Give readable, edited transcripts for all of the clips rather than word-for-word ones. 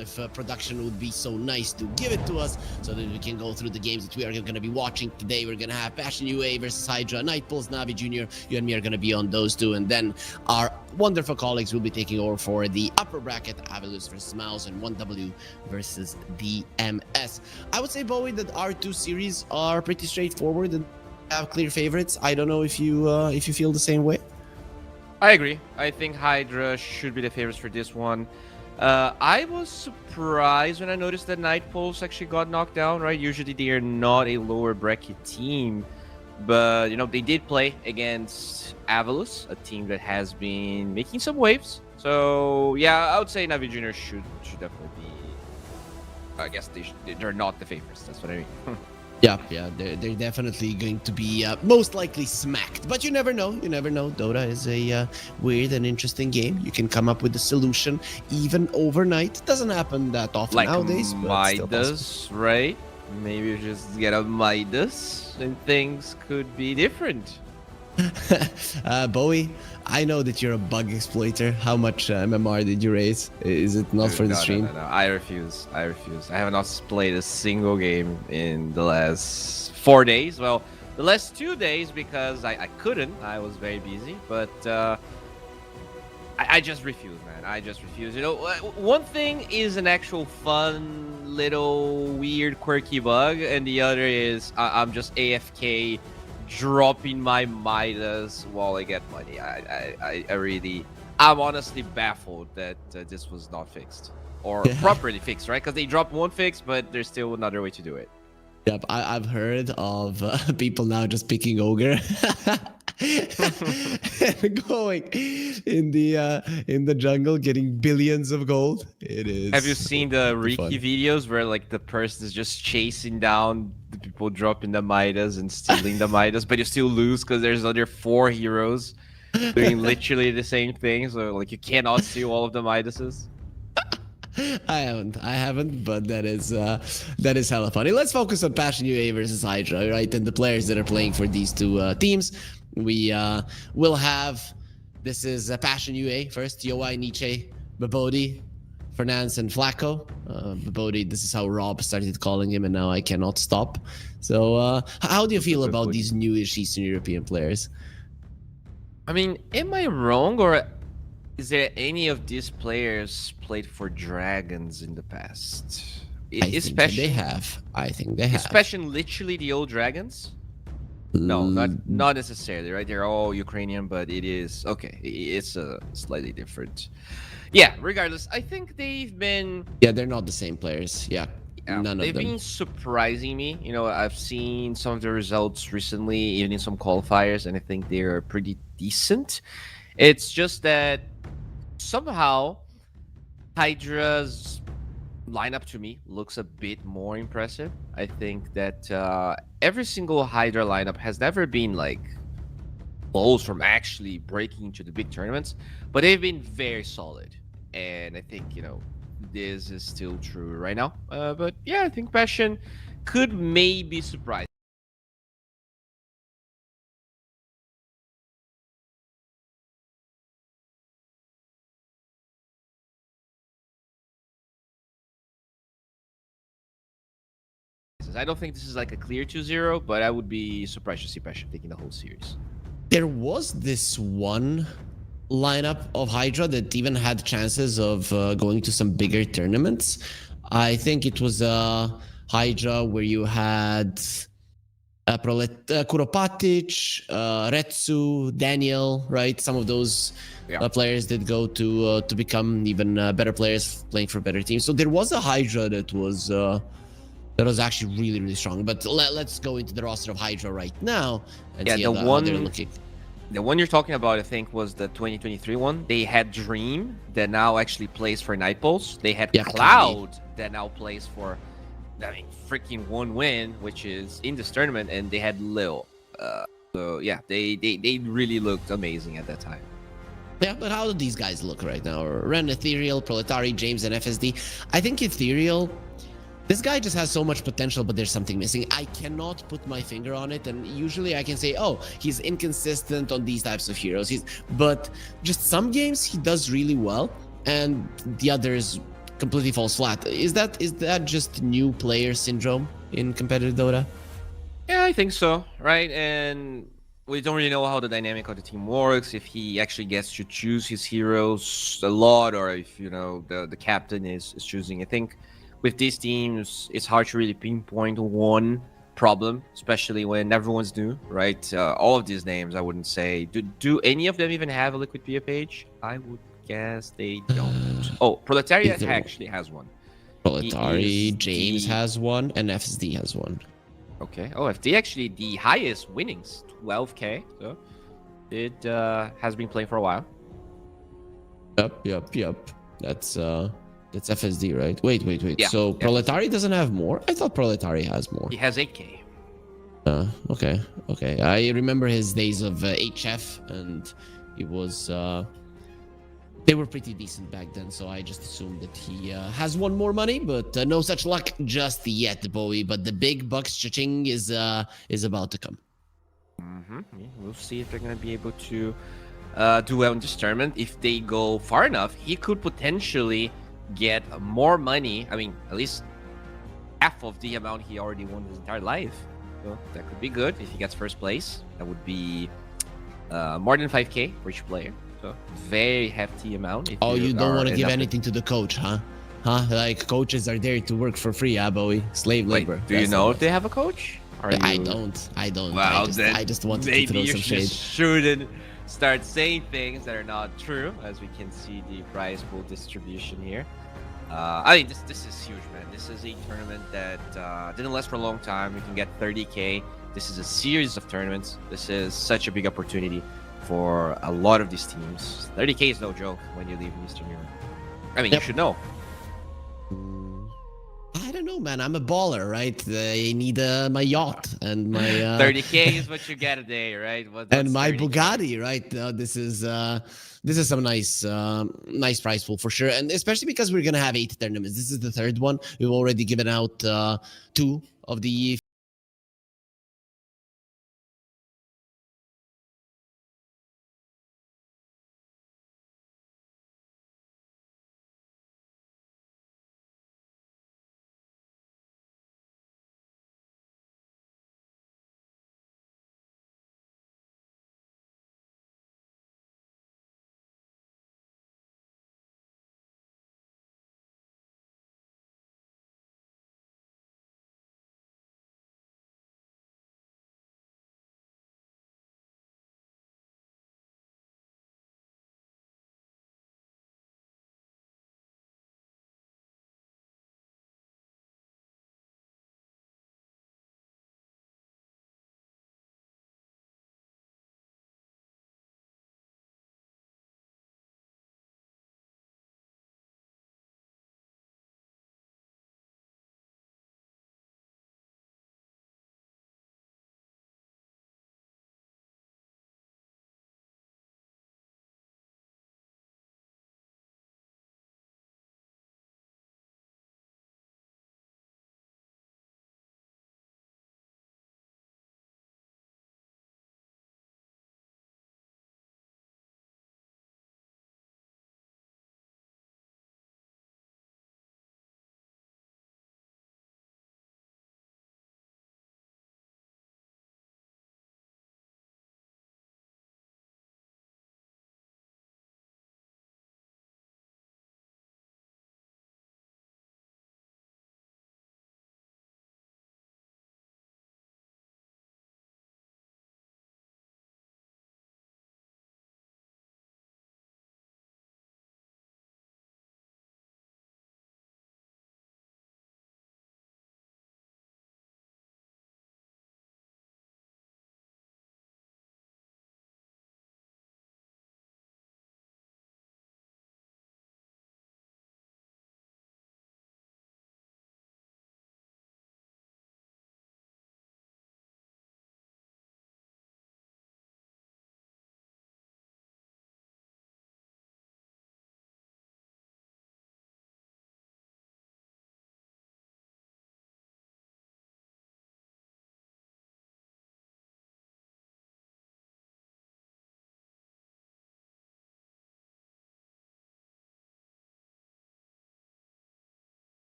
if production would be so nice to give it to us so that we can go through the games that we are going to be watching today. We're going to have Passion UA versus HYDRA, Nightpulse, NAVI Junior. You and me are going to be on those two, and then our wonderful colleagues will be taking over for the upper bracket, Avalus versus Mouse and 1W versus DMS. I would say, Bowie, that our two series are pretty straightforward and have clear favorites. I don't know if you feel the same way. I agree. I think HYDRA should be the favorites for this one. I was surprised when I noticed that Nightpulse actually got knocked down, right? Usually they are not a lower bracket team, but, you know, they did play against Avalus, a team that has been making some waves. So, yeah, I would say NAVI Junior should definitely be, I guess they're not the favorites. That's what I mean. Yeah, they're definitely going to be most likely smacked. But you never know. You never know. Dota is a weird and interesting game. You can come up with a solution even overnight. Doesn't happen that often like nowadays. Midas, right? Maybe you just get a Midas and things could be different. Bowie, I know that you're a bug exploiter. How much MMR did you raise? Is it not for the stream? No. I refuse. I have not played a single game in the last 4 days. Well, the last 2 days because I couldn't. I was very busy. But I just refuse, man. I just refuse. You know, one thing is an actual fun, little, weird, quirky bug. And the other is I'm just AFK dropping my Midas while I get money. I'm honestly baffled that this was not fixed or properly fixed, right? Because they dropped one fix, but there's still another way to do it. Yep, I've heard of people now just picking Ogre and going in the jungle, getting billions of gold. It is. Have you seen the Riki videos where like the person is just chasing down the people dropping the Midas and stealing the Midas, but you still lose because there's other 4 heroes doing literally the same thing? So like you cannot steal all of the Midases. I haven't, but that is hella funny. Let's focus on Passion UA versus HYDRA, right? And the players that are playing for these two teams. We will have, this is Passion UA first, Yoai, Nietzsche, Babodi, Fernandes, and Flacco. Babodi, this is how Rob started calling him, and now I cannot stop. So how do you feel about these newish Eastern European players? I mean, am I wrong, or is there any of these players played for Dragons in the past? I think they have. Especially literally the old Dragons? No, not necessarily, right? They're all Ukrainian, but it is... Okay, it's slightly different. Yeah, regardless, I think they've been... Yeah, they're not the same players. Yeah, none of them. They've been surprising me. You know, I've seen some of the results recently, even in some qualifiers, and I think they're pretty decent. It's just that somehow HYDRA's lineup to me looks a bit more impressive. I think that every single HYDRA lineup has never been like close from actually breaking into the big tournaments, but they've been very solid. And I think, you know, this is still true right now. But yeah, I think Passion could maybe surprise. I don't think this is like a clear 2-0, but I would be surprised to see Passion taking the whole series. There was this one lineup of HYDRA that even had chances of going to some bigger tournaments. I think it was HYDRA where you had Kuropatic, Retsu, Daniel, right? Some of those players that go to become even better players playing for better teams. So there was a HYDRA that was actually really, really strong. But let's go into the roster of HYDRA right now and see how they're looking. The one you're talking about, I think, was the 2023 one. They had Dream that now actually plays for Nightpulse. They had Cloud that now plays for, I mean, freaking one win, which is in this tournament, and they had Lil. So yeah, they really looked amazing at that time. Yeah, but how do these guys look right now? Ren, Ethereal, Proletari, James, and FSD. I think Ethereal, this guy just has so much potential, but there's something missing. I cannot put my finger on it, and usually I can say, oh, he's inconsistent on these types of heroes. But just some games he does really well, and the others completely falls flat. Is that just new player syndrome in competitive Dota? Yeah, I think so, right? And we don't really know how the dynamic of the team works, if he actually gets to choose his heroes a lot, or if, the captain is choosing. I think with these teams, it's hard to really pinpoint one problem, especially when everyone's new, right? All of these names, I wouldn't say. Do any of them even have a Liquid PA page? I would guess they don't. Oh, Proletariat Either actually has one. He Proletari, is James the has one, and FSD has one. Okay. Oh, FD actually the highest winnings, 12K. So it has been playing for a while. Yep. That's FSD, right? Wait. Yeah, So FSD. Proletari doesn't have more? I thought Proletari has more. He has 8K. Okay. I remember his days of HF, and he was. They were pretty decent back then, so I just assumed that he has one more money, but no such luck just yet, Bowie. But the big bucks cha-ching is about to come. Yeah, we'll see if they're gonna be able to do well in this tournament. If they go far enough, he could potentially get more money. I mean, at least half of the amount he already won his entire life. So that could be good if he gets first place. That would be more than 5K for each player. So very hefty amount. Oh, you don't want to give anything to the coach, huh? Like coaches are there to work for free, Bowie. Slave labor. Wait, do you know if they have a coach? I don't. Well, I just wanted to throw some shade. Shouldn't start saying things that are not true, as we can see the prize pool distribution here. I mean, this is huge, man. This is a tournament that didn't last for a long time. You can get 30K. This is a series of tournaments. This is such a big opportunity for a lot of these teams. 30K is no joke when you leave Eastern Europe. I mean, you should know. I don't know, man. I'm a baller, right? I need my yacht and my 30K is what you get a day, right? and my 30K? Bugatti, right? This is some nice prize pool for sure, and especially because we're gonna have 8 tournaments. This is the third one. We've already given out 2 of the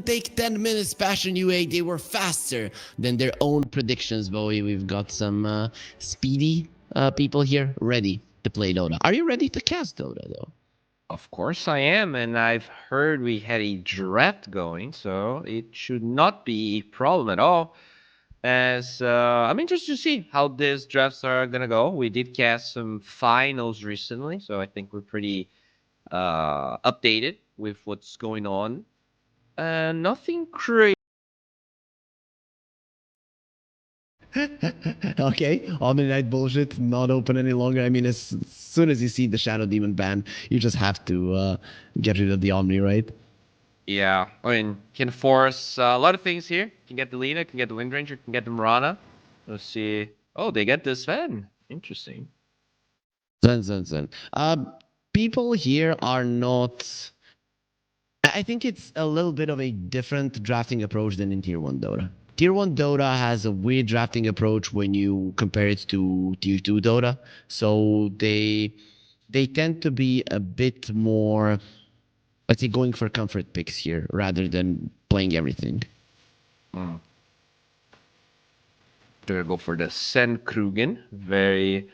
take 10 minutes, Passion UA. They were faster than their own predictions, Bowie. We've got some speedy people here ready to play Dota. Are you ready to cast Dota, though? Of course I am, and I've heard we had a draft going, so it should not be a problem at all. As I'm interested to see how these drafts are gonna go. We did cast some finals recently, so I think we're pretty updated with what's going on. Nothing crazy. Okay, Omni-Knight bullshit, not open any longer. I mean, as soon as you see the Shadow Demon ban, you just have to get rid of the Omni, right? Yeah, I mean, can force a lot of things here. Can get the Lina, can get the Wind Ranger, can get the Mirana. Let's see. Oh, they get this Sven. Interesting. Zen. People here are not. I think it's a little bit of a different drafting approach than in Tier 1 Dota. Tier 1 Dota has a weird drafting approach when you compare it to Tier 2 Dota. So they tend to be a bit more, let's say, going for comfort picks here rather than playing everything. Mm. They're gonna go for the Sen Krugen. Very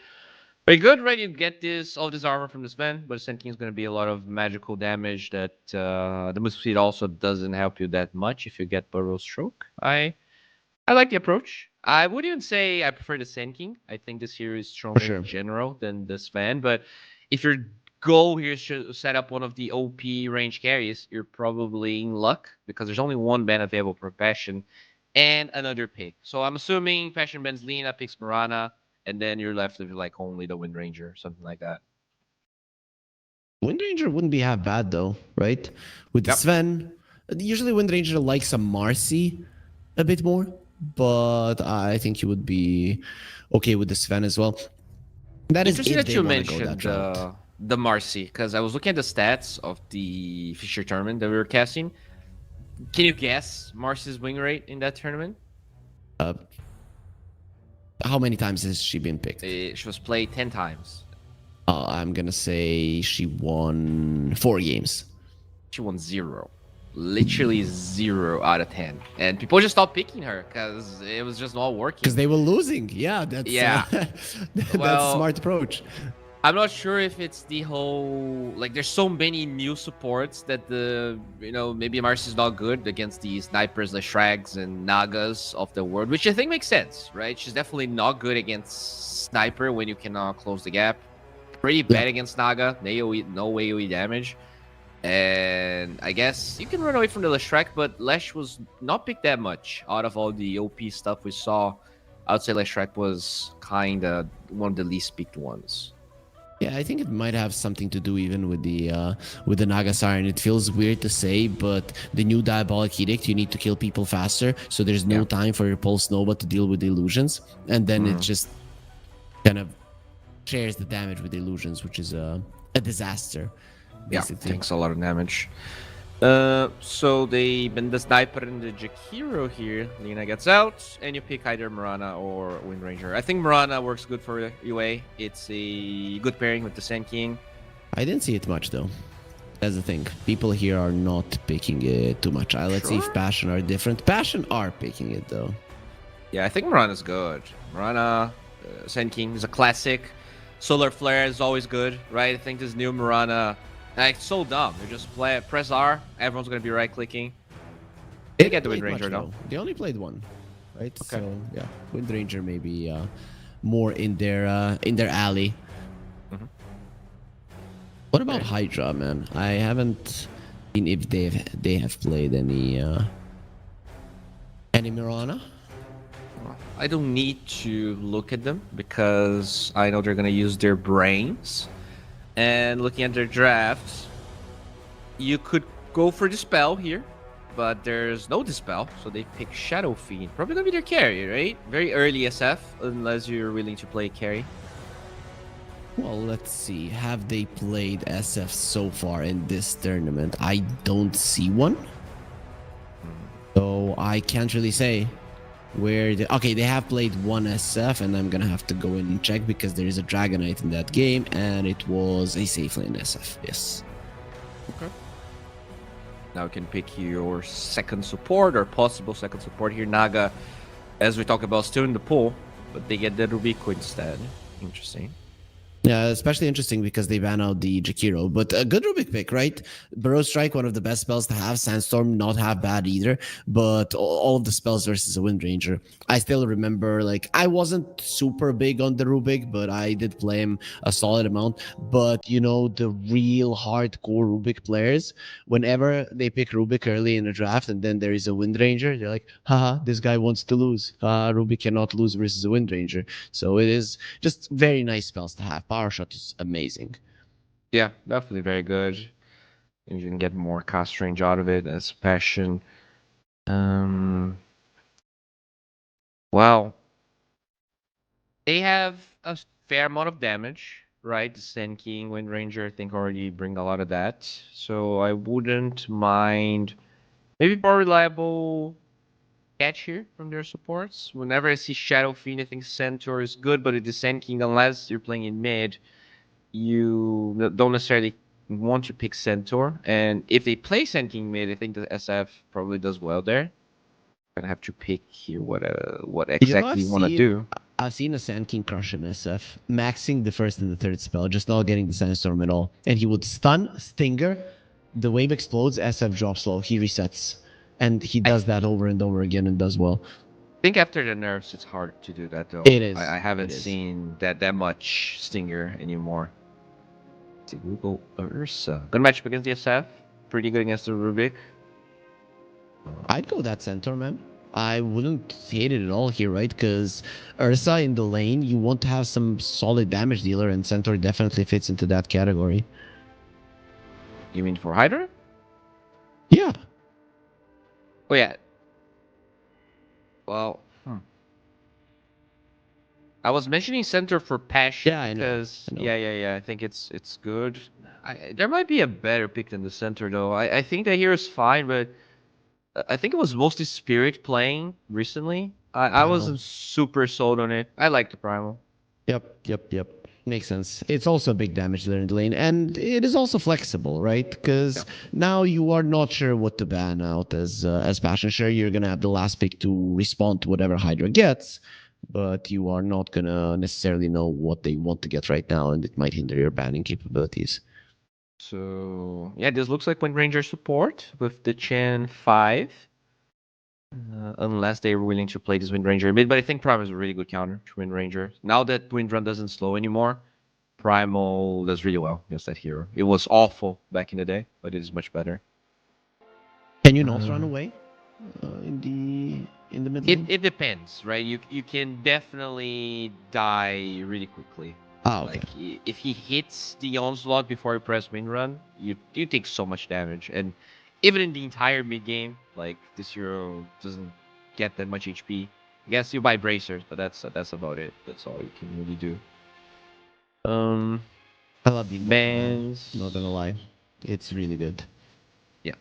good, right? You get all this armor from this man, but Sen King is gonna be a lot of magical damage that the move speed also doesn't help you that much if you get Burrow Stroke. I like the approach. I would even say I prefer the Sand King. I think this hero is stronger sure. in general than the Sven. But if your goal here is to set up one of the OP range carries, you're probably in luck because there's only one ban available per Passion and another pick. So I'm assuming Passion bans Lina, picks Mirana, and then you're left with like only the Wind Ranger, something like that. Wind Ranger wouldn't be half bad though, right? With the Yep. Sven, usually Wind Ranger likes a Marcy a bit more, but I think he would be okay with the Sven as well. That is Interesting if that they you want to go that mentioned route. the Marcy, because I was looking at the stats of the Fisher tournament that we were casting. Can you guess Marcy's win rate in that tournament? Uh, how many times has she been picked? She was played 10 times. I'm gonna say she won 4 games. She won 0. Literally 0 out of 10. And people just stopped picking her because it was just not working. Because they were losing. Yeah, that's that's a smart approach. I'm not sure if it's the whole like there's so many new supports that maybe Marcy's not good against the snipers, the Shrags and Nagas of the world, which I think makes sense, right? She's definitely not good against sniper when you cannot close the gap. Pretty bad against Naga, no AoE damage. And I guess you can run away from the Leshrac, but Lesh was not picked that much out of all the OP stuff we saw. I would say Leshrac was kind of one of the least picked ones. Yeah, I think it might have something to do even with the Naga Siren. It feels weird to say, but the new Diabolic Edict, you need to kill people faster, so there's no time for your Pulse Nova to deal with the illusions, and then it just kind of shares the damage with the illusions, which is a disaster. Basically. Yeah, takes a lot of damage. So they been the sniper and the Jakiro here. Lina gets out, and you pick either Mirana or Wind Ranger. I think Mirana works good for UA. It's a good pairing with the Sand King. I didn't see it much though. That's the thing. People here are not picking it too much. Let's see if Passion are different. Passion are picking it though. Yeah, I think Mirana's good. Mirana, Sand King is a classic. Solar Flare is always good, right? I think this new Mirana. It's so dumb. You just press R, everyone's gonna be right clicking. They get the Wind Ranger though. They only played one, right? Okay. So yeah, Wind Ranger maybe more in their alley. What about HYDRA, man? I haven't seen if they have played any Mirana. I don't need to look at them because I know they're gonna use their brains. And looking at their drafts, you could go for Dispel here, but there's no Dispel, so they pick Shadow Fiend. Probably gonna be their carry, right? Very early SF, unless you're willing to play carry. Well, let's see. Have they played SF so far in this tournament? I don't see one. So I can't really say. Okay, they have played one SF, and I'm gonna have to go in and check because there is a Dragonite in that game, and it was a safe lane SF. Yes. Okay. Now you can pick your second support or possible second support here. Naga, as we talked about, still in the pool, but they get the Rubico instead. Interesting. Yeah, especially interesting because they ban out the Jakiro, but a good Rubik pick, right? Burrow Strike, one of the best spells to have. Sandstorm, not half bad either, but all of the spells versus a Wind Ranger. I still remember, like, I wasn't super big on the Rubik, but I did play him a solid amount. But, you know, the real hardcore Rubik players, whenever they pick Rubik early in the draft and then there is a Wind Ranger, they're like, haha, this guy wants to lose. Rubik cannot lose versus a Wind Ranger. So it is just very nice spells to have. Power Shot is amazing. Yeah, definitely very good. You can get more cast range out of it as passion. Um, well, they have a fair amount of damage, right? The Sand King, Wind Ranger, I think already bring a lot of that. So I wouldn't mind maybe more reliable catch here from their supports. Whenever I see Shadow Fiend, I think Centaur is good, but with the Sand King, unless you're playing in mid, you don't necessarily want to pick Centaur. And if they play Sand King mid, I think the SF probably does well there. Gonna have to pick here what You know, exactly you want to do. I've seen a Sand King crush in SF, maxing the first and the third spell, just not getting the Sandstorm at all. And he would stun, Stinger, the wave explodes, SF drops low, he resets. And he I does that over and over again and does well. think after the nerfs, it's hard to do that though. It I is. haven't It is. seen that much Stinger anymore. Let's see, we go Ursa. Good matchup against the SF. Pretty good against the Rubik. I'd go that Centaur, man. I wouldn't hate it at all here, right? Because Ursa in the lane, you want to have some solid damage dealer, and Centaur definitely fits into that category. You mean for Hydra? Yeah. Oh yeah. Well, I was mentioning Center for Passion Yeah, I know. because I know. yeah. I think it's good. There might be a better pick than the center though. I think that here is fine, but I think it was mostly Spirit playing recently. I Primal. wasn't super sold on it. I like the Primal. Yep. Makes sense. It's also a big damage dealer in the lane, and it is also flexible, right? Yeah. Because now you are not sure what to ban out as Passion. Sure, you're gonna have the last pick to respond to whatever Hydra gets, but you are not gonna necessarily know what they want to get right now, and it might hinder your banning capabilities. So yeah, this looks like Wind Ranger support with the Chen 5. Unless they're willing to play this Wind Ranger mid, but I think Primal is a really good counter to Wind Ranger. Now that Wind Run doesn't slow anymore, Primal does really well against that hero. It was awful back in the day, but it is much better. Can you not run Uh, away in the mid it lane? it depends, right? You can definitely die really quickly. Ah, okay. Like if he hits the onslaught before you press Wind Run, you take so much damage, and even in the entire mid game, like this hero doesn't get that much HP. I guess you buy bracers, but that's about it. That's all you can really do. Um, I love the Invoker ban. Not bans. gonna lie, it's really good. Yeah,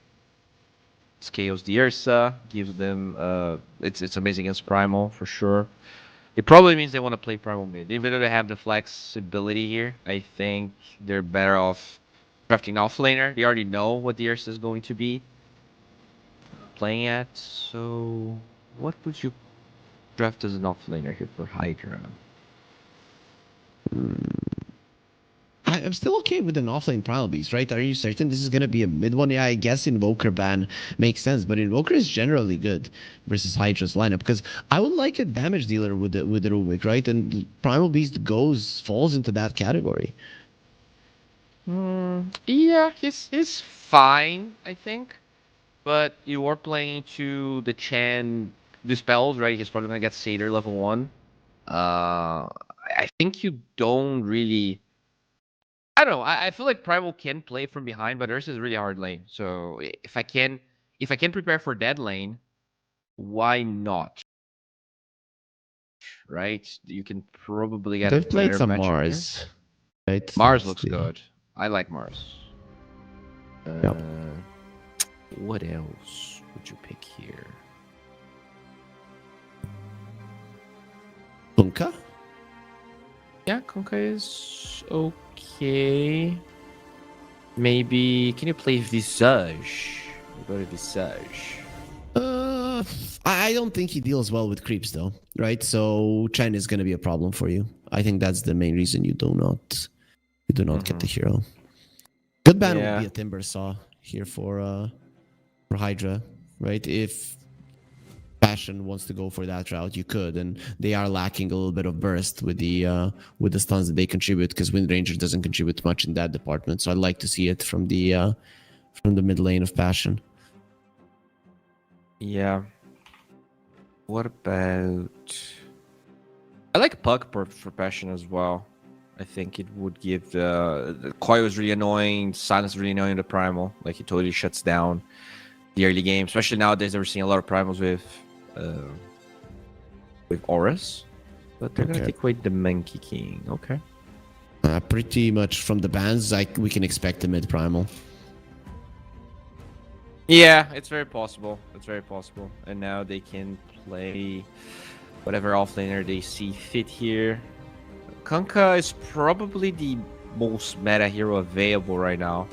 scales the Ursa, gives them it's amazing against Primal for sure. It probably means they want to play Primal mid. Even though they have the flexibility here, I think they're better off drafting offlaner. They already know what the Ursa is going to be playing at. So what would you draft as an offlaner here for Hydra? I'm still okay with an offlane Primal Beast, right? Are you certain this is gonna be a mid one? Yeah, I guess Invoker ban makes sense, but Invoker is generally good versus Hydra's lineup because I would like a damage dealer with the Rubik, right? And Primal Beast falls into that category. Yeah, he's fine, I think. But you are playing to the Chan dispels, right? He's probably gonna get Satyr level 1. I think you don't really. I don't know. I feel like Primal can play from behind, but Ursa is a really hard lane. So if I can prepare for dead lane, why not? Right? You can probably get a They've played better some matchup here. Mars, right? Mars That's looks the good. I like Mars. yep. What else would you pick here? Bunka? Yeah, Konka is okay. Maybe can you play Visage? Visage. I don't think he deals well with creeps though, right? So Chen is going to be a problem for you. I think that's the main reason you do not get the hero. Good ban would be a Timber Saw here for Hydra, right? If Passion wants to go for that route, you could, and they are lacking a little bit of burst with the stuns that they contribute, because Wind Ranger doesn't contribute much in that department. So I'd like to see it from the mid lane of Passion. Yeah. What about? I like Puck for Passion as well. I think it would give the Koi was really annoying. Silence really annoying the Primal. Like, he totally shuts down the early game, especially nowadays. We're seeing a lot of Primals with auras, but they're gonna take away the Monkey King. Okay. Pretty much from the bans, like, we can expect a mid Primal. Yeah, it's very possible. It's very possible. And now they can play whatever offlaner they see fit here. Kunkka is probably the most meta hero available right now,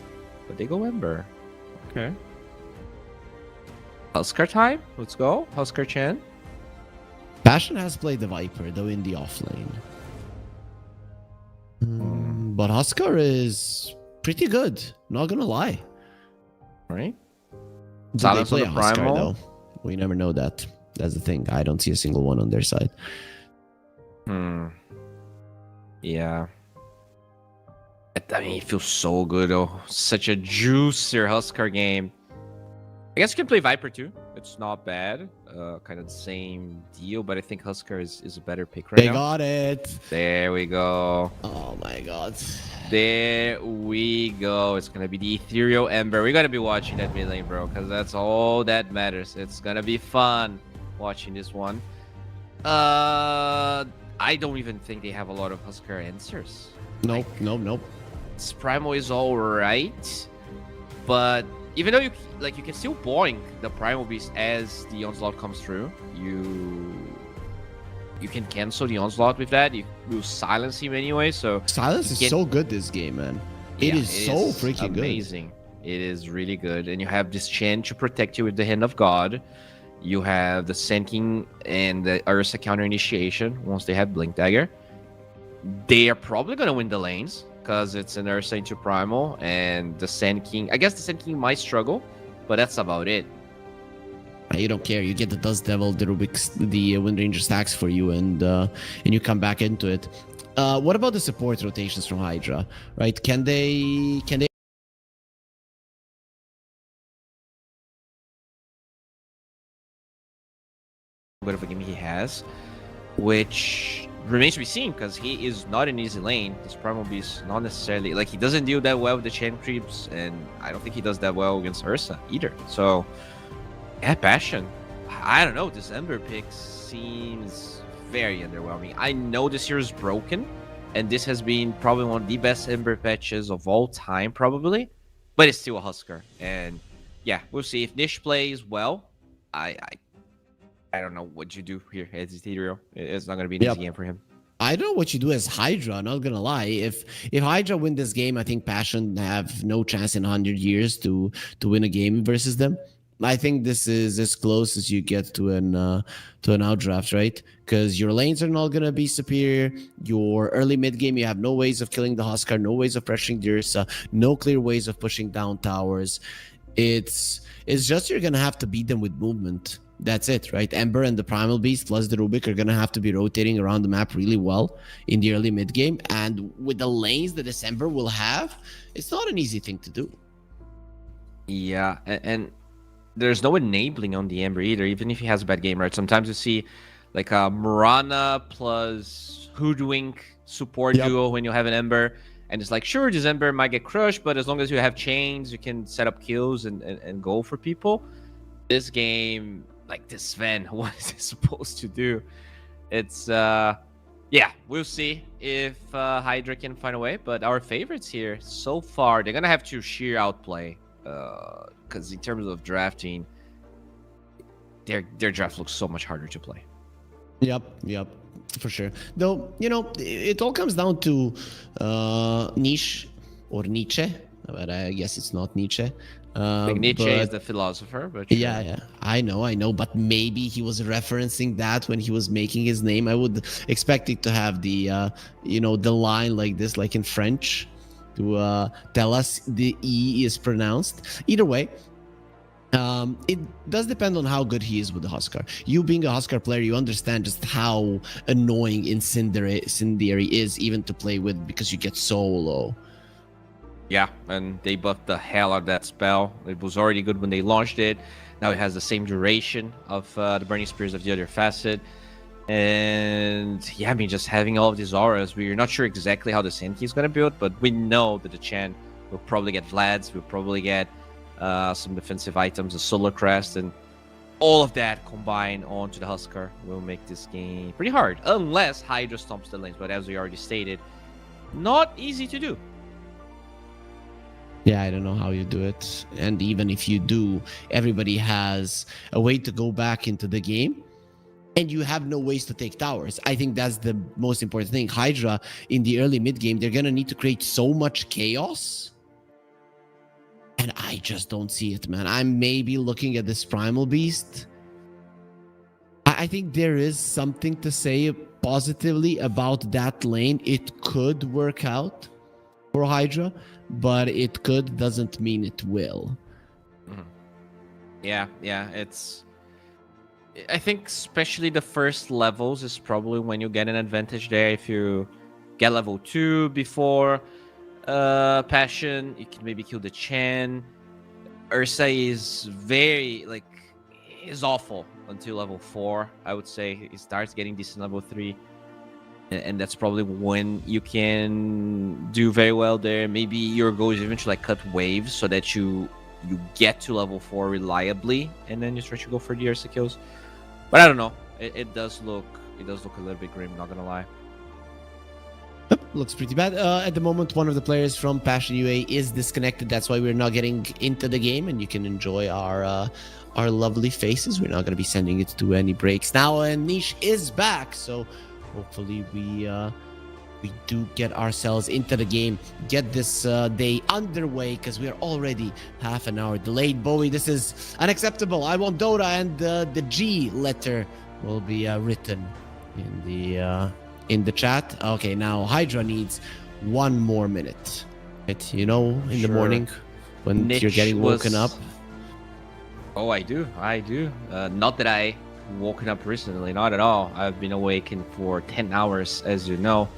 but they go Ember. Okay. Huskar time? Let's go. Huskar Chen. Passion has played the Viper, though, in the offlane. But Huskar is pretty good, not gonna lie. Right? Do they play a Huskar, though? We never know that. That's the thing. I don't see a single one on their side. Yeah. I mean, it feels so good, though. Such a juicier Huskar game. I guess you can play Viper, too. It's not bad. Kind of the same deal, but I think Huskar is a better pick right now. They got it. There we go. Oh, my God. There we go. It's gonna be the Ethereal Ember. We're gonna be watching that mid lane, bro, because that's all that matters. It's gonna be fun watching this one. I don't even think they have a lot of Huskar answers. Nope, nope. Primal is all right, but even though you can still boink the Primal Beast as the Onslaught comes through, you can cancel the Onslaught with that. You will silence him anyway, so... Silence is so good this game, man. It is so freaking good. Amazing. It is really good. And you have this Chen to protect you with the Hand of God. You have the Sand King and the Ursa counter initiation once they have Blink Dagger. They are probably going to win the lanes, because it's an Ursa into Primal, and the Sand King... I guess the Sand King might struggle, but that's about it. You don't care. You get the Dust Devil, the Rubik's, the Wind Ranger stacks for you, and you come back into it. What about the support rotations from Hydra? Right? Can they? Bit of a game he has, which remains to be seen, because he is not an easy lane. This Primal Beast, not necessarily, like, he doesn't deal that well with the chain creeps, and I don't think he does that well against Ursa either. So. Yeah, Passion. I don't know. This Ember pick seems very underwhelming. I know this year is broken, and this has been probably one of the best Ember patches of all time, probably. But it's still a Huskar, and yeah, we'll see if Nish plays well. I don't know what you do here as Ethereal. It's not going to be an easy game for him. I don't know what you do as Hydra, not gonna lie. If Hydra win this game, I think Passion have no chance in 100 years to win a game versus them. I think this is as close as you get to an outdraft, right? Because your lanes are not gonna be superior. Your early mid game, you have no ways of killing the Huskar, no ways of pressuring the Ursa, no clear ways of pushing down towers. It's just you're gonna have to beat them with movement. That's it, right? Ember and the Primal Beast plus the Rubik are gonna have to be rotating around the map really well in the early mid game, and with the lanes that this Ember will have, it's not an easy thing to do. Yeah, and there's no enabling on the Ember either, even if he has a bad game, right? Sometimes you see like a Mirana plus Hoodwink support duo when you have an Ember, and it's like, sure, this Ember might get crushed, but as long as you have chains, you can set up kills and go for people. This game, like this Sven, what is it supposed to do? It's, yeah, we'll see if Hydra can find a way, but our favorites here so far, they're going to have to sheer outplay. Because in terms of drafting, their draft looks so much harder to play. Yep, for sure. Though, you know, it all comes down to niche or Nietzsche, but I guess it's not Nietzsche. Like Nietzsche is But the philosopher, but sure. yeah, I know, but maybe he was referencing that when he was making his name. I would expect it to have the, the line like this, like in French, to tell us the E is pronounced. Either way, it does depend on how good he is with the Huskar. You being a Huskar player, you understand just how annoying Incendiary is even to play with because you get so low. Yeah, and they buffed the hell out of that spell. It was already good when they launched it. Now it has the same duration of the Burning Spears of the other facet. And yeah, I mean, just having all of these auras, we're not sure exactly how the Sand Key is going to build, but we know that the Chen will probably get Vlad's, will probably get some defensive items, a Solar Crest, and all of that combined onto the Huskar will make this game pretty hard, unless Hydra stomps the lanes. But as we already stated, not easy to do. Yeah, I don't know how you do it. And even if you do, everybody has a way to go back into the game. And you have no ways to take towers. I think that's the most important thing. Hydra, in the early mid game, they're going to need to create so much chaos. And I just don't see it, man. I'm maybe looking at this Primal Beast. I think there is something to say positively about that lane. It could work out for Hydra, but it could doesn't mean it will. Yeah, it's... I think especially the first levels is probably when you get an advantage there. If you get level 2 before Passion, you can maybe kill the Chen. Ursa is is awful until level 4, I would say. It starts getting decent level 3. And that's probably when you can do very well there. Maybe your goal is even to like cut waves so that you get to level 4 reliably, and then you start to go for the Ursa kills. But I don't know. It does look a little bit grim, not gonna lie. Looks pretty bad. At the moment, one of the players from Passion UA is disconnected. That's why we're not getting into the game, and you can enjoy our lovely faces. We're not going to be sending it to any breaks now. And Niche is back, so hopefully we do get ourselves into the game, get this day underway, because we're already half an hour delayed. Bowie, this is unacceptable. I want Dota, and the G letter will be written in the chat. Okay, now Hydra needs 1 more minute. Right? You know, in the morning when you're getting woken up. Oh, I do. Not that I woken up recently, not at all. I've been awakened for 10 hours, as you know.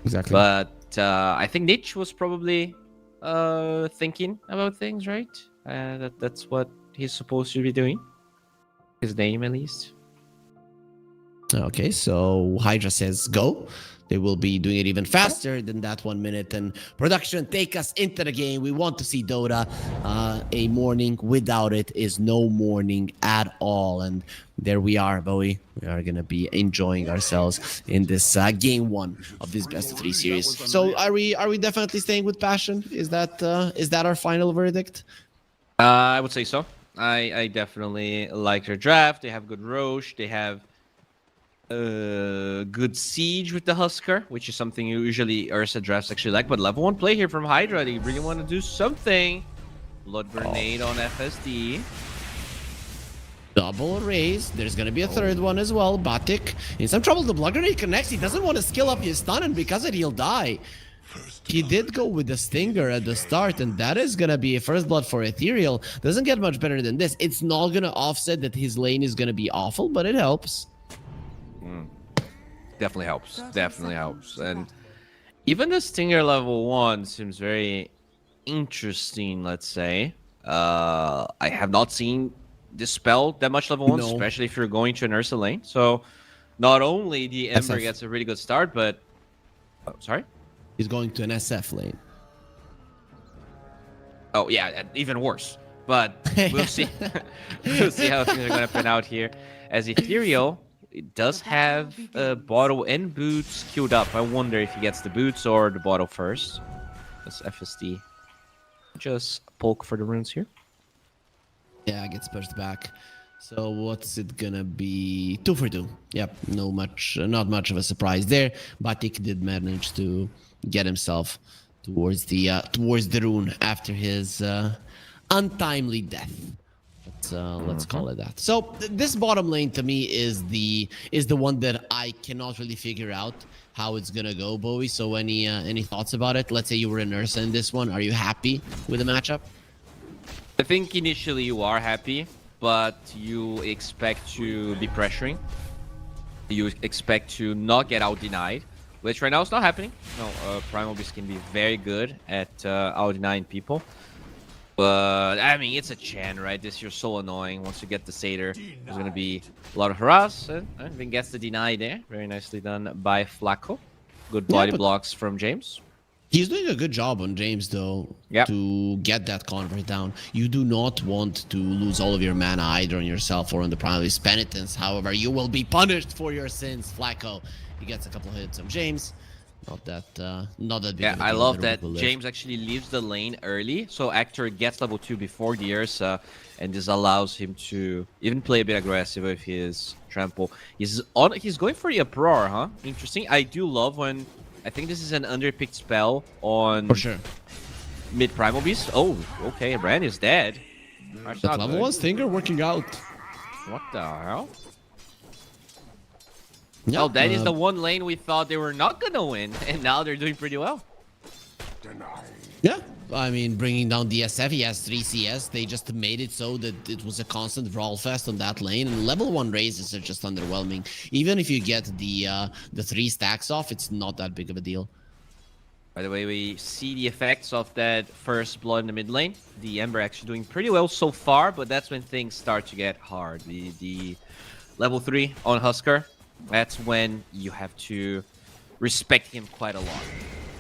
Exactly. But I think Niche was probably thinking about things, right? That's what he's supposed to be doing. His name, at least. Okay, so Hydra says go. They will be doing it even faster than that 1 minute. And production, take us into the game. We want to see Dota. A morning without it is no morning at all. And there we are, Bowie. We are going to be enjoying ourselves in this game 1 of this best of 3 series. So are we definitely staying with Passion? Is that our final verdict? I would say so. I definitely like their draft. They have good Roche. They have good siege with the Huskar, which is something usually Ursa drafts actually like. But level 1 play here from Hydra. They really want to do something. Blood Grenade on FSD. Double raise. There's going to be a third one as well. Batik in some trouble. The Blood Grenade connects. He doesn't want to skill up his stun, and because of it, he'll die. He did go with the Stinger at the start, and that is going to be a first blood for Ethereal. Doesn't get much better than this. It's not going to offset that his lane is going to be awful, but it helps. Definitely helps. And even the Stinger level 1 seems very interesting, let's say. I have not seen this spell that much level 1, especially if you're going to an Ursa lane. So not only the Ember gets a really good start, but... Oh, sorry? He's going to an SF lane. Oh, yeah, even worse. But we'll see. We'll see how things are going to pan out here. As Ethereal... It does have bottle and boots queued up. I wonder if he gets the boots or the bottle first. That's FSD. Just poke for the runes here. Yeah, gets pushed back. So what's it gonna be? 2 for 2. Yep, not much of a surprise there. Batik did manage to get himself towards the rune after his untimely death. Let's call it that. So this bottom lane to me is the one that I cannot really figure out how it's gonna go, Bowie. So any thoughts about it? Let's say you were an Ursa in this one. Are you happy with the matchup? I think initially you are happy, but you expect to be pressuring. You expect to not get out denied, which right now is not happening. No, Primal Beast can be very good at out denying people. But, I mean, it's a Chen, right? This you're so annoying. Once you get the Satyr, there's going to be a lot of harass. And then gets the deny there. Very nicely done by Flacco. Good body blocks from James. He's doing a good job on James, though, to get that convert down. You do not want to lose all of your mana either on yourself or on the Primal Beast Penitence. However, you will be punished for your sins, Flacco. He gets a couple hits on James. Not that big. Yeah, I love that James actually leaves the lane early, so Actor gets level 2 before the Ursa, and this allows him to even play a bit aggressive with his trample. He's going for the uproar, huh? Interesting. I do love when I think this is an underpicked spell on for sure mid Primal Beast. Oh, okay, Brand is dead. That's that level 1 stinger working out. What the hell? Yeah, oh, that is the one lane we thought they were not gonna win, and now they're doing pretty well. Yeah, I mean, bringing down DSF, he has 3 CS. They just made it so that it was a constant brawl fest on that lane, and level 1 raises are just underwhelming. Even if you get the 3 stacks off, it's not that big of a deal. By the way, we see the effects of that first blood in the mid lane. The Ember actually doing pretty well so far, but that's when things start to get hard. The level 3 on Husker. That's when you have to respect him quite a lot.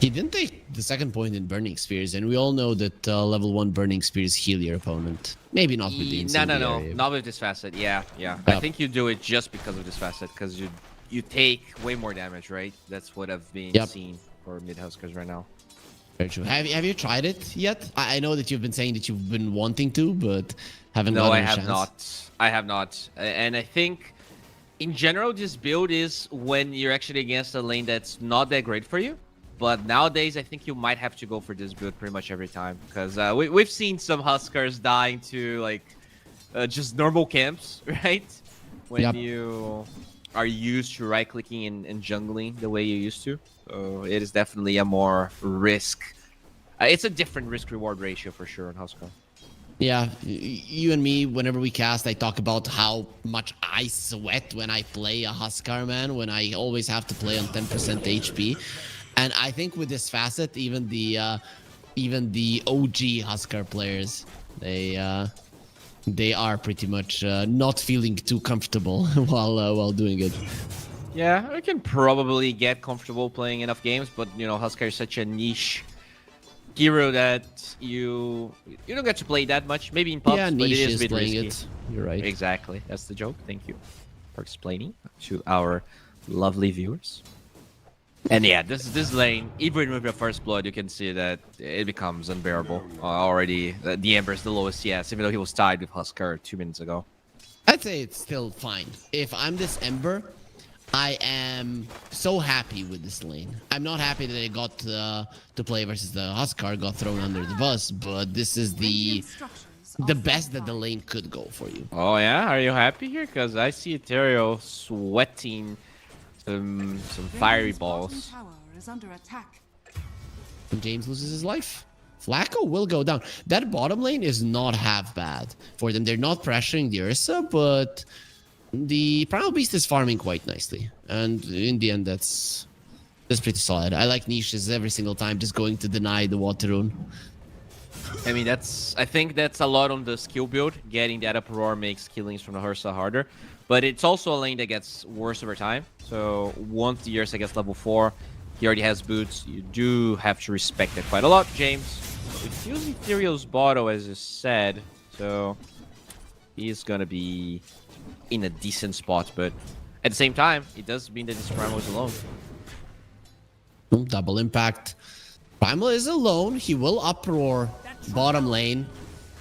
He didn't take the second point in Burning Spears, and we all know that level 1 Burning Spears heal your opponent. Maybe not with the No, not with this facet. Yeah. I think you do it just because of this facet, because you take way more damage, right? That's what I've been seeing for mid Huskers right now. Very true. Have you tried it yet? I know that you've been saying that you've been wanting to, but haven't gotten a chance. No, I have not. And I think in general, this build is when you're actually against a lane that's not that great for you. But nowadays, I think you might have to go for this build pretty much every time. Because we've seen some Huskers dying to like just normal camps, right? When you are used to right-clicking and jungling the way you used to. So it is definitely a more risk. It's a different risk-reward ratio for sure on Husker. Yeah, you and me, whenever we cast, I talk about how much I sweat when I play a Huskar, man, when I always have to play on 10% HP. And I think with this facet, even the OG Huskar players, they are pretty much not feeling too comfortable while doing it. Yeah, I can probably get comfortable playing enough games, but you know, Huskar is such a niche hero that you don't get to play that much. Maybe in pubs, but it is a bit risky. You're right. Exactly. That's the joke. Thank you for explaining to our lovely viewers. And yeah, this lane, even with the first blood, you can see that it becomes unbearable. Already, the Ember is the lowest CS, even though he was tied with Husker 2 minutes ago. I'd say it's still fine. If I'm this Ember, I am so happy with this lane. I'm not happy that I got to play versus the Huskar, got thrown under the bus, but this is the best that the lane could go for you. Oh yeah? Are you happy here? Because I see Ethereal sweating some fiery balls. And James loses his life. Flacco will go down. That bottom lane is not half bad for them. They're not pressuring the Ursa, but the Primal Beast is farming quite nicely. And in the end, that's pretty solid. I like niches every single time, just going to deny the water rune. I mean, I think that's a lot on the skill build. Getting that uproar makes killings from the Ursa harder. But it's also a lane that gets worse over time. So once the Ursa gets level 4, he already has boots. You do have to respect it quite a lot, James. It feels Ethereal's bottle, as you said. So he's going to be in a decent spot. But at the same time, it does mean that this Primal is alone. Double impact. Primal is alone. He will uproar bottom lane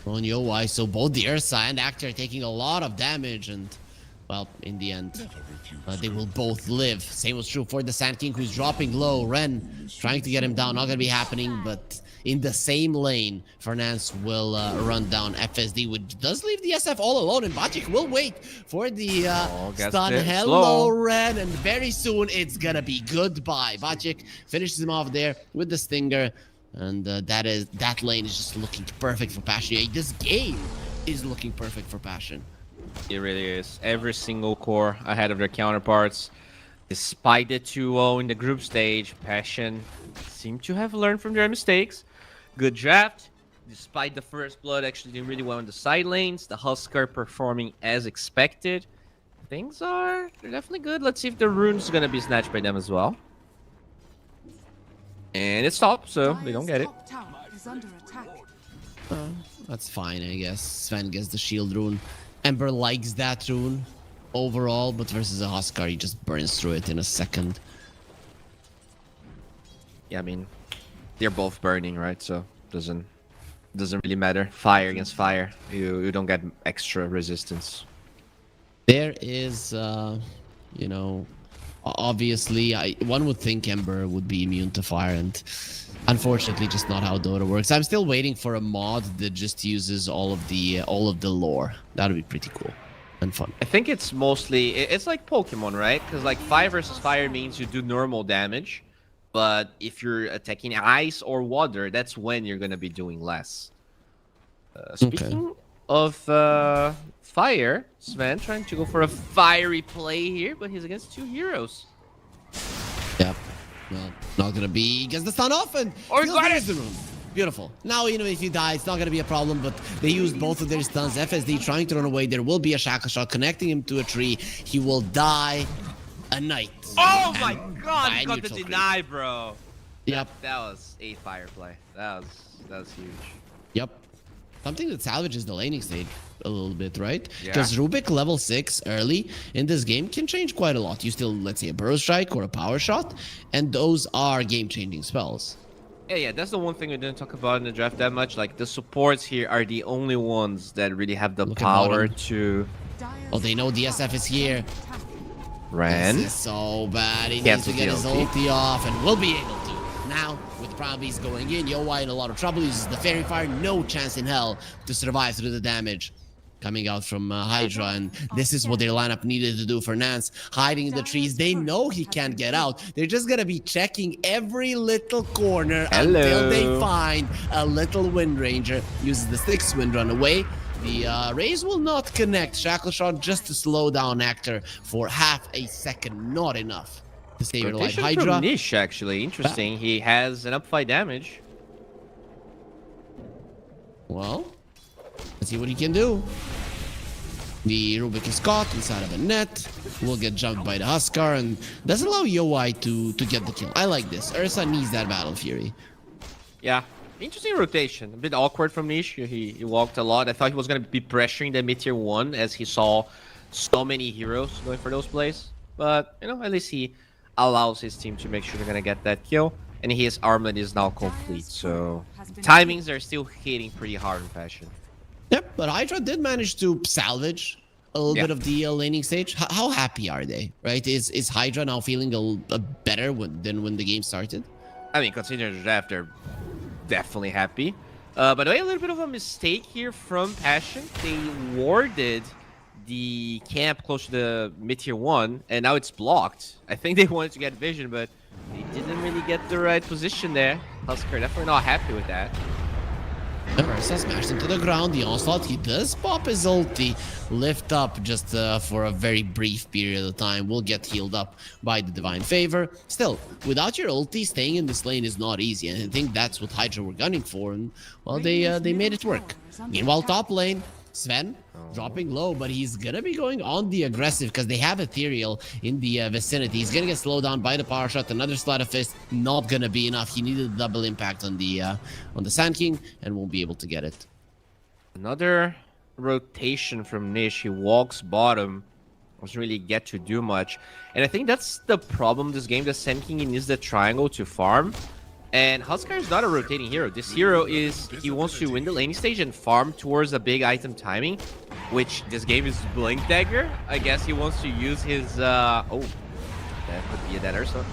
on UI. So both the Ursa and Actor are taking a lot of damage. And well, in the end, they will both live. Same was true for the Sand King, who's dropping low. Ren trying to get him down, not gonna be happening, but in the same lane, Fernance will run down FSD, which does leave the SF all alone, and Bajik will wait for the stun. Hello, Ren, and very soon it's gonna be goodbye. Bajik finishes him off there with the Stinger, and that lane is just looking perfect for Passion. This game is looking perfect for Passion. It really is. Every single core ahead of their counterparts. Despite the 2-0 in the group stage, Passion seem to have learned from their mistakes. Good draft. Despite the first blood actually doing really well in the side lanes, the Huskar performing as expected. They're definitely good. Let's see if the rune's gonna be snatched by them as well. And it stopped, so they don't get it. That's fine, I guess. Sven gets the shield rune. Ember likes that rune overall, but versus a Huskar, he just burns through it in a second. Yeah, I mean, they're both burning, right? So doesn't really matter. Fire against fire, you don't get extra resistance. There is, you know, obviously, one would think Ember would be immune to fire, and unfortunately, just not how Dota works. I'm still waiting for a mod that just uses all of the lore. That would be pretty cool and fun. I think it's mostly it's like Pokemon, right? Because like fire versus fire means you do normal damage, but if you're attacking ice or water, that's when you're gonna be doing less. Speaking of fire, Sven trying to go for a fiery play here, but he's against two heroes. Yep. Well, not gonna be. Gets the stun off and got the room. Beautiful. Now, you know, if you die, it's not gonna be a problem, but they used both of their stuns. FSD trying to run away. There will be a shackle shot connecting him to a tree. He will die a knight. Oh my god, he got the deny, bro. Yep. That was a fire play. That was huge. Yep. Something that salvages the laning stage a little bit, right? Yeah. Because Rubik level 6 early in this game can change quite a lot. You still, let's say, a burrow strike or a power shot, and those are game-changing spells. Yeah, that's the one thing we didn't talk about in the draft that much. Like, the supports here are the only ones that really have the power to... Oh, they know DSF is here. Ren. This is so bad. He needs to get his ulti off, and will be able to. Now, with the Proud Beast going in, Yowai in a lot of trouble, uses the Fairy Fire, no chance in hell to survive through the damage coming out from HYDRA, and this is what their lineup needed to do for Nance. Hiding in the trees, they know he can't get out. They're just gonna be checking every little corner until they find a little Wind Ranger. Uses the 6 Wind Run away. The rays will not connect. Shackle Shot just to slow down Actor for half a second, not enough to save your life. HYDRA from Niche, actually interesting. He has an up-fight damage. Well, let's see what he can do. The Rubik is caught inside of a net. Will get jumped by the Huskar, and does allow Yowai to get the kill. I like this. Ursa needs that Battle Fury. Yeah, interesting rotation. A bit awkward from Niche. He walked a lot. I thought he was going to be pressuring the mid-tier 1 as he saw so many heroes going for those plays. But, you know, at least he allows his team to make sure they're going to get that kill. And his armlet is now complete, so timings are still hitting pretty hard in Passion. Yep, but HYDRA did manage to salvage a little bit of the laning stage. How happy are they, right? Is HYDRA now feeling a better than when the game started? I mean, considering the draft, they're definitely happy. By the way, a little bit of a mistake here from Passion. They warded the camp close to the mid-tier 1, and now it's blocked. I think they wanted to get vision, but they didn't really get the right position there. Huskar definitely not happy with that. Ursa smashed into the ground. The onslaught, he does pop his ulti. Lift up just for a very brief period of time. Will get healed up by the Divine Favor. Still, without your ulti, staying in this lane is not easy. And I think that's what HYDRA were gunning for. And, well, they made it work. Meanwhile, top lane, Sven dropping low, but he's gonna be going on the aggressive because they have Ethereal in the vicinity. He's gonna get slowed down by the power shot. Another Sleight of Fist, not gonna be enough. He needed a double impact on the Sand King and won't be able to get it. Another rotation from Niche. He walks bottom, doesn't really get to do much, and I think that's the problem this game. The Sand King needs the triangle to farm. And Huskar is not a rotating hero. This hero he wants to win the laning stage and farm towards a big item timing. which this game is Blink Dagger. I guess he wants to use his, oh, that could be a dead Ursa.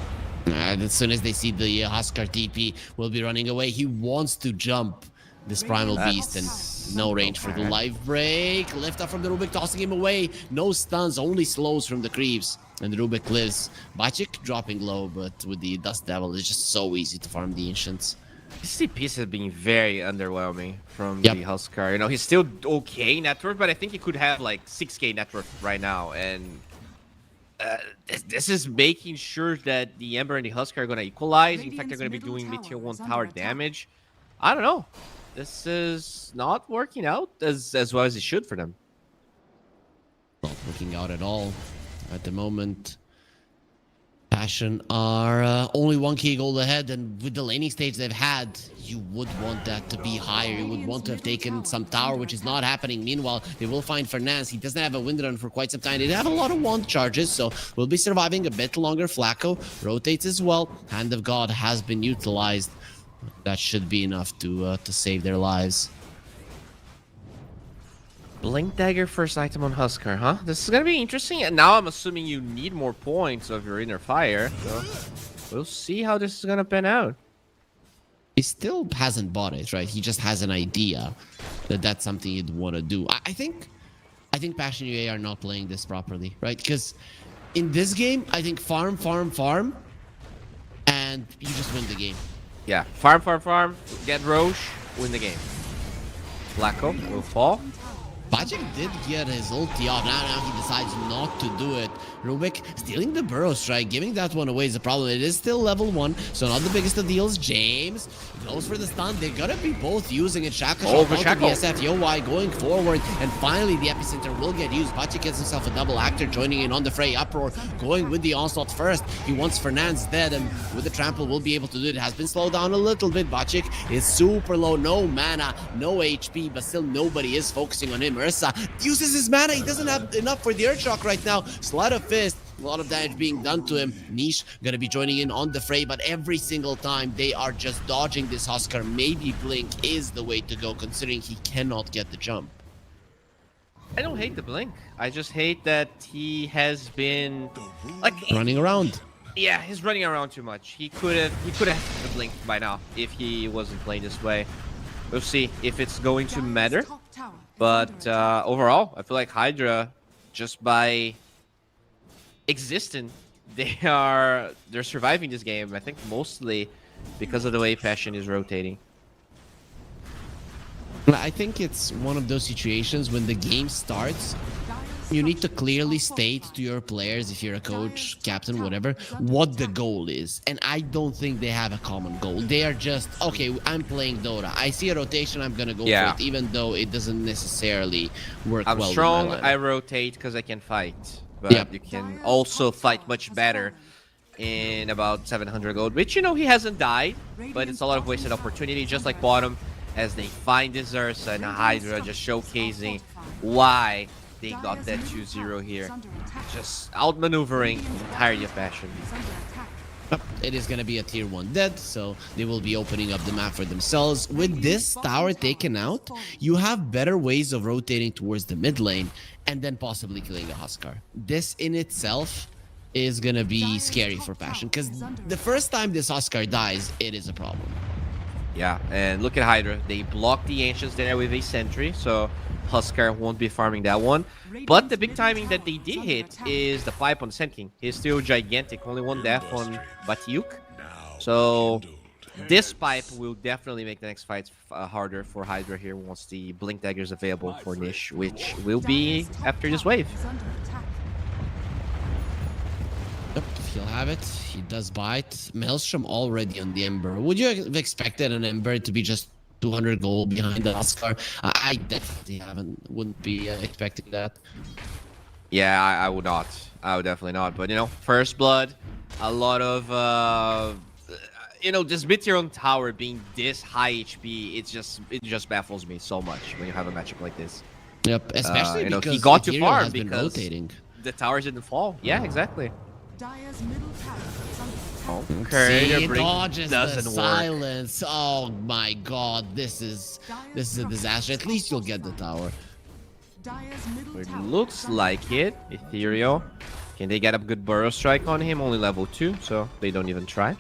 As soon as they see the Huskar TP, will be running away. He wants to jump this Primal Beast, and no range for the life break. Lift up from the Rubik, tossing him away. No stuns, only slows from the creeps. And the Rubik lives. Bachik dropping low, but with the Dust Devil, it's just so easy to farm the Ancients. This CP has been very underwhelming from the Huskar. You know, he's still okay network, but I think he could have like 6k network right now. And this is making sure that the Ember and the Huskar are going to equalize. In fact, they're going to be doing Meteor 1 tower damage. I don't know. This is not working out as well as it should for them. Not working out at all at the moment. Passion are only 1k gold ahead, and with the laning stage they've had, you would want that to be higher. You would want to have taken some tower, which is not happening. Meanwhile, they will find Fernandes. He doesn't have a wind run for quite some time. They have a lot of wand charges, so we'll be surviving a bit longer. Flacco rotates as well. Hand of God has been utilized. That should be enough to save their lives. Blink Dagger first item on Huskar, huh? This is gonna be interesting. And now I'm assuming you need more points of your inner fire. So we'll see how this is gonna pan out. He still hasn't bought it, right? He just has an idea that that's something he'd want to do. I think Passion UA are not playing this properly, right? Because in this game, I think farm, and you just win the game. Yeah, farm, get Roche, win the game. Flacco will fall. Bajik did get his ulti off. Now he decides not to do it. Rubik stealing the Burrow Strike. Giving that one away is a problem. It is still level 1, so not the biggest of deals. James goes for the stun. They're gonna be both using it. Shaka shot onto BSF. YoY going forward, and finally the epicenter will get used. Bajik gets himself a double actor, joining in on the fray. Uproar going with the onslaught first. He wants Fernandes dead, and with the trample will be able to do it. Has been slowed down a little bit. Bajik is super low, no mana, no HP, but still nobody is focusing on him. Ursa uses his mana. He doesn't have enough for the Earthshock right now. Sleight of Fist. A lot of damage being done to him. Niche gonna be joining in on the fray, but every single time they are just dodging this Huskar. Maybe Blink is the way to go, considering he cannot get the jump. I don't hate the Blink. I just hate that he has been like running around. Yeah, he's running around too much. He could have the Blink by now if he wasn't playing this way. We'll see if it's going to matter. But overall, I feel like HYDRA, just by existing, they're surviving this game. I think mostly because of the way Passion is rotating. I think it's one of those situations when the game starts, you need to clearly state to your players, if you're a coach, captain, whatever, what the goal is. And I don't think they have a common goal. They are just, okay, I'm playing Dota. I see a rotation, I'm gonna go for it, even though it doesn't necessarily work well. I'm strong, I rotate because I can fight. But you can also fight much better in about 700 gold, which, you know, he hasn't died, but it's a lot of wasted opportunity, just like bottom, as they find this Ursa and HYDRA just showcasing why they got that 2-0 here. Just outmaneuvering the entirety of Passion. It is going to be a tier 1 dead, so they will be opening up the map for themselves. With this tower taken out, you have better ways of rotating towards the mid lane and then possibly killing the Huskar. This in itself is going to be scary for Passion, because the first time this Huskar dies, it is a problem. Yeah, and look at HYDRA. They blocked the Ancients there with a sentry, so Huskar won't be farming that one. But the big timing that they did hit is the pipe on Sand King. He's still gigantic, only 1 death on Batiuk. So this pipe will definitely make the next fights harder for HYDRA here once the Blink Dagger is available for Niche, which will be after this wave. Yep, he'll have it. He does bite. Maelstrom already on the Ember. Would you have expected an Ember to be just 200 gold behind the Huskar? I definitely wouldn't be expecting that. Yeah, I would not. I would definitely not. But, you know, first blood, a lot of, you know, this Meteor on tower being this high HP, it just baffles me so much when you have a matchup like this. Yep, especially you know, because he got too Ethereal far has been because rotating. The towers didn't fall. Yeah, exactly. Okay, he dodges the silence. Oh my god, this is a disaster. At least you'll get the tower. It looks like it. Ethereal. Can they get a good burrow strike on him? Only level 2, so they don't even try.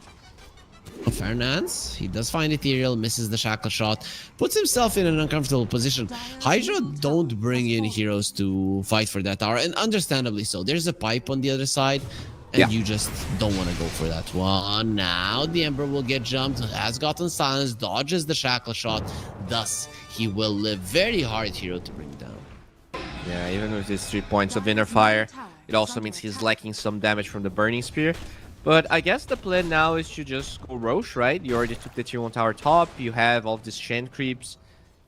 Fernance, he does find Ethereal, misses the shackle shot, puts himself in an uncomfortable position. Hydra don't bring in heroes to fight for that tower, and understandably so. There's a pipe on the other side, and you just don't want to go for that one. Now the Ember will get jumped, has gotten silenced, dodges the shackle shot, thus he will live. Very hard hero to bring down. Yeah, even with his 3 points of inner fire, it also means he's lacking some damage from the burning spear. But I guess the plan now is to just go Roche, right? You already took the tier 1 tower top. You have all of these Shen creeps.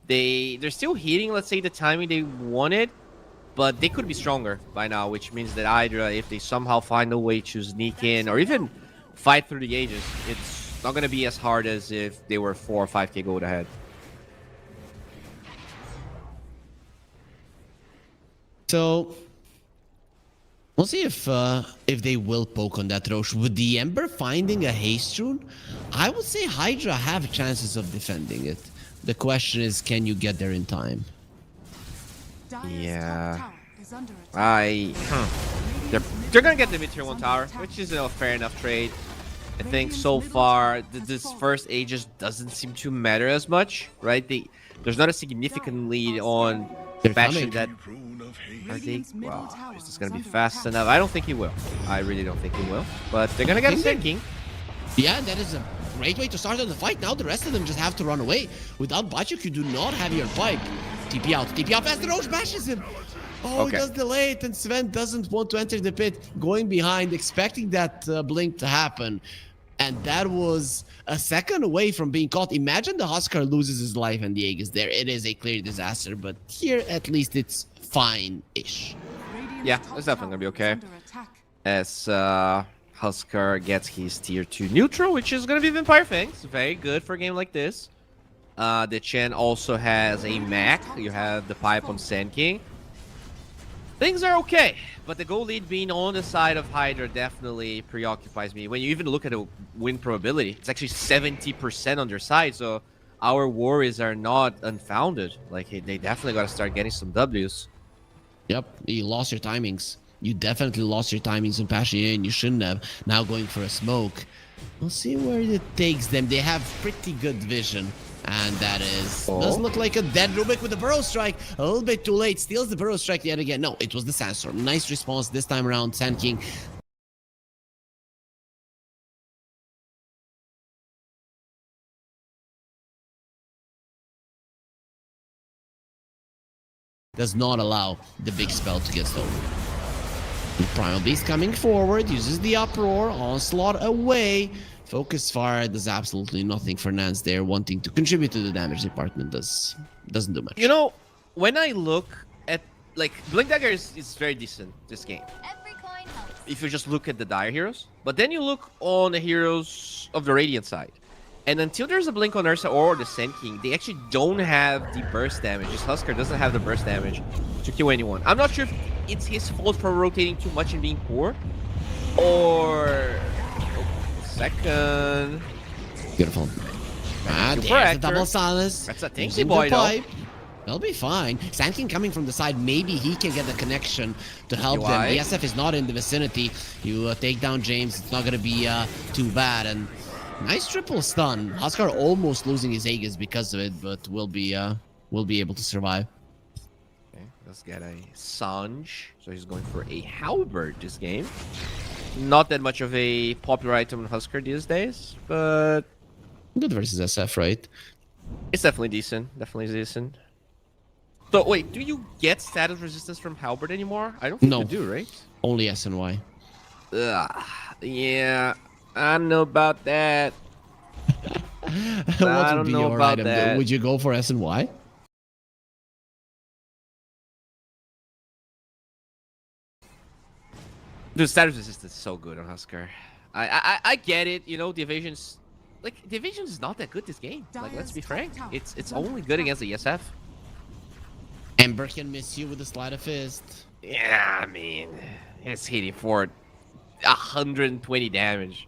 They're still hitting, let's say, the timing they wanted. But they could be stronger by now, which means that HYDRA, if they somehow find a way to sneak in or even fight through the ages, it's not going to be as hard as if they were 4 or 5k gold ahead. So we'll see if they will poke on that Roche. With the Ember finding a haste rune, I would say HYDRA have chances of defending it. The question is, can you get there in time? Yeah. They're gonna get the mid tier 1 tower, which is a fair enough trade. I think so far this first age just doesn't seem to matter as much, right? There's not a significant lead on Bastion that. Are they? Wow, is this gonna be fast enough? I don't think he will. I really don't think he will. But they're gonna get a Sand King. Yeah, that is a great way to start on the fight. Now the rest of them just have to run away. Without Bachuk, you do not have your pipe. TP out as the Roche bashes him. Oh, okay. He does delay it, and Sven doesn't want to enter the pit. Going behind, expecting that blink to happen. And that was a second away from being caught. Imagine the Huskar loses his life and the egg is there. It is a clear disaster, but here at least it's fine-ish. Yeah, it's definitely gonna be okay. As Huskar gets his tier 2 neutral, which is gonna be Vampire Fangs. Very good for a game like this. The Chen also has a Mac. You have the pipe on Sand King. Things are okay, but the goal lead being on the side of HYDRA definitely preoccupies me. When you even look at the win probability, it's actually 70% on their side, so our worries are not unfounded. Like, they definitely got to start getting some Ws. Yep, you lost your timings. You definitely lost your timings in Pashier, and you shouldn't have. Now going for a smoke. We'll see where it takes them. They have pretty good vision. And that does look like a dead Rubik with a burrow strike. A little bit too late. Steals the burrow strike yet again. No, it was the Sandstorm. Nice response this time around. Sand King. Does not allow the big spell to get stolen. The Primal Beast coming forward. Uses the uproar. Onslaught away. Focus fire does absolutely nothing for Nance there. Wanting to contribute to the damage department doesn't do much. You know, when I look at, like, Blink Dagger is very decent this game. Every coin helps. If you just look at the Dire heroes. But then you look on the heroes of the Radiant side. And until there's a Blink on Ursa or the Sand King, they actually don't have the burst damage. Just Huskar doesn't have the burst damage to kill anyone. I'm not sure if it's his fault for rotating too much and being poor. Or... Second. Beautiful. There's the double silence. That's a tanky boy, though. They'll be fine. Sand King coming from the side. Maybe he can get the connection to help them. The SF is not in the vicinity. You take down James. It's not going to be too bad. And nice triple stun. Huskar almost losing his Aegis because of it, but will be able to survive. Okay, let's get a Sanj. So he's going for a Halberd this game. Not that much of a popular item in Huskar these days, but... Good versus SF, right? It's definitely decent. Definitely decent. So, wait, do you get status resistance from Halberd anymore? I don't think you do, right? Only S and Y. Yeah, I don't know about that. What would be your item? That. Would you go for S and Y? Dude, status resistance is so good on Huskar. I get it, you know, the evasion's... Like, the evasion is not that good this game. Like, let's be frank. It's only good against the ESF. Ember can miss you with a sleight of fist. Yeah, I mean... It's hitting for 120 damage.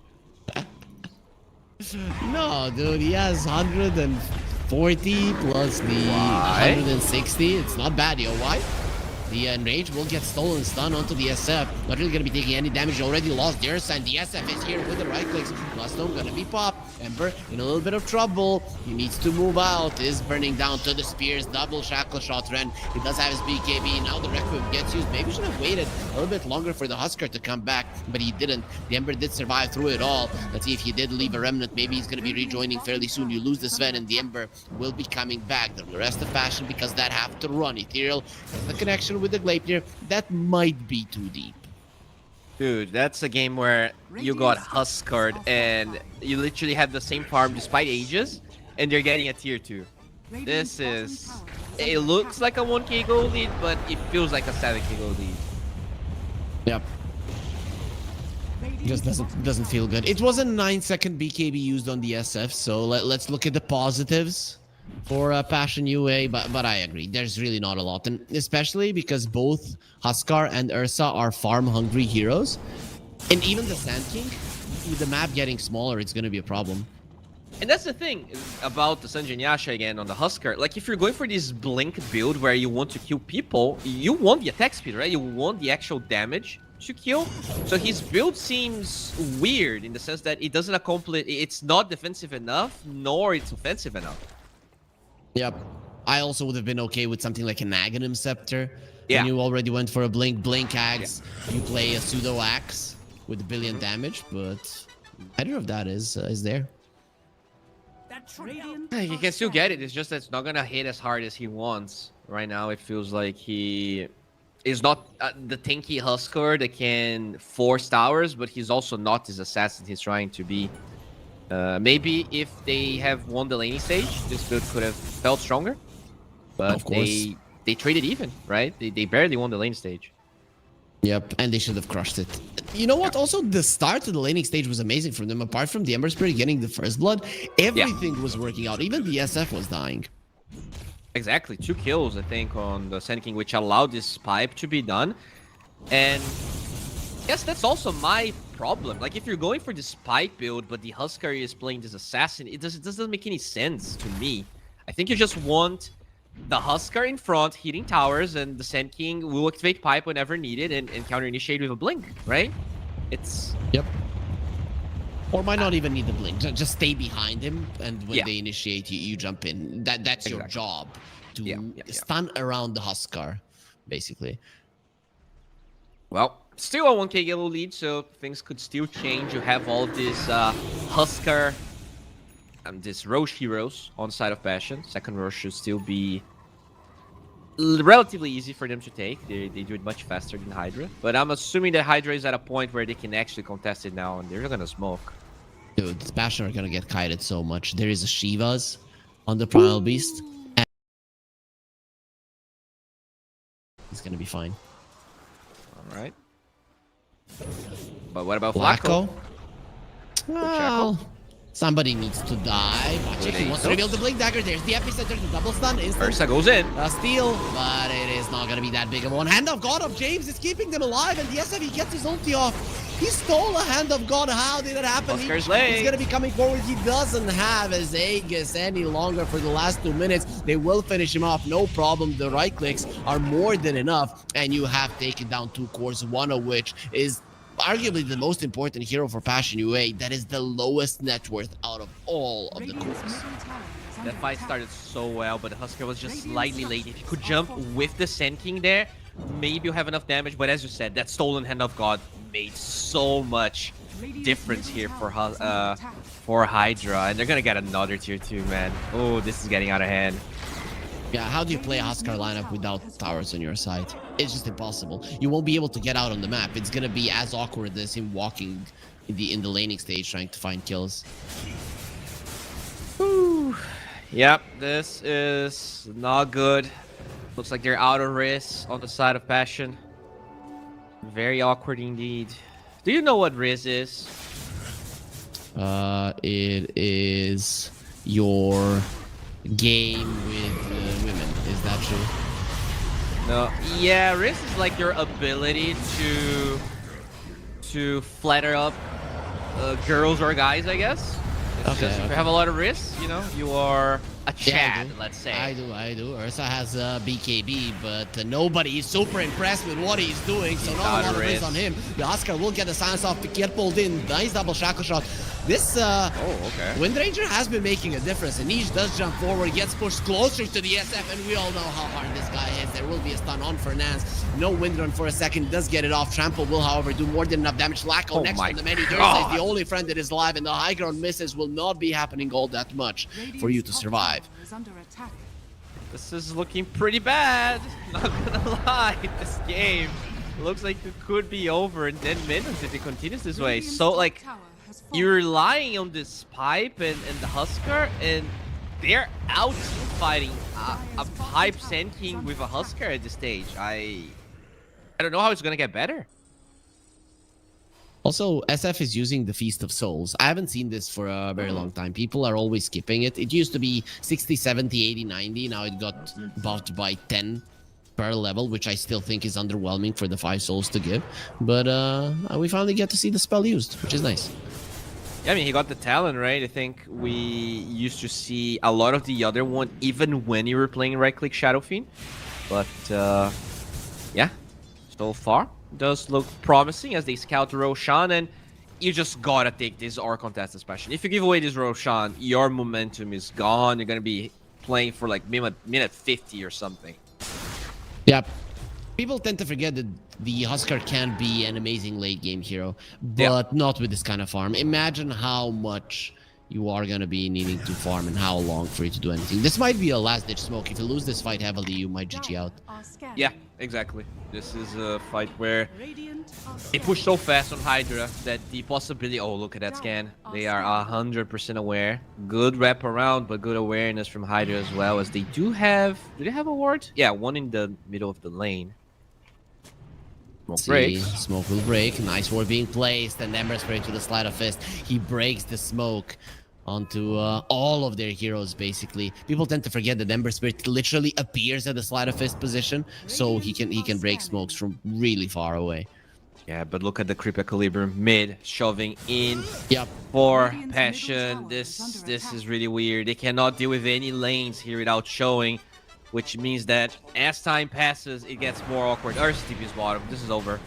No, dude, he has 140 plus the 160. It's not bad, yo. Why? The Enrage will get stolen stun onto the SF. Not really going to be taking any damage. Already lost their and the SF is here with the right clicks. Bloodstone going to be popped. Ember in a little bit of trouble. He needs to move out. Is burning down to the spears. Double shackle shot. Ren. He does have his BKB. Now the Requiem gets used. Maybe should have waited a little bit longer for the Husker to come back, but he didn't. The Ember did survive through it all. Let's see if he did leave a remnant. Maybe he's going to be rejoining fairly soon. You lose the Sven and the Ember will be coming back. The rest of Passion, because that have to run. Ethereal has the connection with the Gleipnir. That might be too deep. Dude, that's a game where you got Huskered and you literally have the same farm despite ages, and you're getting a tier 2. This is... It looks like a 1k gold lead, but it feels like a 7k gold lead. Yep. Just doesn't feel good. It was a 9-second BKB used on the SF, so let's look at the positives for Passion UA, but I agree. There's really not a lot, and especially because both Huskar and Ursa are farm-hungry heroes, and even the Sand King, with the map getting smaller, it's going to be a problem. And that's the thing about the Sanjin Yasha again on the Husker. Like, if you're going for this blink build where you want to kill people, you want the attack speed, right? You want the actual damage to kill. So his build seems weird in the sense that it doesn't accomplish... It's not defensive enough, nor it's offensive enough. Yep. I also would have been okay with something like an Aghanim Scepter. Yeah. And you already went for a Blink Axe. Yeah. You play a Pseudo Axe with 1 billion damage, but neither of that is there. He can still get it. It's just that it's not gonna hit as hard as he wants. Right now, it feels like he is not the tanky Husker that can force towers, but he's also not this assassin he's trying to be. Maybe if they have won the laning stage, this build could have felt stronger. But of course. They traded even, right? They barely won the lane stage. Yep, and they should have crushed it. You know what? Also, the start of the laning stage was amazing for them. Apart from the Ember Spirit getting the first blood, everything was working out. Even the SF was dying. Exactly. 2 kills, I think, on the Sand King, which allowed this pipe to be done. And yes, that's also my problem. Like, if you're going for this pipe build, but the Husker is playing this assassin, it doesn't make any sense to me. I think you just want the Husker in front, hitting towers, and the Sand King will activate pipe whenever needed and counter-initiate with a blink, right? It's... Yep. Or might not even need the blink. Just stay behind him, and when they initiate, you jump in. That's your job. To stun around the Husker, basically. Well, still a 1k yellow lead, so things could still change. You have all these Husker and these Roche heroes on the side of Passion. Second Roche should still be relatively easy for them to take. They do it much faster than HYDRA. But I'm assuming that HYDRA is at a point where they can actually contest it now, and they're gonna smoke. Dude, Passion are gonna get kited so much. There is a Shivas on the Primal Beast. And he's gonna be fine. Alright. But what about Flacco? Well, somebody needs to die. Watch it. He wants to reveal the Blink Dagger. There's the epicenter, the double stun. Ursa goes in. A steal, but it is not going to be that big of one. Hand of God of James is keeping them alive, and the SF, he gets his ulti off. He stole a Hand of God. How did it happen? He's going to be coming forward. He doesn't have his Aegis any longer for the last 2 minutes. They will finish him off. No problem. The right clicks are more than enough, and you have taken down 2 cores, one of which is arguably the most important hero for Passion UA. That is the lowest net worth out of all of the cores. That fight started so well, but the Husker was just slightly late. If you could jump with the Sand King there, maybe you have enough damage. But as you said, that stolen Hand of God made so much difference here for HYDRA, and they're gonna get another tier 2, man. Oh, this is getting out of hand. Yeah, how do you play a Husker lineup without towers on your side? It's just impossible. You won't be able to get out on the map. It's gonna be as awkward as him walking in the laning stage trying to find kills. Whew. Yep, this is not good. Looks like they're out of Riz on the side of Passion. Very awkward indeed. Do you know what Riz is? It is your game with women. Is that true? No. Yeah, Riz is like your ability to flatter up girls or guys, I guess. It's just, if you have a lot of Riz, you know, you are a Chad, let's say. I do. Ursa has BKB, but nobody is super impressed with what he's doing, so not a lot of risk on him. The Oscar will get the silence off to get pulled in. Nice double shackle shot. This Wind Ranger has been making a difference, and Niche does jump forward, gets pushed closer to the SF, and we all know how hard this guy is. There will be a stun on Fernandes. No Wind Run for a second, does get it off. Trample will, however, do more than enough damage. Lacko next to the many. Dursa is the only friend that is alive, and the high ground misses will not be happening all that much for you to survive. This is looking pretty bad, not gonna lie. This game looks like it could be over in 10 minutes if it continues this way. So, like, you're relying on this pipe and the Huskar, and they're out fighting a pipe Sand King with a Huskar at this stage. I don't know how it's gonna get better. Also, SF is using the Feast of Souls. I haven't seen this for a very long time. People are always skipping it. It used to be 60, 70, 80, 90. Now it got buffed by 10 per level, which I still think is underwhelming for the 5 souls to give. But we finally get to see the spell used, which is nice. Yeah, I mean, he got the talent, right? I think we used to see a lot of the other one, even when you were playing right-click Shadow Fiend. But, yeah, so far, does look promising as they scout Roshan, and you just gotta take this R contest, especially. If you give away this Roshan, your momentum is gone. You're gonna be playing for, like, minute 50 or something. Yep. People tend to forget that the Huskar can be an amazing late game hero, but not with this kind of farm. Imagine how much you are going to be needing to farm and how long for you to do anything. This might be a last-ditch smoke. If you lose this fight heavily, you might GG out. Yeah, exactly. This is a fight where they push so fast on Hydra that the possibility... Oh, look at that scan. They are 100% aware. Good wrap around, but good awareness from Hydra as well, as they do have... Do they have a ward? Yeah, one in the middle of the lane. Smoke breaks. Smoke will break. Nice ward being placed, and Ember Spray to the Sleight of Fist. He breaks the smoke onto all of their heroes, basically. People tend to forget that Ember Spirit literally appears at the Sleight of Fist position, so he can break smokes from really far away. Yeah, but look at the creep equilibrium mid shoving in Yep. for Passion. This is really weird. They cannot deal with any lanes here without showing, which means that as time passes, it gets more awkward. Ursa TP's bottom. This is over.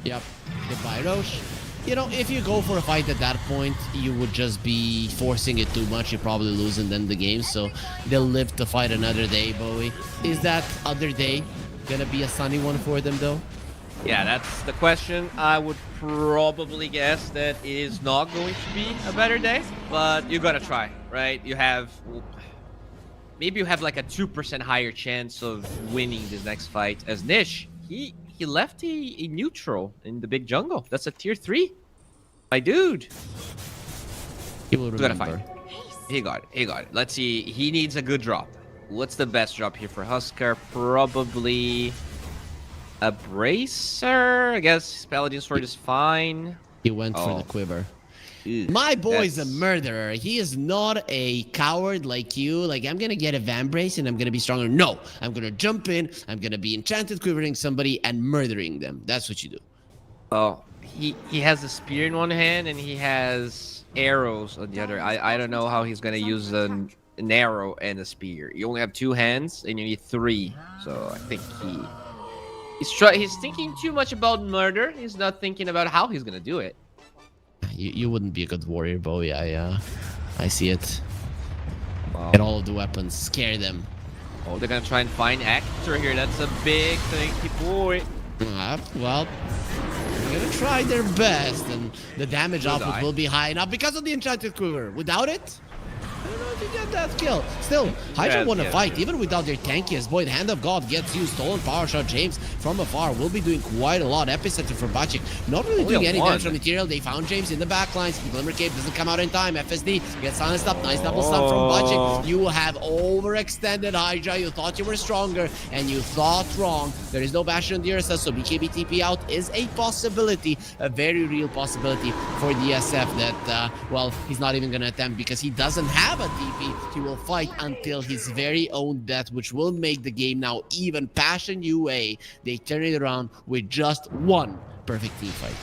Yep. Goodbye, Roche. You know, if you go for a fight at that point, you would just be forcing it too much. You probably lose and then the game. So they'll live to fight another day, Bowie. Is that other day gonna be a sunny one for them, though? Yeah, that's the question. I would probably guess that it is not going to be a better day, but you gotta try, right? You have... Maybe you have like a 2% higher chance of winning this next fight. As Nish, he left a neutral in the big jungle. That's a tier 3. My dude. He will remember. Fight. He got it. Let's see. He needs a good drop. What's the best drop here for Huskar? Probably a Bracer. I guess Paladin Sword is fine. He went for the quiver. My boy's a murderer. He is not a coward like you. Like, I'm gonna get a Vambrace and I'm gonna be stronger. No, I'm gonna jump in. I'm gonna be enchanted quivering somebody and murdering them. That's what you do. Oh, he has a spear in one hand and he has arrows on the other. I don't know how he's gonna use an arrow and a spear. You only have 2 hands and you need 3. So I think he's thinking too much about murder. He's not thinking about how he's gonna do it. You wouldn't be a good warrior, Bowie. I see it. Wow. Get all of the weapons, scare them. Oh, they're gonna try and find Actor here. That's a big thing, boy. Well, they're gonna try their best, and the damage output will be high enough because of the enchanted quiver. Without it, I don't know if you get that kill. Still, Hydra won a fight, even without their tankiest. Boy, the Hand of God gets used. Stolen Power Shot. James from afar will be doing quite a lot. Epicenter for Bacik. Not really doing any damage on material. They found James in the backlines. The Glimmer Cape doesn't come out in time. FSD gets silenced up. Nice double stun from Bacik. You have overextended Hydra. You thought you were stronger, and you thought wrong. There is no Bastion on the Ursa, so BKB TP out is a possibility. A very real possibility for the SF that, well, he's not even going to attempt because he doesn't have a TP. He will fight until his very own death, which will make the game now even. Passion UA, they turn it around with just one perfect team fight.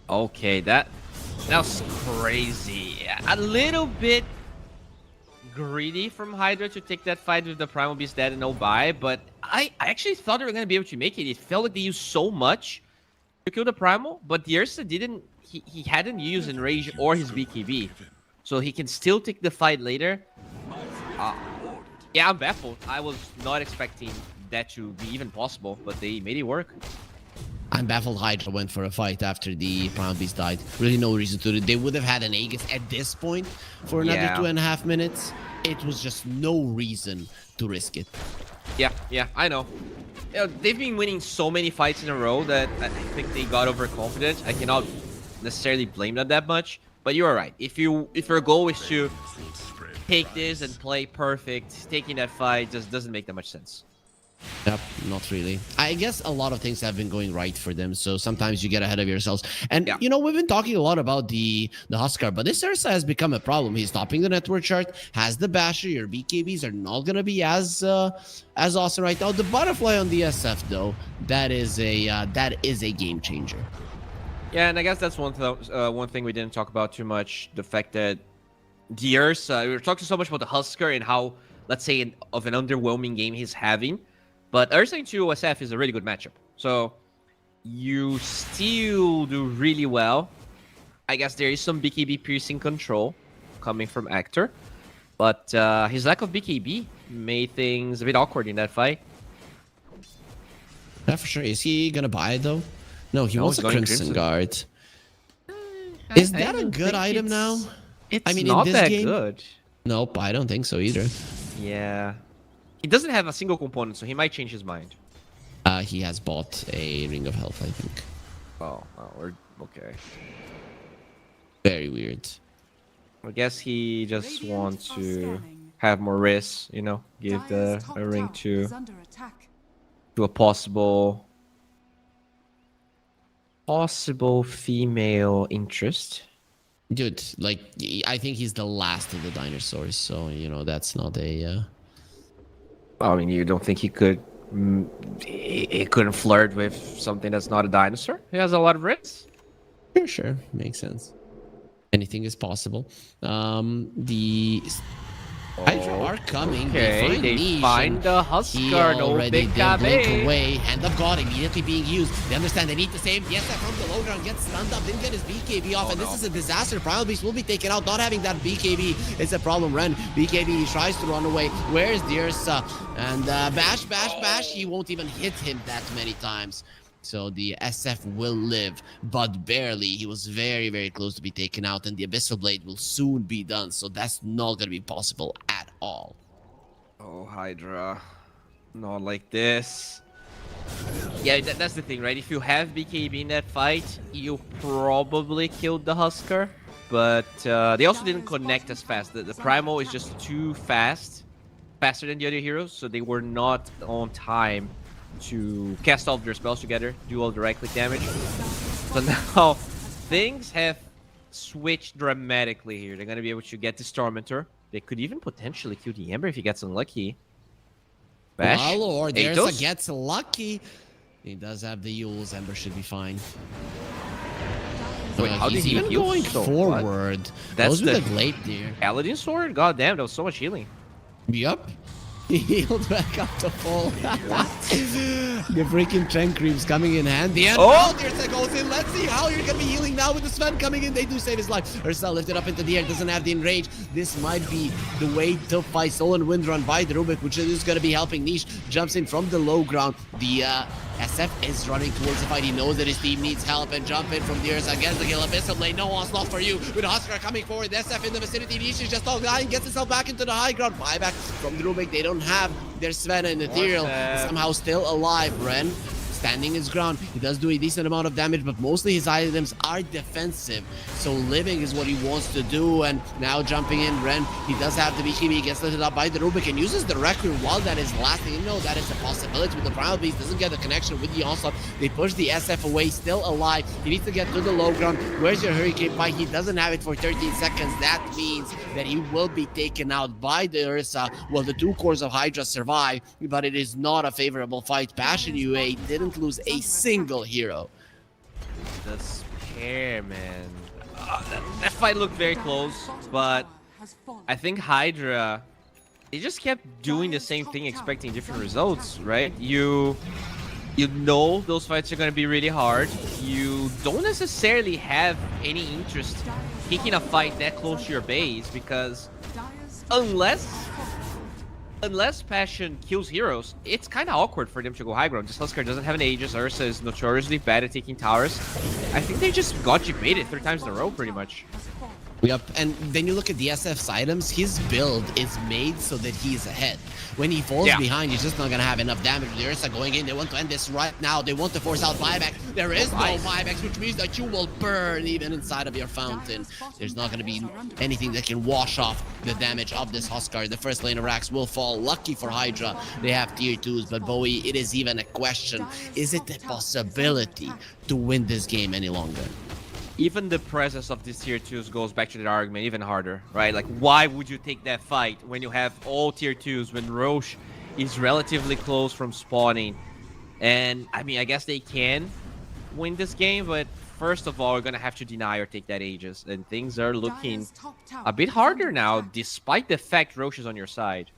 Okay, that was crazy. A little bit greedy from Hydra to take that fight with the Primal Beast dead and no buy, but I actually thought they were gonna be able to make it. It felt like they used so much to kill the Primal, but the Ursa didn't. He hadn't used Enrage or his BKB, so he can still take the fight later. Yeah, I'm baffled. I was not expecting that to be even possible, but they made it work. I'm baffled Hydra went for a fight after the Primal Beast died. Really no reason to do it. They would have had an Aegis at this point for another 2.5 minutes. It was just no reason to risk it. Yeah, I know. You know, they've been winning so many fights in a row that I think they got overconfident. I cannot necessarily blame them that much, but you are right. If your goal is to take this and play perfect, taking that fight just doesn't make that much sense. Yep, not really. I guess a lot of things have been going right for them, so sometimes you get ahead of yourselves. And, you know, we've been talking a lot about the Huskar, but this Ursa has become a problem. He's topping the network chart, has the Basher. Your BKBs are not going to be as awesome right now. The Butterfly on the SF, though, that is a game changer. Yeah, and I guess that's one thing we didn't talk about too much, the fact that the Ursa, we were talking so much about the Huskar and how, let's say, of an underwhelming game he's having. But Ursa into OSF is a really good matchup. So you still do really well. I guess there is some BKB piercing control coming from Actor. But his lack of BKB made things a bit awkward in that fight. Yeah, for sure. Is he going to buy it, though? No, he wants a Crimson Guard. Is that a good item now? I mean, not that good. Nope, I don't think so either. Yeah. He doesn't have a single component, so he might change his mind. He has bought a Ring of Health, I think. Oh, we're okay. Very weird. I guess he just wants to have more risks, you know, give a ring to a possible female interest. Dude, like, I think he's the last of the dinosaurs, so, you know, that's not a... I mean, you don't think he could... He couldn't flirt with something that's not a dinosaur? He has a lot of risks? Sure. Makes sense. Anything is possible. The... Hydra are coming. Okay, they find the Huskar. No already did blink away. Hand of God immediately being used. They understand they need to save. Yes, that from the low ground gets stunned up. Didn't get his BKB off, and this is a disaster. Primal Beast will be taken out. Not having that BKB is a problem. Ren, BKB, he tries to run away. Where's the Ursa? And bash. He won't even hit him that many times. So the SF will live, but barely. He was very, very close to be taken out, and the Abyssal Blade will soon be done. So that's not going to be possible at all. Oh, Hydra. Not like this. Yeah, that's the thing, right? If you have BKB in that fight, you probably killed the Huskar. But they also didn't connect as fast. The Primal is just too fast. Faster than the other heroes, so they were not on time to cast all of their spells together, do all the right-click damage. So now things have switched dramatically here. They're going to be able to get this Tormentor. They could even potentially kill the Ember if he gets unlucky. Bash. Well, or there's a gets lucky. He does have the Yules. Ember should be fine. Wait, how did he even going forward? That's the Glade there. Paladin Sword? God damn, that was so much healing. Yup. He healed back up to full. The freaking Trend Creep's coming in handy. And Ursa goes in. Let's see how you're going to be healing now with the Sven coming in. They do save his life. Ursa lifted up into the air. Doesn't have the enrage. This might be the way to fight Stolen Wind Run by the Rubik, which is going to be helping Niche. Jumps in from the low ground. The SF is running towards the fight. He knows that his team needs help and jump in from the Ursa. Gets the kill. Abyssal Blade. No onslaught for you. With Huskar coming forward. The SF in the vicinity. Niche is just all dying. Gets himself back into the high ground. Buyback from the Rubik. They don't have their Sven and Ethereal. Somehow still alive. Ren standing his ground. He does do a decent amount of damage, but mostly his items are defensive. So living is what he wants to do. And now jumping in, Ren, he does have the BKB. He gets lifted up by the Rubik and uses the Requiem while that is lasting. You know that is a possibility with the Primal Beast. Doesn't get the connection with the onslaught. They push the SF away, still alive. He needs to get to the low ground. Where's your Hurricane Pike? He doesn't have it for 13 seconds. That means that he will be taken out by the Ursa. Well, the two cores of Hydra survive, but it is not a favorable fight. Passion UA didn't lose a single hero. The Spare, man. That fight looked very close, but I think HYDRA, they just kept doing the same thing, expecting different results, right? You know those fights are going to be really hard. You don't necessarily have any interest picking a fight that close to your base, because unless Passion kills heroes, it's kind of awkward for them to go high ground. Just Huskar doesn't have an Aegis. Ursa is notoriously bad at taking towers. I think they just got you baited 3 times in a row, pretty much. Yep, and then you look at the SF's items, his build is made so that he's ahead. When he falls behind, he's just not going to have enough damage. The Ursa going in, they want to end this right now. They want to force out buyback. There is no buyback, which means that you will burn even inside of your fountain. There's not going to be anything that can wash off the damage of this Huskar. The first lane of racks will fall. Lucky for HYDRA, they have tier 2s, but Bowie, it is even a question. Is it a possibility to win this game any longer? Even the presence of these tier 2s goes back to the argument even harder, right? Like, why would you take that fight when you have all tier 2s, when Roche is relatively close from spawning? And, I mean, I guess they can win this game, but first of all, we're going to have to deny or take that Aegis. And things are looking a bit harder now, despite the fact Roche is on your side.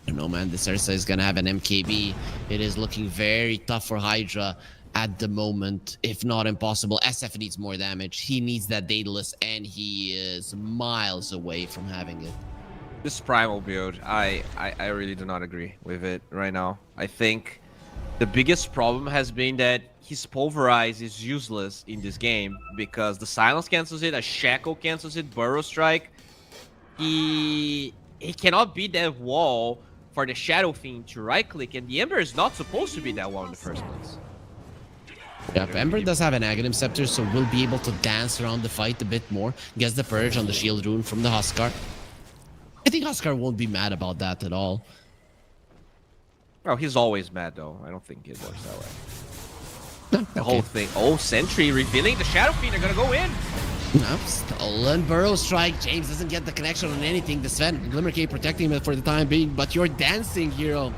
I don't know, man. This Ursa is going to have an MKB. It is looking very tough for HYDRA at the moment, if not impossible. SF needs more damage. He needs that Daedalus, and he is miles away from having it. This Primal build, I really do not agree with it right now. I think the biggest problem has been that his Pulverize is useless in this game, because the Silence cancels it, a Shackle cancels it, Burrow Strike. He cannot beat that wall for the Shadow Fiend to right-click, and the Ember is not supposed to be that wall in the first place. Yep, Ember does have an Aghanim Scepter, so we'll be able to dance around the fight a bit more. Gets the Purge on the Shield Rune from the Huskar. I think Huskar won't be mad about that at all. Oh, he's always mad, though. I don't think it works that way. No, the whole thing. Oh, Sentry revealing the Shadow Fiend are gonna go in. No, stolen Burrow Strike. James doesn't get the connection on anything. The Sven, Glimmer Cape protecting him for the time being, but your dancing hero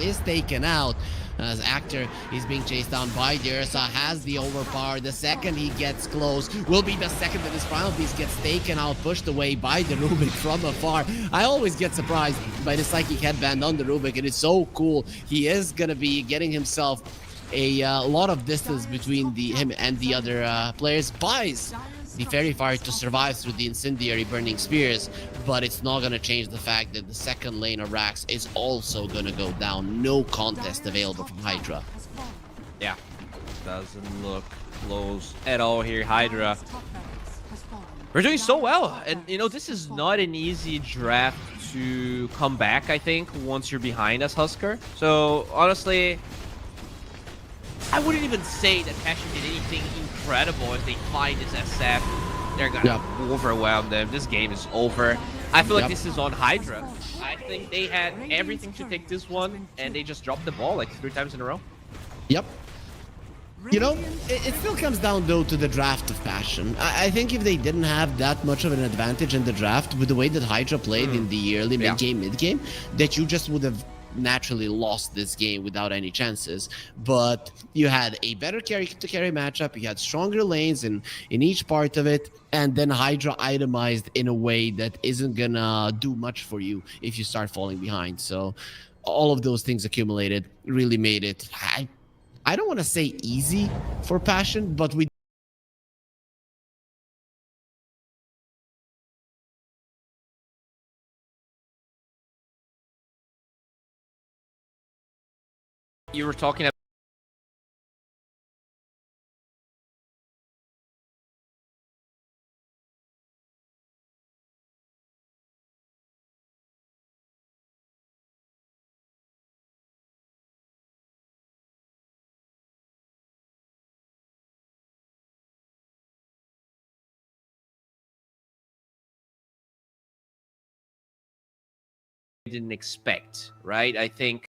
is taken out. As Actor is being chased down by the Ursa, has the overpower. The second he gets close will be the second that his Primal Beast gets taken out, pushed away by the Rubik from afar. I always get surprised by the Psychic Headband on the Rubik. It is so cool. He is going to be getting himself a lot of distance between him and the other players. Buys the Fairy Fire to survive through the Incendiary Burning Spears, but it's not going to change the fact that the second lane of Rax is also going to go down. No contest available from HYDRA. Yeah, doesn't look close at all here, HYDRA. We're doing so well, and you know, this is not an easy draft to come back, I think, once you're behind as Huskar. So, honestly, I wouldn't even say that Passion did anything incredible. If they find this SF, they're gonna overwhelm them. This game is over. I feel like this is on HYDRA. I think they had everything to take this one, and they just dropped the ball like 3 times in a row. Yep. You know, it still comes down, though, to the draft of Passion. I think if they didn't have that much of an advantage in the draft, with the way that HYDRA played in the early mid-game, that you just would have naturally lost this game without any chances. But you had a better carry-to-carry matchup, you had stronger lanes in each part of it, and then HYDRA itemized in a way that isn't gonna do much for you if you start falling behind. So all of those things accumulated really made it, I don't want to say easy for Passion, but we You were talking about didn't expect, right? I think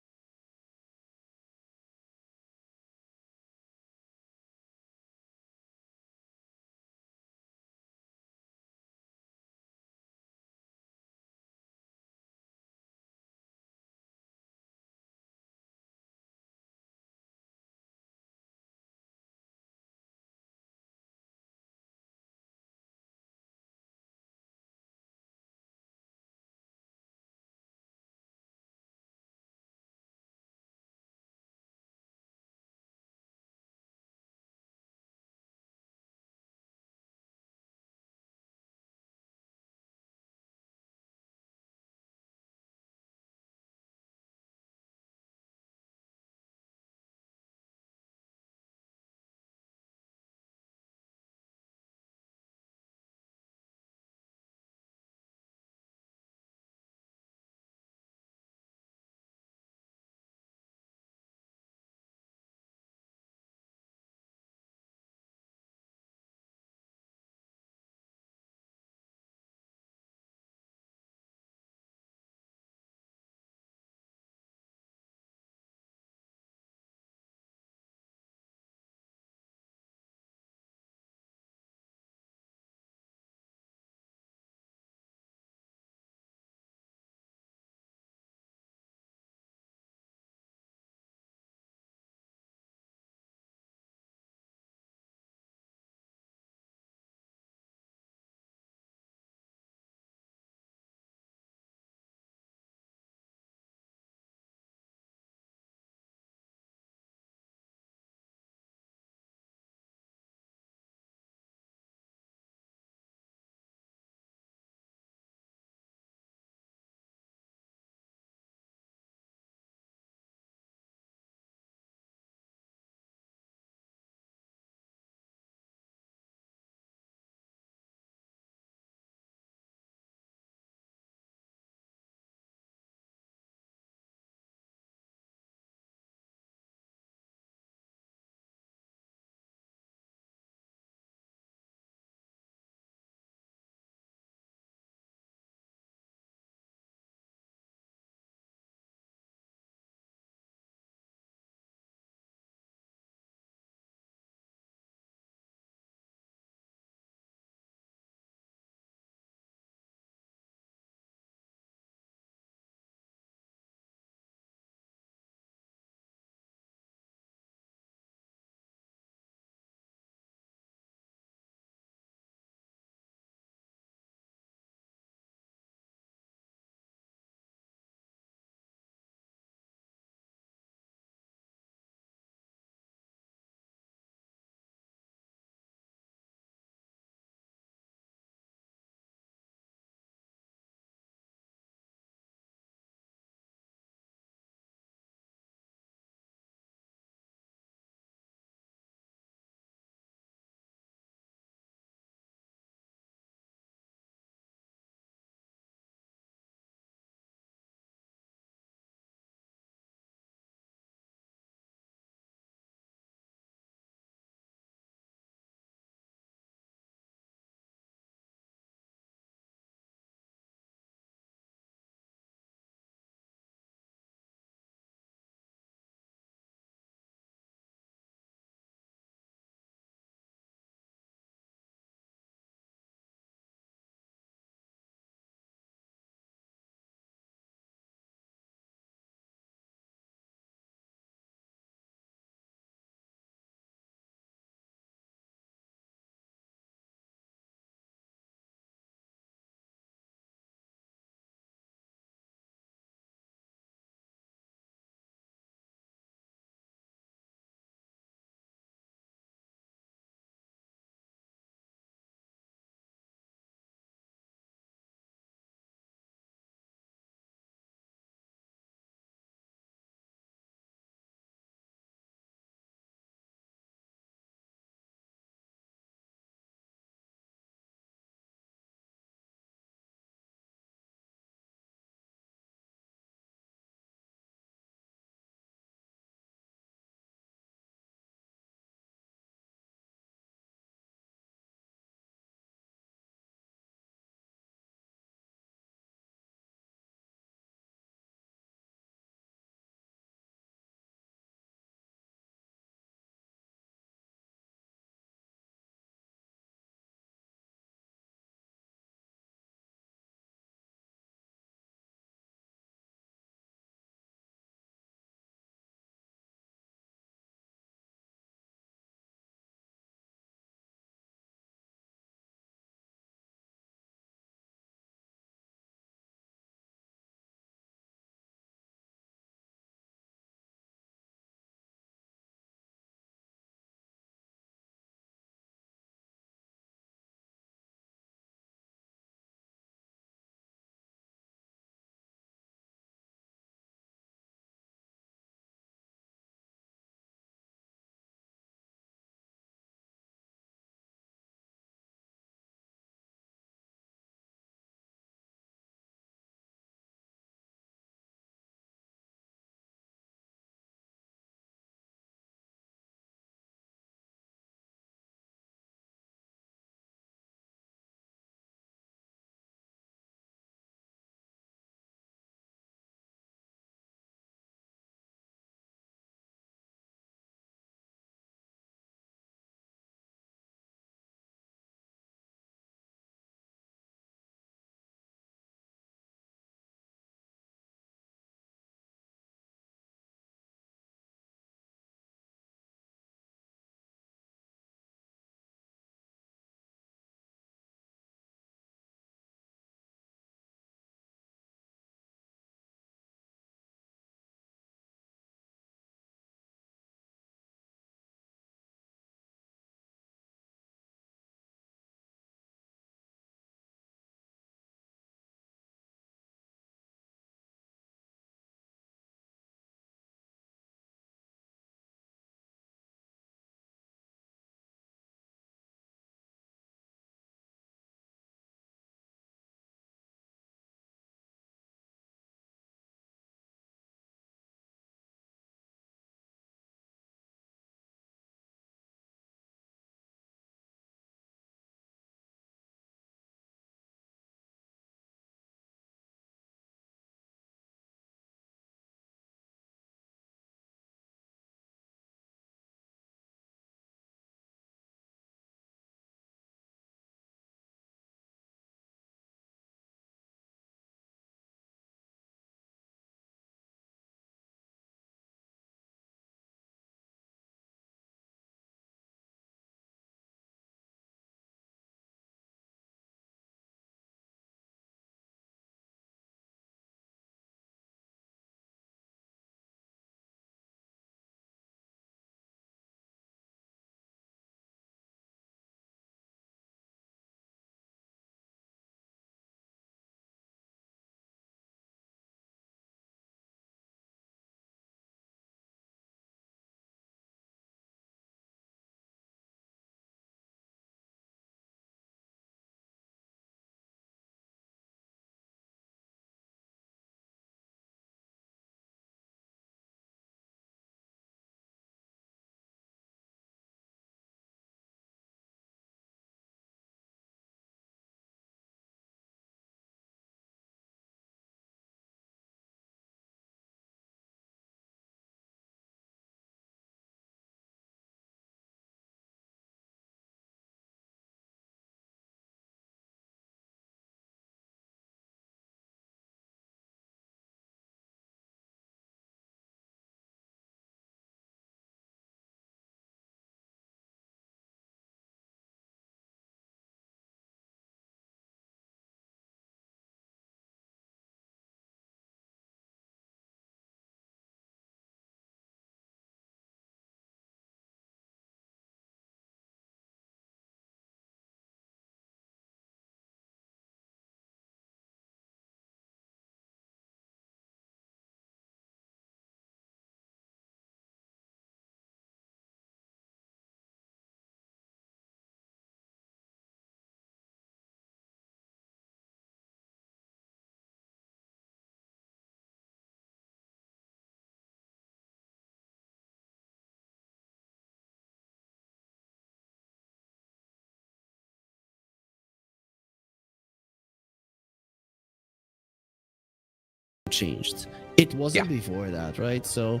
changed. It wasn't before that, right? So,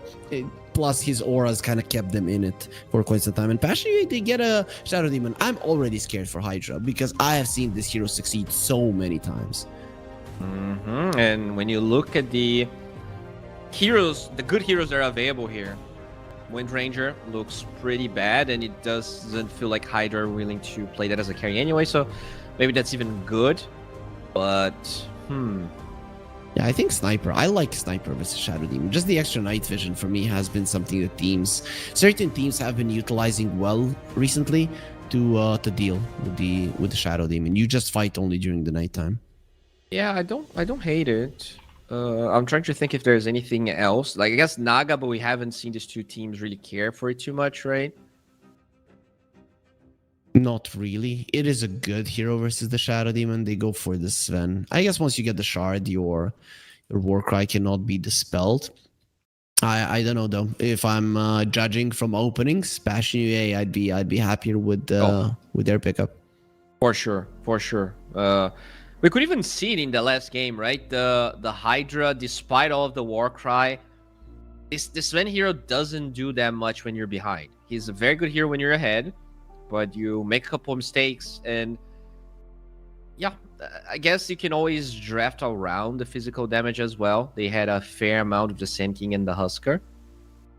plus his auras kind of kept them in it for quite some time. And Passion UA, they get a Shadow Demon. I'm already scared for Hydra because I have seen this hero succeed so many times. And when you look at the heroes, the good heroes that are available here, Wind Ranger looks pretty bad, and it doesn't feel like Hydra are willing to play that as a carry anyway, so maybe that's even good. But, Yeah, I think Sniper. I like Sniper versus Shadow Demon. Just the extra night vision for me has been something that certain teams have been utilizing well recently to deal with the Shadow Demon. You just fight only during the nighttime. yeah, I don't hate it. I'm trying to think if there's anything else. Like, I guess Naga, but we haven't seen these two teams really care for it too much, right? Not really. It is a good hero versus the Shadow Demon. They go for the Sven. I guess once you get the Shard, your Warcry cannot be dispelled. I don't know though. If I'm judging from openings, Passion UA, I'd be happier with their pickup. For sure. We could even see it in the last game, right? The Hydra, despite all of the Warcry, this Sven hero doesn't do that much when you're behind. He's a very good hero when you're ahead, but you make a couple of mistakes, and yeah, I guess you can always draft around the physical damage as well. They had a fair amount of the Sand King and the Husker,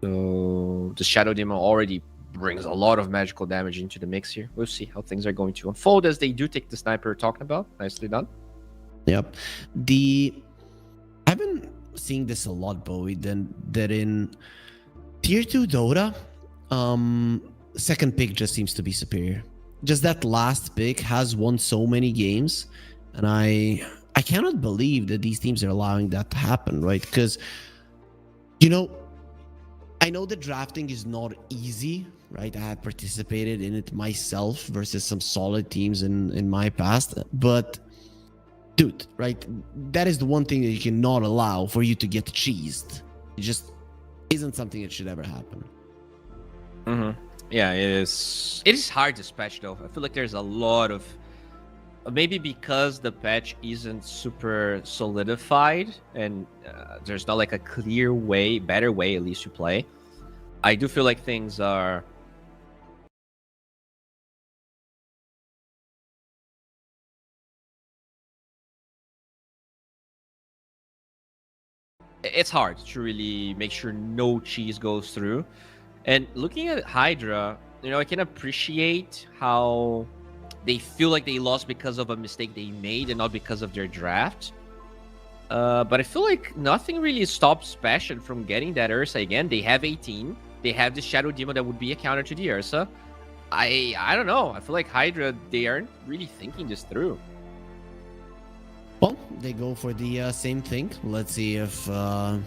so the Shadow Demon already brings a lot of magical damage into the mix here. We'll see how things are going to unfold as they do take the sniper we're talking about. Nicely done. Yep. I've been seeing this a lot, Bowie, that in tier 2 Dota, second pick just seems to be superior. Just that last pick has won so many games, and I cannot believe that these teams are allowing that to happen, right? Because, I know that drafting is not easy, right? I had participated in it myself versus some solid teams in my past, but dude, right? That is the one thing that you cannot allow for you to get cheesed. It just isn't something that should ever happen. Yeah, it is hard to patch though. I feel like there's a lot of, maybe because the patch isn't super solidified and there's not like a clear way, better way at least to play. I do feel like things are it's hard to really make sure no cheese goes through. And looking at Hydra, I can appreciate how they feel like they lost because of a mistake they made and not because of their draft. But I feel like nothing really stops Passion from getting that Ursa again. They have 18. They have the Shadow Demon that would be a counter to the Ursa. I don't know. I feel like Hydra, they aren't really thinking this through. Well, they go for the same thing. Let's see if Passion.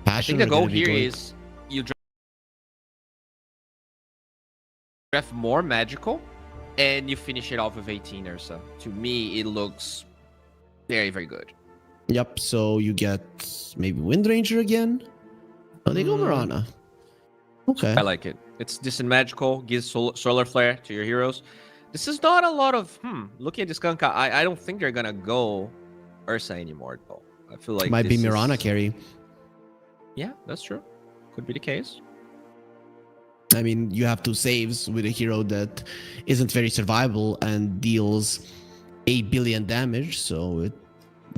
I think the goal here is you draft more magical and you finish it off with 18 or so. To me, it looks very, very good. Yep, so you get maybe Wind Ranger again. Oh, they go Marana. Okay. I like it. It's decent magical, gives solar flare to your heroes. This is not a lot of looking at this Kanka, I don't think they're gonna go Ursa anymore though. I feel like might be Mirana carry. Yeah, that's true. Could be the case. I mean, you have 2 saves with a hero that isn't very survivable and deals 8 billion damage, so it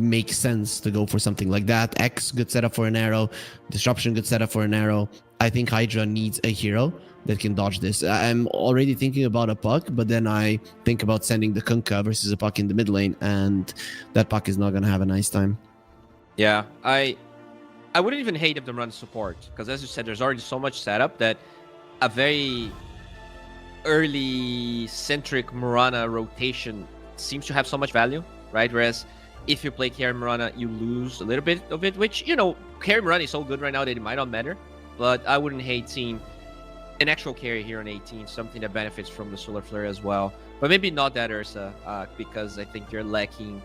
makes sense to go for something like that. X, good setup for an arrow. Disruption, good setup for an arrow. I think Hydra needs a hero that can dodge this. I'm already thinking about a puck, but then I think about sending the Kunkka versus a puck in the mid lane, and that puck is not going to have a nice time. Yeah, I wouldn't even hate if them run support, because as you said, there's already so much setup that a very early centric Mirana rotation seems to have so much value, right? Whereas if you play carry Mirana, you lose a little bit of it, which, carry Mirana is so good right now that it might not matter. But I wouldn't hate seeing an actual carry here on 18, something that benefits from the Solar Flare as well. But maybe not that Ursa, because I think you're lacking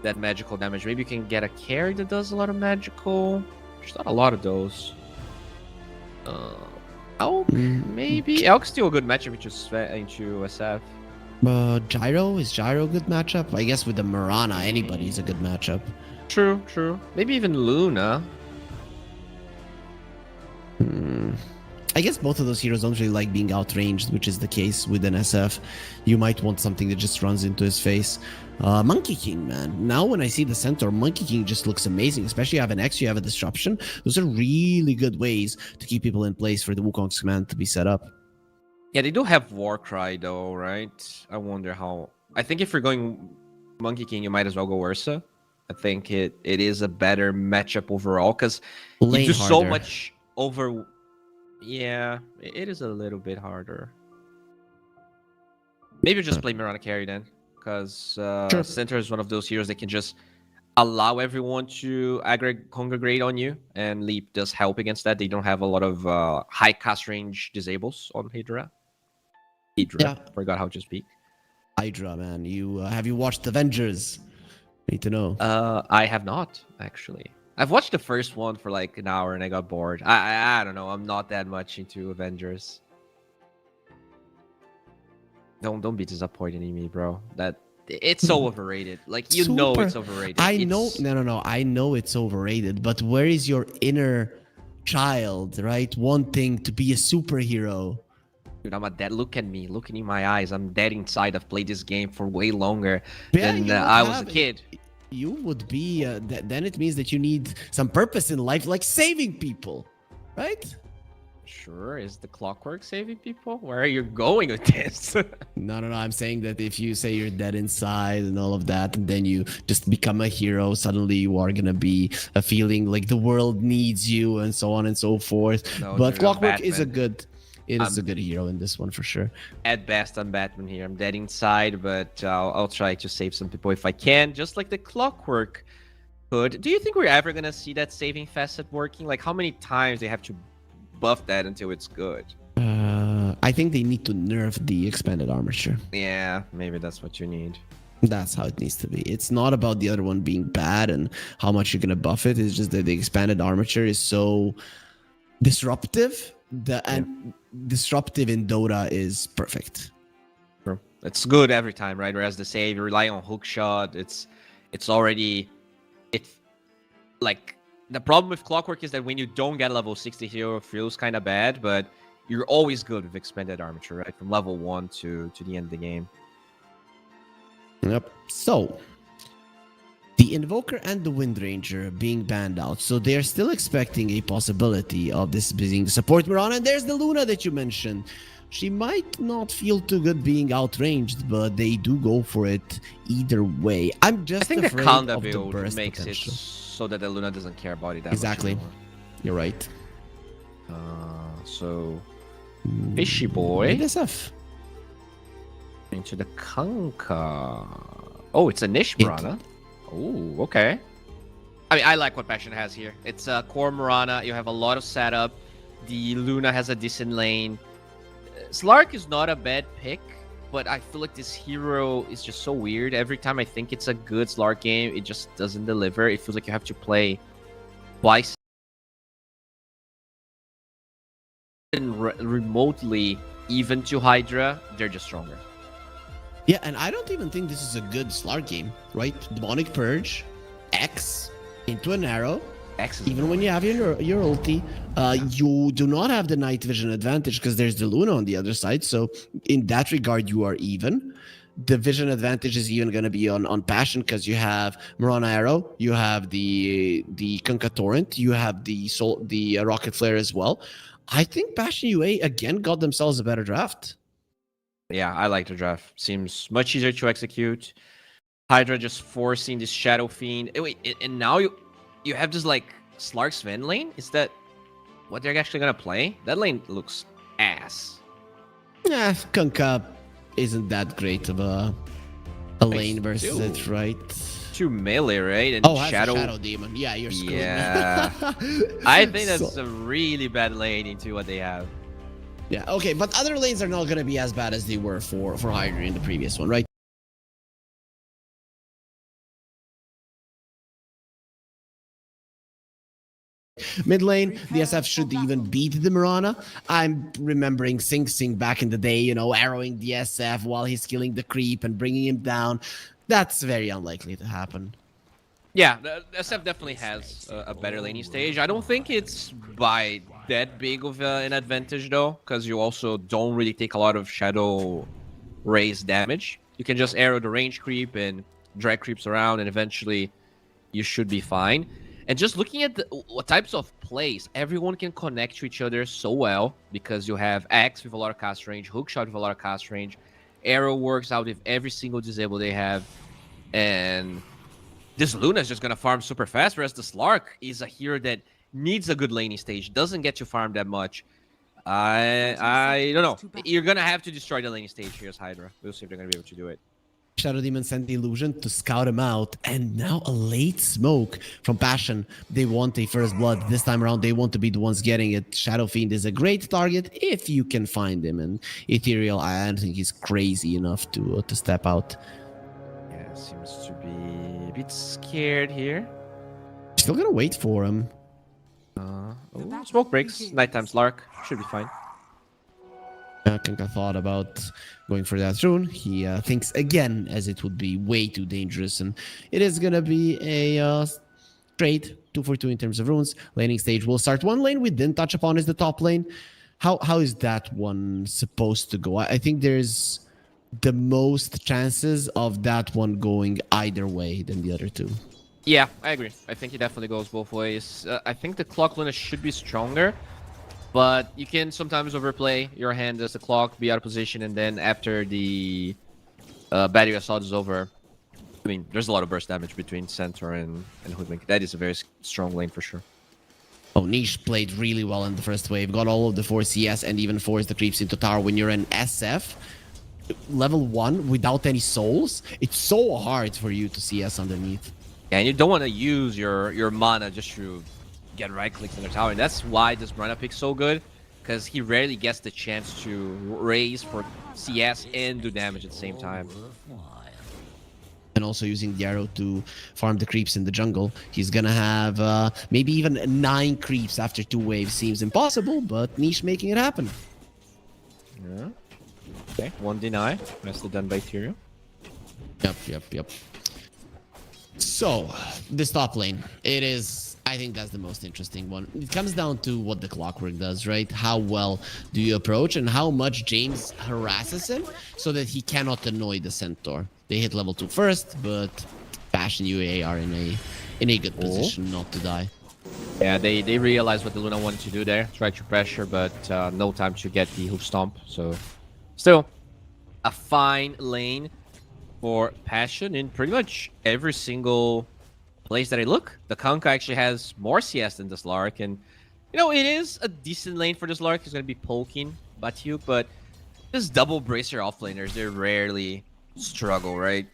that magical damage. Maybe you can get a carry that does a lot of magical. There's not a lot of those. Maybe. Elk's still a good matchup into SF. Gyro? Is Gyro a good matchup? I guess with the Mirana, anybody's a good matchup. True, true. Maybe even Luna. I guess both of those heroes don't really like being outranged, which is the case with an SF. You might want something that just runs into his face. Monkey King, man. Now when I see the Centaur, Monkey King just looks amazing. Especially you have an X, you have a Disruption. Those are really good ways to keep people in place for the Wukong's command to be set up. Yeah, they do have Warcry though, right? I wonder how. I think if you're going Monkey King, you might as well go Ursa. I think it is a better matchup overall because you do so much over. Yeah, it is a little bit harder. Maybe just play Mirana carry then, because Centaur is one of those heroes that can just allow everyone to congregate on you, and Leap does help against that. They don't have a lot of high cast range disables on HYDRA. Forgot how to speak. HYDRA, man. You have you watched Avengers? Need to know. I have not actually. I've watched the first one for like an hour and I got bored. I don't know. I'm not that much into Avengers. Don't be disappointed in me, bro. That it's so overrated. Like you know it's overrated. I know. No. I know it's overrated. But where is your inner child, right? Wanting to be a superhero. Dude, I'm a dead. Look at me. Looking in my eyes. I'm dead inside. I've played this game for way longer than I was a kid. You would be. Then it means that you need some purpose in life, like saving people, right? Sure. Is the clockwork saving people? Where are you going with this? No. I'm saying that if you say you're dead inside and all of that, and then you just become a hero, suddenly you are gonna be a feeling like the world needs you, and so on and so forth. No, but dude, clockwork is a good. It is a good hero in this one for sure. At best, I'm Batman here. I'm dead inside, but I'll try to save some people if I can, just like the clockwork could. Do you think we're ever gonna see that saving facet working? Like, how many times they have to buff that until it's good? I think they need to nerf the expanded armature. Yeah, maybe that's what you need. That's how it needs to be. It's not about the other one being bad and how much you're gonna buff it. It's just that the expanded armature is so disruptive. Disruptive in Dota is perfect. True. It's good every time, right? Whereas the save, you rely on hook shot. It's already like the problem with clockwork is that when you don't get level 60 hero, it feels kind of bad, but you're always good with expanded armature, right? From level 1 to the end of the game. Yep. So the Invoker and the Wind Ranger being banned out. So they're still expecting a possibility of this being support Mirana. And there's the Luna that you mentioned. She might not feel too good being outranged, but they do go for it either way. I think the Kanda build makes potential. It so that the Luna doesn't care about it that exactly. much anymore. You're right. So Fishy Boy SF. Into the Kanka. Oh, it's a niche Mirana. Oh, okay. I mean, I like what Passion has here. It's a core Mirana. You have a lot of setup. The Luna has a decent lane. Slark is not a bad pick, but I feel like this hero is just so weird. Every time I think it's a good Slark game, it just doesn't deliver. It feels like you have to play twice remotely even to HYDRA. They're just stronger. Yeah, and I don't even think this is a good Slark game, right? Demonic Purge, X, into an arrow. X is even when you have your ulti, you do not have the night vision advantage because there's the Luna on the other side. So in that regard, you are even. The vision advantage is even going to be on Passion because you have Mirana Arrow, you have the Kunkka Torrent, you have the Rocket Flare as well. I think Passion UA again got themselves a better draft. Yeah, I like the draft. Seems much easier to execute. HYDRA just forcing this Shadow Fiend. Wait, and now you have this like Slark Sven lane? Is that what they're actually gonna play? That lane looks ass. Yeah, Kunkka isn't that great of a lane versus it, right? 2 melee, right? And Shadow Demon. Yeah, you're screwed. Yeah. I think that's a really bad lane into what they have. Yeah, okay, but other lanes are not going to be as bad as they were for HYDRA in the previous one, right? Mid lane, the SF should even beat the Mirana. I'm remembering Sing Sing back in the day, you know, arrowing the SF while he's killing the creep and bringing him down. That's very unlikely to happen. Yeah, the SF definitely has a better laning stage. I don't think it's by that big of an advantage though, because you also don't really take a lot of Shadow Raise damage. You can just arrow the range creep and drag creeps around, and eventually you should be fine. And just looking at what types of plays, everyone can connect to each other so well because you have Axe with a lot of cast range, Hookshot with a lot of cast range, Arrow works out with every single disable they have, and this Luna is just gonna farm super fast, whereas the Slark is a hero that needs a good laning stage, doesn't get to farm that much. I don't know. You're gonna have to destroy the laning stage here as Hydra. We'll see if they're gonna be able to do it. Shadow Demon sent the illusion to scout him out, and now a late smoke from Passion. They want a first blood. This time around, they want to be the ones getting it. Shadow Fiend is a great target if you can find him, and Ethereal, I don't think he's crazy enough to step out. Yeah, seems to be a bit scared here. Still gonna wait for him. Smoke breaks. Nighttime Slark. Should be fine. Kanka thought about going for that rune. He thinks again, as it would be way too dangerous, and it is gonna be a straight 2-for-2 in terms of runes. Laning stage will start. One lane we didn't touch upon is the top lane. How is that one supposed to go? I think there's the most chances of that one going either way than the other two. Yeah, I agree. I think it definitely goes both ways. I think the Clock Luna should be stronger, but you can sometimes overplay your hand as the clock, be out of position, and then after the Battery Assault is over, I mean, there's a lot of burst damage between Centaur and Hoodwink. That is a very strong lane for sure. Oh, Niche played really well in the first wave, got all of the 4 CS and even forced the creeps into tower. When you're an SF, level 1 without any souls, it's so hard for you to CS underneath. Yeah, and you don't want to use your mana just to get right clicks in the tower, and that's why this Brana pick's so good, because he rarely gets the chance to raise for CS and do damage at the same time. And also using the arrow to farm the creeps in the jungle. He's gonna have maybe even 9 creeps after 2 waves. Seems impossible, but Niche making it happen. Yeah. Okay, 1 deny. Nicely done by Tyrio. Yep. So, this top lane, it is, I think that's the most interesting one. It comes down to what the Clockwork does, right? How well do you approach and how much James harasses him so that he cannot annoy the Centaur. They hit level 2 first, but Passion UA are in a good position not to die. Yeah, they realized what the Luna wanted to do there. Try to pressure, but no time to get the hoof stomp. So, still, a fine lane for Passion in pretty much every single place that I look. The Kanka actually has more CS than the Slark, and you know, it is a decent lane for the Slark. He's going to be poking Batu, but this double bracer offlaners, they rarely struggle, right?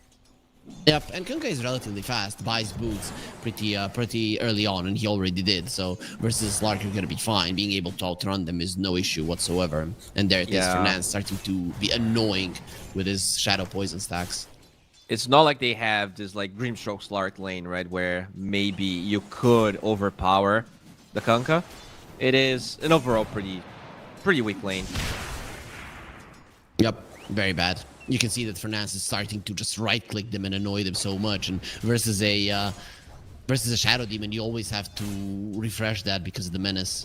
Yep, and Kanka is relatively fast, buys boots pretty early on, and he already did. So versus Slark, you're gonna be fine. Being able to outrun them is no issue whatsoever. And there it is, Fernand starting to be annoying with his Shadow Poison stacks. It's not like they have this like Grimstroke Slark lane, right, where maybe you could overpower the Kanka. It is an overall pretty weak lane. Yep, very bad. You can see that Fernand is starting to just right-click them and annoy them so much. And versus a Shadow Demon, you always have to refresh that because of the menace.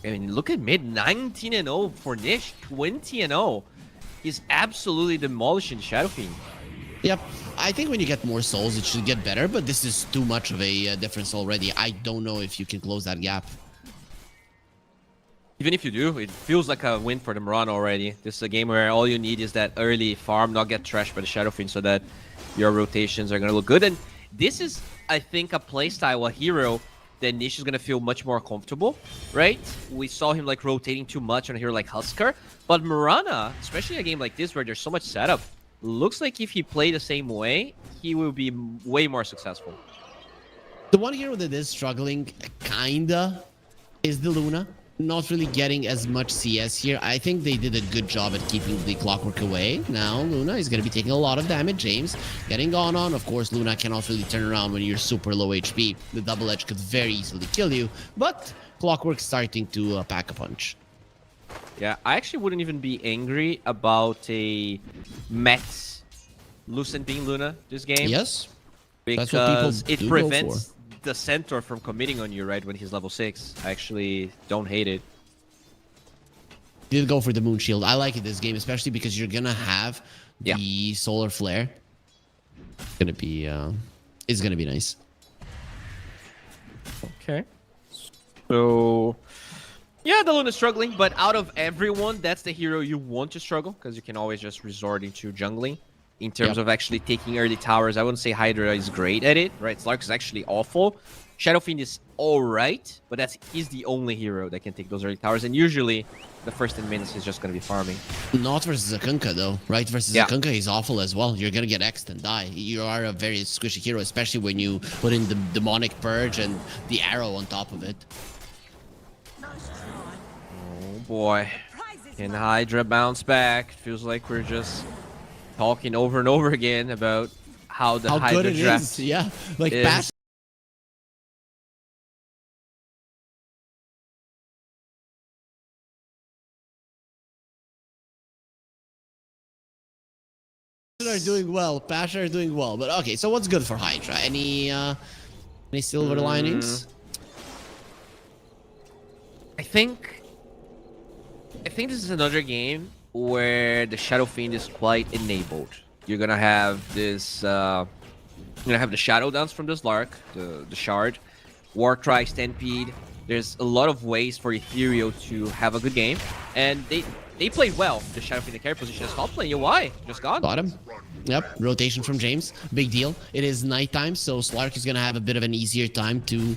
I mean, look at mid, 19-0 for Nish, 20-0. He's absolutely demolishing Shadow Fiend. Yep, I think when you get more souls, it should get better, but this is too much of a difference already. I don't know if you can close that gap. Even if you do, it feels like a win for the Mirana already. This is a game where all you need is that early farm, not get trashed by the Shadow Fiend, so that your rotations are going to look good. And this is, I think, a playstyle, a hero that Nish is going to feel much more comfortable, right? We saw him like rotating too much on a hero like Huskar, but Mirana, especially in a game like this where there's so much setup, looks like if he played the same way, he will be way more successful. The one hero that is struggling, kinda, is the Luna. Not really getting as much CS here. I think they did a good job at keeping the Clockwork away. Now Luna is going to be taking a lot of damage. James getting gone on. Of course, Luna cannot really turn around when you're super low HP. The double edge could very easily kill you, but Clockwork starting to pack a punch. Yeah, I actually wouldn't even be angry about a max Lucent being Luna this game. Yes. That's what people Because it do prevents the centaur from committing on you, right, when he's level 6. I actually don't hate it. Did go for the moon shield. I like it this game, especially because you're gonna have the solar flare. It's gonna be nice. Okay. So, yeah, the Luna is struggling, but out of everyone, that's the hero you want to struggle, because you can always just resort into jungling. In terms of actually taking early towers, I wouldn't say Hydra is great at it, right? Slark is actually awful. Shadowfiend is alright, but he's the only hero that can take those early towers, and usually the first 10 minutes is just going to be farming. Not versus Akunka, though, right? Versus Akunka, he's awful as well. You're going to get X'd and die. You are a very squishy hero, especially when you put in the demonic purge and the arrow on top of it. Oh boy. Can Hydra bounce back? Feels like we're just talking over and over again about how the Hydra good it draft is. Yeah, like is. Are doing well. Pasha are doing well. But okay, so what's good for Hydra? Any silver linings? I think this is another game where the Shadow Fiend is quite enabled. You're gonna have this you're gonna have the Shadow Dance from the Slark, the Shard, Warcry, Stampede. There's a lot of ways for Ethereal to have a good game, and they played well. The Shadow Fiend in the carry position is not playing UI, just gone. Got him. Yep, rotation from James. Big deal. It is nighttime, so Slark is going to have a bit of an easier time to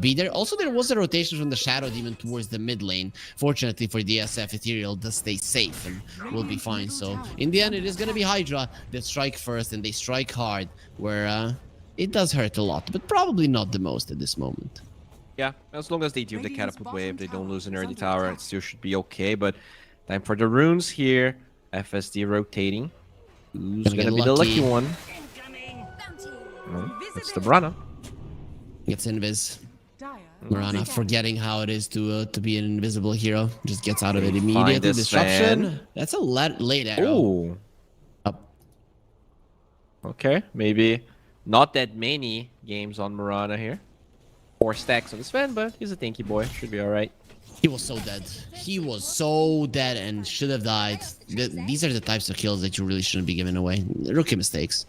be there. Also, there was a rotation from the Shadow Demon towards the mid lane. Fortunately for DSF, Ethereal does stay safe and will be fine. So, in the end, it is going to be Hydra that strike first, and they strike hard, where it does hurt a lot, but probably not the most at this moment. Yeah, as long as they deal the catapult wave, they don't lose an early tower, it still should be okay. But time for the runes here. FSD rotating. Who's gonna be the lucky one? Oh, it's the Brana. Gets invis. Mirana forgetting how it is to be an invisible hero. Just gets out of it immediately. Disruption. That's a late arrow. Ooh. Up. Okay, maybe not that many games on Mirana here. 4 stacks on the Sven, but he's a tanky boy. Should be alright. He was so dead. He was so dead and should have died. These are the types of kills that you really shouldn't be giving away. Rookie mistakes.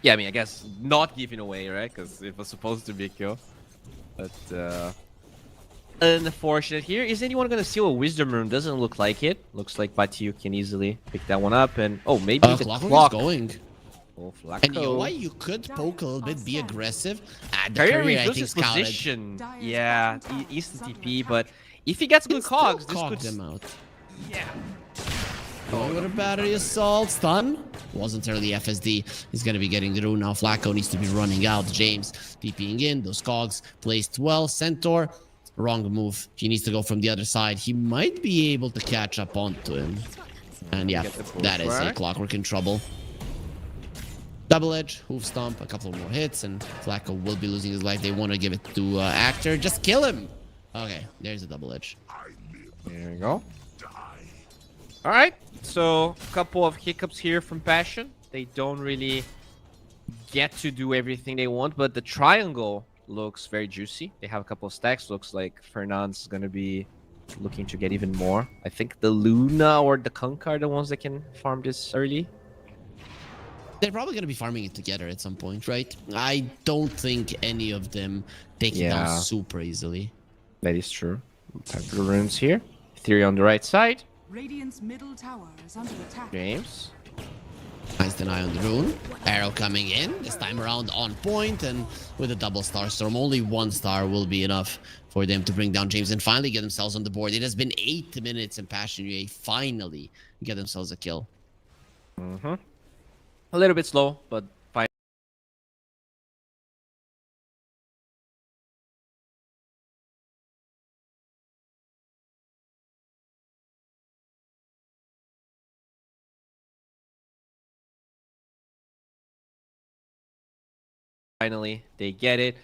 Yeah, I mean, I guess not giving away, right? Because it was supposed to be a kill. But, unfortunate here. Is anyone going to steal a Wisdom Rune? Doesn't look like it. Looks like Batu can easily pick that one up. And, oh, maybe the clock is going. Oh, and you know why you could poke a little bit, be aggressive. The carrier I think is position. Yeah, East TP, but if he gets good cogs, this could them out. Yeah. Going with a battery assault. Stun. Wasn't early FSD. He's going to be getting the rune now. Flacco needs to be running out. James TPing in. Those cogs placed well. Centaur. Wrong move. He needs to go from the other side. He might be able to catch up onto him. And yeah, that is a Clockwork in trouble. Double edge, hoof stomp, a couple more hits, and Flacco will be losing his life. They want to give it to Actor. Just kill him! Okay, there's a double edge. There we go. Alright, so a couple of hiccups here from Passion. They don't really get to do everything they want, but the triangle looks very juicy. They have a couple of stacks. Looks like Fernand's going to be looking to get even more. I think the Luna or the Kunk are the ones that can farm this early. They're probably going to be farming it together at some point, right? I don't think any of them take it down super easily. That is true. Time for the runes here. Ethereal on the right side. Radiant's middle tower is under attack. James. Nice deny on the rune. Arrow coming in. This time around on point, and with a double star storm, only 1 star will be enough for them to bring down James and finally get themselves on the board. It has been 8 minutes, and Passion UA finally get themselves a kill. A little bit slow, but fine. Finally, they get it.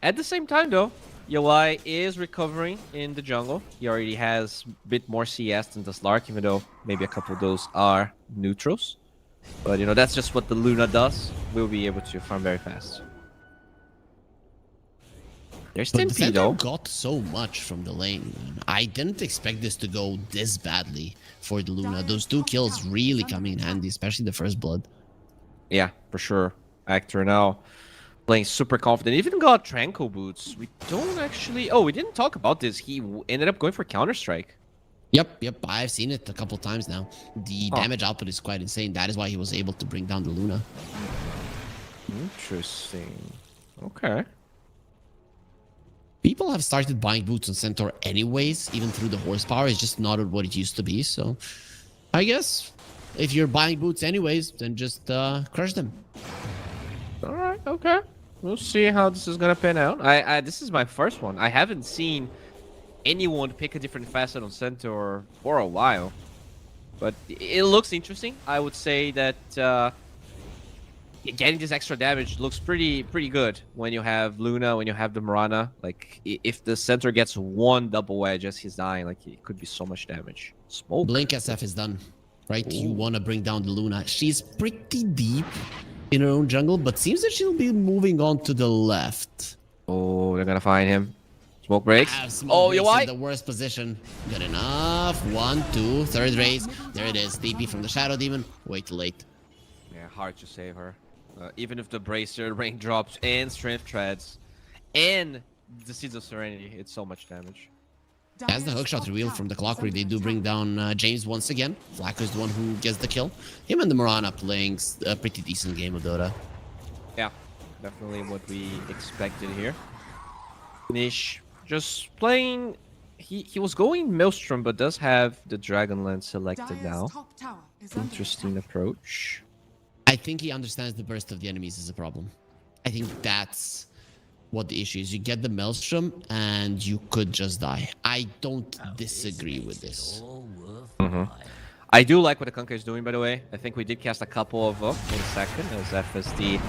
At the same time, though, UI is recovering in the jungle. He already has a bit more CS than the Slark, even though maybe a couple of those are neutrals. But, you know, that's just what the Luna does. We'll be able to farm very fast. There's But the Stimpy, center though. got so much from the lane. I didn't expect this to go this badly for the Luna. Those 2 kills really coming in handy, especially the first blood. Yeah, for sure. Actor now playing super confident. Even got Tranquil boots. We don't actually... Oh, we didn't talk about this. He ended up going for Counter-Strike. Yep. I've seen it a couple times now. The Huh. damage output is quite insane. That is why he was able to bring down the Luna. Interesting. Okay. People have started buying boots on Centaur anyways, even through the horsepower. It's just not what it used to be. So I guess if you're buying boots anyways, then just crush them. All right. Okay. We'll see how this is gonna pan out. This is my first one. I haven't seen anyone pick a different facet on Centaur for a while, but it looks interesting. I would say that getting this extra damage looks pretty good when you have Luna, when you have the Mirana. Like, if the Centaur gets one double edge as he's dying, like, it could be so much damage. Smoke. Blink SF is done, right? Ooh. You want to bring down the Luna. She's pretty deep in her own jungle, but seems that she'll be moving on to the left. Oh, they're gonna find him. Smoke breaks. Oh, you're in the worst position. Good enough. 1, 2, third raise. There it is. TP from the Shadow Demon. Way too late. Yeah, hard to save her. Even if the Bracer, Raindrops, and Strength Treads, and the Seeds of Serenity, it's so much damage. As the hookshot reveal from the Clockwork, they do bring down James once again. Flacco is the one who gets the kill. Him and the Mirana playing a pretty decent game of Dota. Yeah, definitely what we expected here. Nish just playing... He was going Maelstrom, but does have the Dragonlance selected now. Interesting approach. I think he understands the burst of the enemies is a problem. I think that's what the issue is. You get the Maelstrom and you could just die. I don't disagree with this. I do like what the Kunkka is doing, by the way. I think we did cast a couple of up in a second, as FSD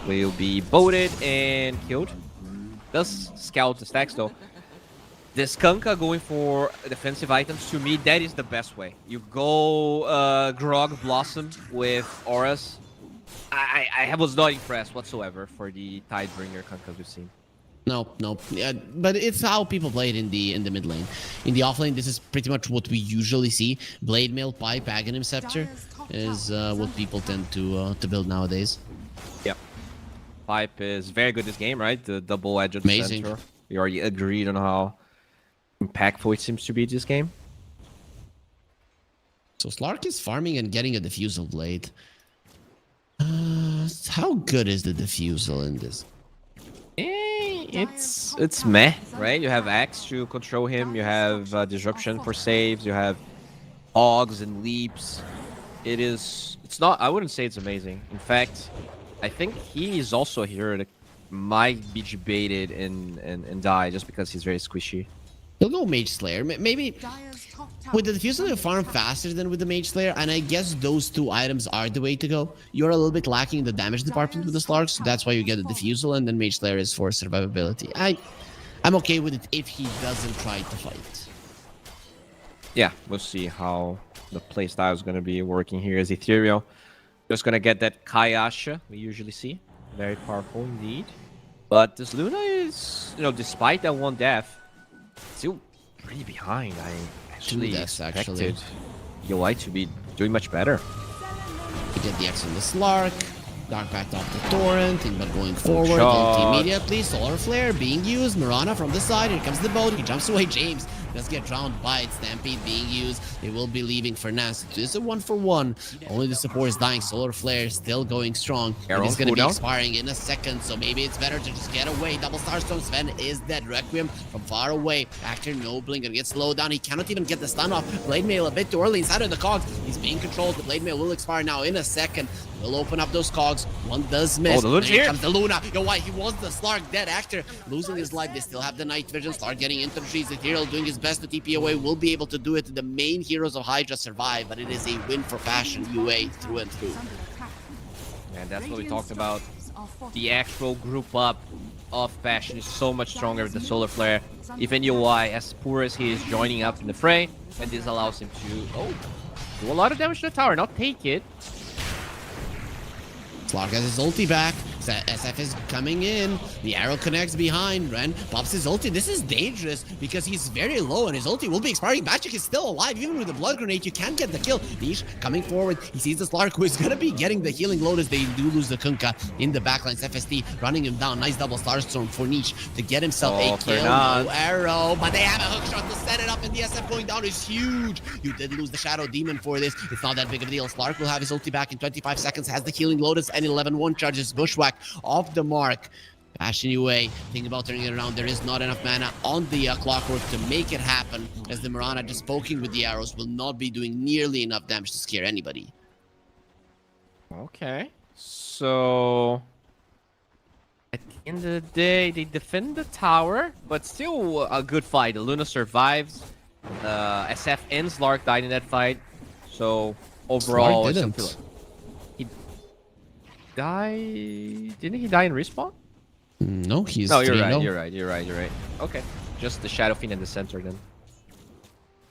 will be boated and killed. Does scout the stacks, though. This Kunkka going for defensive items, to me, that is the best way. You go Grog Blossom with auras. I was not impressed whatsoever for the Tidebringer Kunkka we've seen. No. Yeah, but it's how people play it in the mid lane. In the off lane, this is pretty much what we usually see. Blade Mail, Pipe, Aghanim Scepter is what people tend to build nowadays. Yep. Pipe is very good this game, right? The double-edged Amazing. center. We already agreed on how impactful it seems to be this game. So Slark is farming and getting a Diffusal Blade. How good is the Diffusal in this? It's meh, right? You have Axe to control him, you have Disruption for saves, you have Hogs and Leaps. It's not, I wouldn't say it's amazing. In fact, I think he is also a hero that might be debated and die just because he's very squishy. He'll go Mage Slayer. Maybe with the Diffusal you farm faster than with the Mage Slayer, and I guess those 2 items are the way to go. You're a little bit lacking in the damage department with the Slark, so that's why you get the Diffusal, and then Mage Slayer is for survivability. I'm okay with it if he doesn't try to fight. Yeah, we'll see how the playstyle is going to be working here as Ethereal. Just going to get that Kayasha we usually see. Very powerful indeed. But this Luna is, despite that 1 death, still pretty behind. I actually expected UI to be doing much better. You get the X on the Slark, Dark Pact off the Torrent, but going forward, immediately, Solar Flare being used, Mirana from the side, here comes the boat, he jumps away, James does get drowned by it, Stampede being used, they will be leaving for now. So it's a 1-for-1, only the support is dying, Solar Flare still going strong, and it's going to be expiring in a second, so maybe it's better to just get away. Double Starstone, Sven is dead, Requiem from far away, Actor no blink, gonna get slowed down, he cannot even get the stun off, Blade Mail a bit too early inside of the cogs, he's being controlled, the Blade Mail will expire now in a second, will open up those cogs, 1 does miss, here comes the Luna, why he was the Slark, dead Actor, losing his life, they still have the night vision, Slark getting into the trees, Ethereal doing his best to TP away, will be able to do it, the main heroes of Hydra survive, but it is a win for Passion UA through and through. And that's what we talked about, the actual group up of Passion is so much stronger with the Solar Flare, even UI, as poor as he is, joining up in the fray, and this allows him to, do a lot of damage to the tower, not take it, Slark has his ulti back. SF is coming in. The arrow connects behind. Ren pops his ulti. This is dangerous because he's very low and his ulti will be expiring. Magic is still alive. Even with the blood grenade, you can't get the kill. Niche coming forward. He sees the Slark who is going to be getting the healing load as they do lose the Kunkka in the backlines. FST running him down. Nice double Starstorm for Niche to get himself a kill. No arrow, but they have a hook shot to set it up, and the SF going down is huge. You did lose the Shadow Demon for this. It's not that big of a deal. Slark will have his ulti back in 25 seconds. Has the healing Lotus and 11-1 charges. Bushwhack off the mark. Passion UA, think about turning it around. There is not enough mana on the Clockwork to make it happen, as the Mirana just poking with the arrows will not be doing nearly enough damage to scare anybody. Okay. So at the end of the day, they defend the tower, but still a good fight. The Luna survives. SF and Slark died in that fight. So overall, Slark didn't. He died. Didn't he die in respawn? No, he's no. You're 3-0. right. You're right. Okay, just the Shadow Fiend in the center then.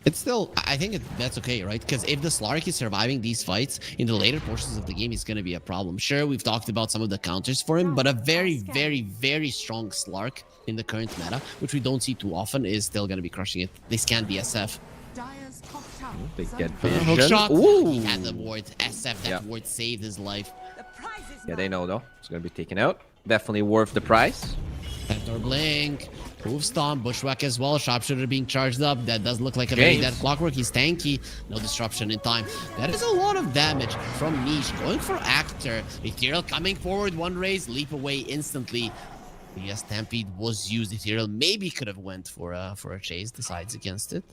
It's still, I think that's okay, right? Because if the Slark is surviving these fights in the later portions of the game, it's going to be a problem. Sure, we've talked about some of the counters for him, but a very, very, very strong Slark in the current meta, which we don't see too often, is still going to be crushing it. They scan the SF. Dire's top tower They is get under attack. Hook vision. shot. Ooh. He had the ward. SF, that ward saved his life. Yeah, they know though. It's gonna be taken out. Definitely worth the price. Panther Blink. Move Stomp. Bushwhack as well. Sharpshooter being charged up. That does look like a very dead Clockwork. He's tanky. No disruption in time. That is a lot of damage from Niche. Going for Actor. Ethereal coming forward. One raise. Leap away instantly. The Stampede was used. Ethereal maybe could have went for a chase. Decides against it.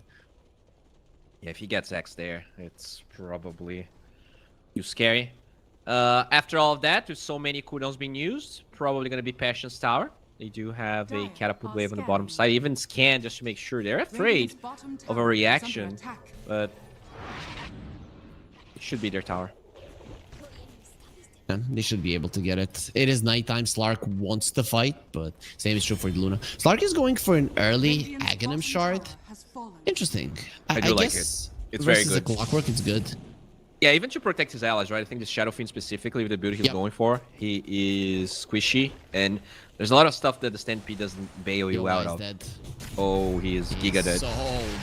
Yeah, if he gets X there, it's probably too scary. After all of that, with so many cooldowns being used, probably going to be Passion's Tower. They do have a catapult wave on the bottom side, even scan just to make sure they're afraid of a reaction, but it should be their tower. And they should be able to get it. It is nighttime. Slark wants to fight, but same is true for Luna. Slark is going for an early Aghanim shard. Interesting. I do like guess it. It's very versus good. the Clockwork, it's good. Yeah, even to protect his allies, right? I think the Shadow Fiend specifically with the build he's going for, he is squishy, and there's a lot of stuff that the Stampede doesn't bail you out of. Dead. Oh, he is giga dead. So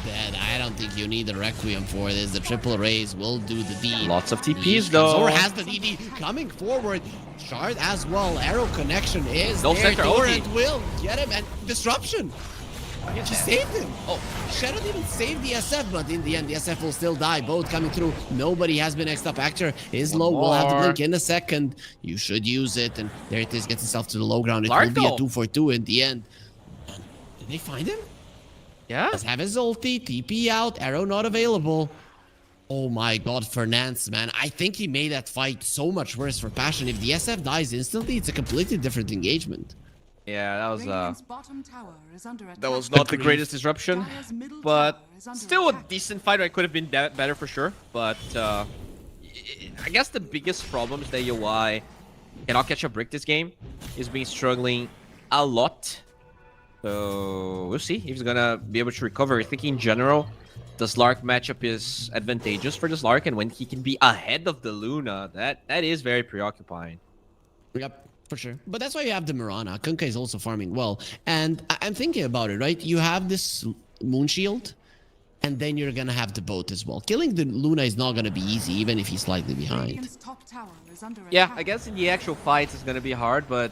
dead. I don't think you need the Requiem for this. The triple raise will do the deed. Lots of TPs though. Or has the DD coming forward. Shard as well. Arrow connection is No there. center Torrent OD. will get him, and disruption. She saved him. Oh, Shadow didn't save the SF, but in the end, the SF will still die. Both coming through. Nobody has been X'd up. Actor is low. We'll have to blink in a second. You should use it. And there it is. Gets himself to the low ground. It will be a 2-for-2 in the end. Did they find him? Yeah. Let's have his ulti. TP out. Arrow not available. Oh my god, Fernance, man. I think he made that fight so much worse for Passion. If the SF dies instantly, it's a completely different engagement. Yeah, that was That was not the greatest disruption, but still a decent fight. It could have been better for sure. But I guess the biggest problem is that UI cannot catch a brick this game. He's been struggling a lot. So we'll see if he's gonna be able to recover. I think in general, the Slark matchup is advantageous for the Slark, and when he can be ahead of the Luna, that is very preoccupying. Yep. For sure. But that's why you have the Mirana. Kunkka is also farming well. And I'm thinking about it, right? You have this Moon Shield, and then you're going to have the boat as well. Killing the Luna is not going to be easy, even if he's slightly behind. Yeah, I guess in the actual fights it's going to be hard, but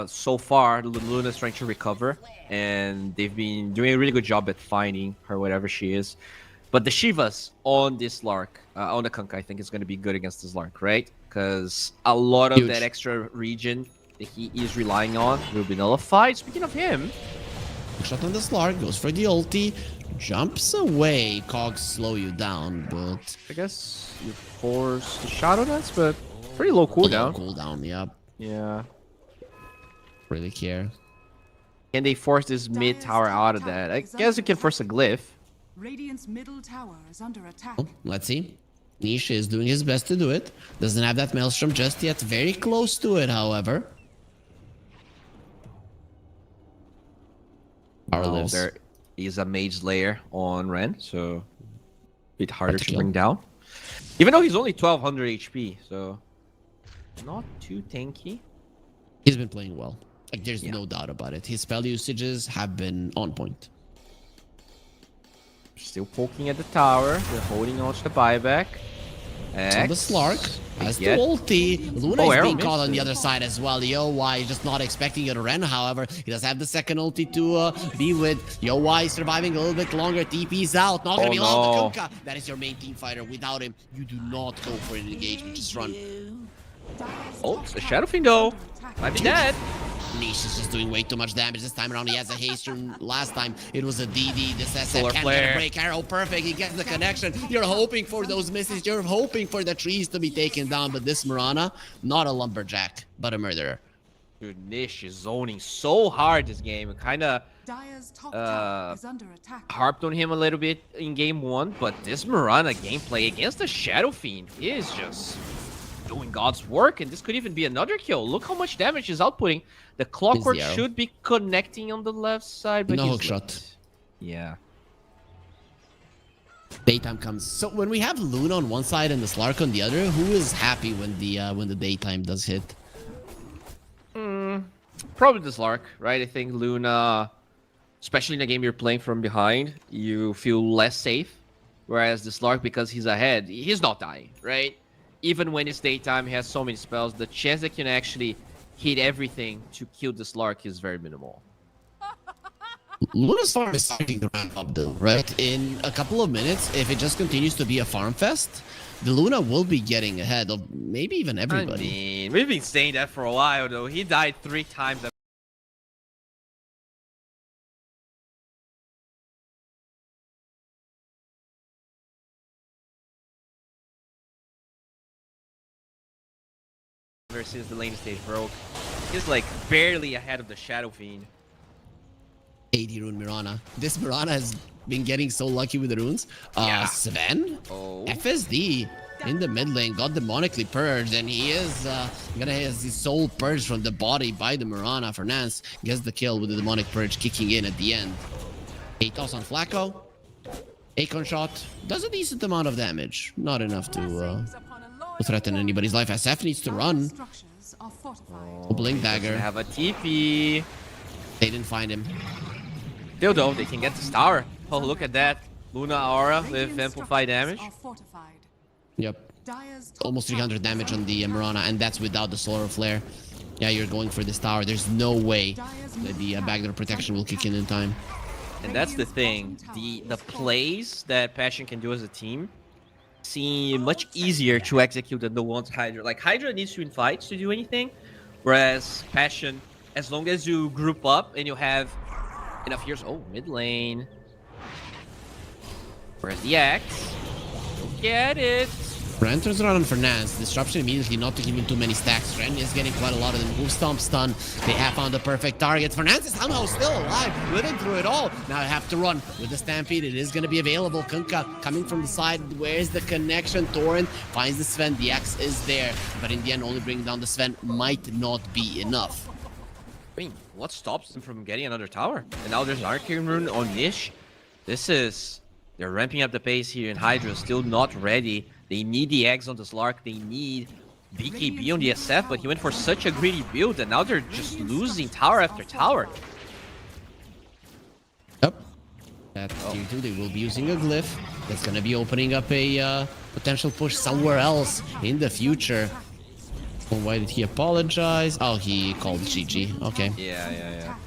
so far, Luna's trying to recover, and they've been doing a really good job at finding her wherever she is. But the Shivas on this Lark, on the Kunkka, I think is going to be good against this Lark, right? Because a lot of that extra region that he is relying on will be nullified. Speaking of him, shot on the Slark, goes for the ulti, jumps away. Cogs slow you down, but I guess you force the Shadow Dance, but pretty low cooldown. Cooldown, yep. Yeah. Really care. Can they force this mid tower out of that? I guess you can force a glyph. Radiant's middle tower is under attack. Oh, let's see. Niche is doing his best to do it. Doesn't have that Maelstrom just yet. Very close to it, however. There is a Mage Layer on Ren, so a bit harder to bring down. Even though he's only 1200 HP, so not too tanky. He's been playing well. Like, there's Yeah. no doubt about it. His spell usages have been on point. Still poking at the tower. They're holding on to the buyback. On the Slark has the ulti. Luna is Arrow being caught on the missed. other side as well. YoY just not expecting it to run. However, he does have the second ulti to be with. YoY surviving a little bit longer. TP's out. Not gonna be long. The Kunkka. That is your main team fighter. Without him, you do not go for an engagement. Just run. Oh, it's a Shadow Fiend though. Might be dead. Niche is just doing way too much damage. This time around, he has a haste rune. Last time, it was a DD. This SF Solar can't flare. get a break. Arrow, perfect. He gets the connection. You're hoping for those misses. You're hoping for the trees to be taken down. But this Mirana, not a lumberjack, but a murderer. Dude, Nish is zoning so hard this game. Kind of Dire's top tower is under attack. harped on him a little bit in game 1, but this Mirana gameplay against the Shadow Fiend is just doing God's work, and this could even be another kill. Look how much damage he's outputting. The Clockwork arrow. should be connecting on the left side, but No he's hook shot. late. Yeah. Daytime comes. So when we have Luna on one side and the Slark on the other, who is happy when the daytime does hit? Probably the Slark, right? I think Luna, especially in a game you're playing from behind, you feel less safe. Whereas the Slark, because he's ahead, he's not dying, right? Even when it's daytime, he has so many spells. The chance that you can actually hit everything to kill the Slark is very minimal. Luna's farm is starting to ramp up though, right? In a couple of minutes, if it just continues to be a farm fest, the Luna will be getting ahead of maybe even everybody. I mean, we've been saying that for a while, though. He died 3 times. Ever since the lane stage broke. He's like barely ahead of the Shadow Fiend. 80 rune Mirana. This Mirana has been getting so lucky with the runes. Yeah. Sven? Oh. FSD in the mid lane got demonically purged, and he is gonna have his soul purged from the body by the Mirana. Fernance gets the kill with the demonic purge kicking in at the end. Atos on Flacco. Acorn shot does a decent amount of damage. Not enough to threaten anybody's life. SF needs to run. Structures are fortified. Blink dagger. They have a TP. They didn't find him. Still though, they can get this tower. Oh, look at that. Luna Aura with Radiant amplified structures damage. are fortified. Yep. Dire's top Almost tower 300 damage is on the under Mirana, and that's without the solar flare. Yeah, you're going for this tower. There's no way that the backdoor protection will kick in time. And that's the thing. The plays that Passion can do as a team seem much easier to execute than the ones Hydra. Like, Hydra needs to win fights to do anything, whereas Passion, as long as you group up and you have enough heroes. Oh, mid lane. Where's the axe? Get it. Ren turns around on Fernance. Disruption immediately, not to give him too many stacks. Ren is getting quite a lot of them. Move stomp stun. They have found the perfect target. Fernance is somehow still alive, living through it all. Now I have to run with the Stampede. It is going to be available. Kunkka coming from the side. Where's the connection? Torrent finds the Sven. The axe is there. But in the end, only bringing down the Sven might not be enough. I mean, what stops them from getting another tower? And now there's an Arcane Rune on Nish. This is... They're ramping up the pace here, and Hydra still not ready. They need the eggs on the Slark. They need BKB on the SF, but he went for such a greedy build, and now they're just losing tower after tower. Yep. At tier 2, they will be using a glyph. That's going to be opening up a potential push somewhere else in the future. Well, why did he apologize? Oh, he called GG. Okay. Yeah.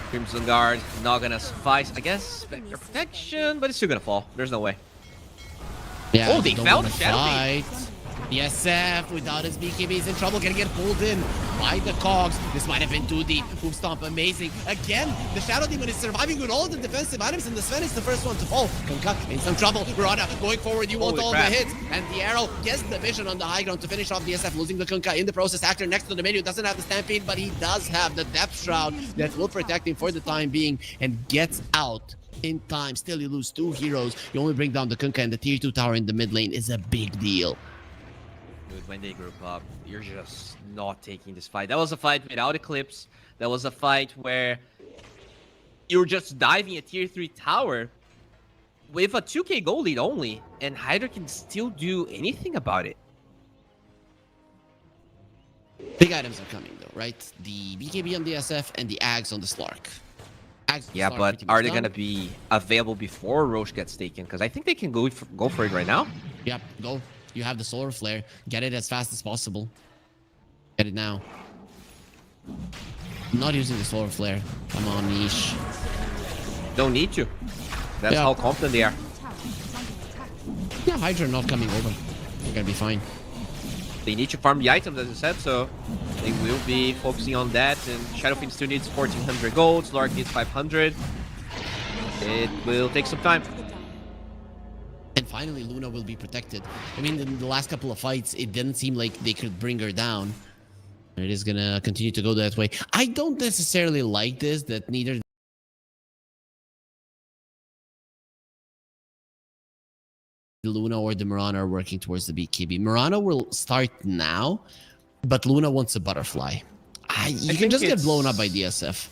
Crimson Guard, not gonna suffice. I guess Spectre Protection, but it's still gonna fall. There's no way. Yeah, Oh, they don't found wanna Shadow fight. The SF, without his BKB, is in trouble. Gonna get pulled in by the cogs. This might have been too deep. Hoof stomp, amazing. Again, the Shadow Demon is surviving with all the defensive items, and the Sven is the first one to fall. Kunkka in some trouble. Rana going forward. You want Holy all crap. the hits. And the arrow gets the vision on the high ground to finish off the SF, losing the Kunkka in the process. Actor next to the menu doesn't have the Stampede, but he does have the Depth Shroud that will protect him for the time being and gets out in time. Still, you lose 2 heroes. You only bring down the Kunkka, and the tier 2 tower in the mid lane is a big deal. Dude, when they group up, you're just not taking this fight. That was a fight without Eclipse. That was a fight where you're just diving a tier 3 tower with a 2k gold lead only, and Hydra can still do anything about it. Big items are coming though, right? The BKB on the SF and the Ags on the Slark. Ags on the Yeah, Slark but pretty much are they done. gonna be available before Roche gets taken? Because I think they can go for it right now. Yep, go. You have the Solar Flare. Get it as fast as possible. Get it now. I'm not using the Solar Flare. Come on, Niche. Don't need to. That's Yeah. how confident they are. Tower is under attack. Yeah, Hydra not coming over. They're gonna be fine. They need to farm the items, as I said, so they will be focusing on that. And Shadowfiend still needs 1400 gold. Slark needs 500. It will take some time. And finally, Luna will be protected. I mean, in the last couple of fights, it didn't seem like they could bring her down. It is gonna continue to go that way. I don't necessarily like this, that neither Luna or the Mirana are working towards the BKB. Mirana will start now, but Luna wants a butterfly. You can think just get it's- blown up by DSF.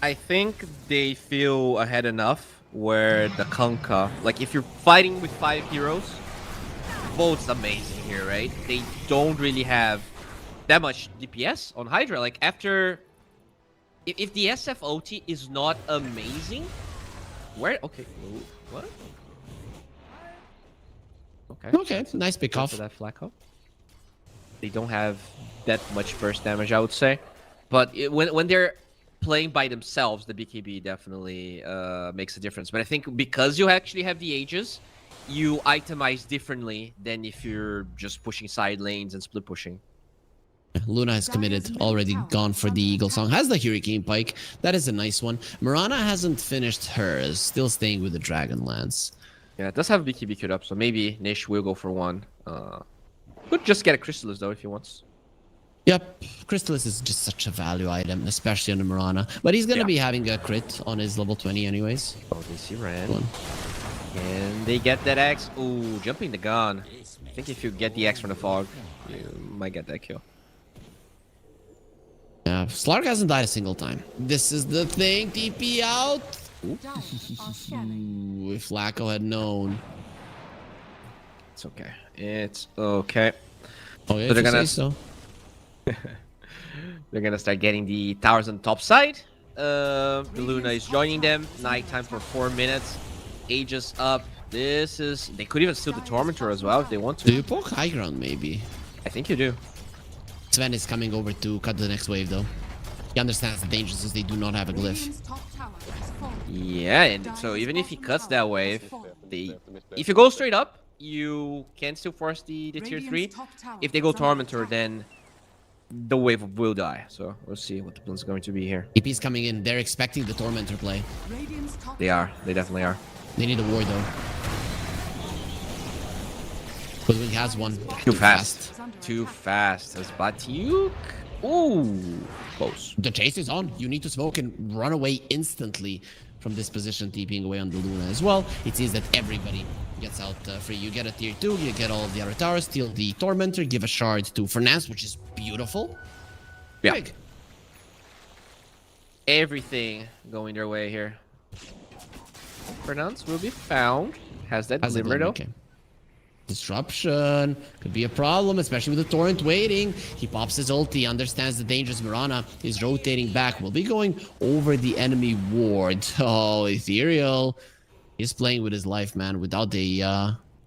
I think they feel ahead enough where the Kanka, like if you're fighting with 5 heroes, Volt's amazing here, right? They don't really have that much DPS on Hydra. Like after, if the SF OT is not amazing, where? Okay, what? Okay. Okay, nice pick Go off. for that Flacco. They don't have that much burst damage, I would say. But when they're playing by themselves, the BKB definitely makes a difference. But I think because you actually have the Aegis, you itemize differently than if you're just pushing side lanes and split pushing. Luna has committed, already gone for the Eagle Song. Has the Hurricane Pike. That is a nice one. Mirana hasn't finished hers. Still staying with the Dragon Lance. Yeah, it does have BKB queued up, so maybe Nish will go for one. Could just get a Chrysalis though if he wants. Yep, Crystallis is just such a value item, especially on the Mirana. But he's gonna be having a crit on his level 20 anyways. Oh, they see Ran. One. And they get that X. Ooh, jumping the gun. I think if you get the X from the fog, you might get that kill. Yeah, Slark hasn't died a single time. This is the thing. TP out. Dire are scanning. Ooh, if Flacco had known. It's okay. It's okay. Oh yeah, So if they're you gonna- say so. They're gonna start getting the towers on the top side. The Luna is joining them. Nighttime for 4 minutes. Aegis up. This is... They could even steal the Tormentor as well if they want Do to. you poke high ground maybe? I think you do. Sven is coming over to cut the next wave though. He understands the dangers since they do not have a glyph. Radiant's top tower is falling. Yeah, and so even if he cuts that wave, if you go straight up, you can still force the tier 3. If they go Tormentor, then the wave will die. So we'll see what the plan's going to be here. TP is coming in. They're expecting the Tormentor play. Radiant's top They are. They definitely are. They need a ward though. Goodwin has one. Too fast. Too fast. As Batyuk. Ooh. Close. The chase is on. You need to smoke and run away instantly from this position, TPing away on the Luna as well. It seems that everybody gets out free. You get a tier 2, you get all of the other towers, steal the Tormentor, give a shard to Fernance, which is beautiful. Yeah. Big. Everything going their way here. Fernance will be found. Has that Has a glimmer glimmer, though? okay. Disruption could be a problem, especially with the Torrent waiting. He pops his ulti, understands the dangers. Mirana is rotating back. Will be going over the enemy ward. Oh, Ethereal is playing with his life, man. Without the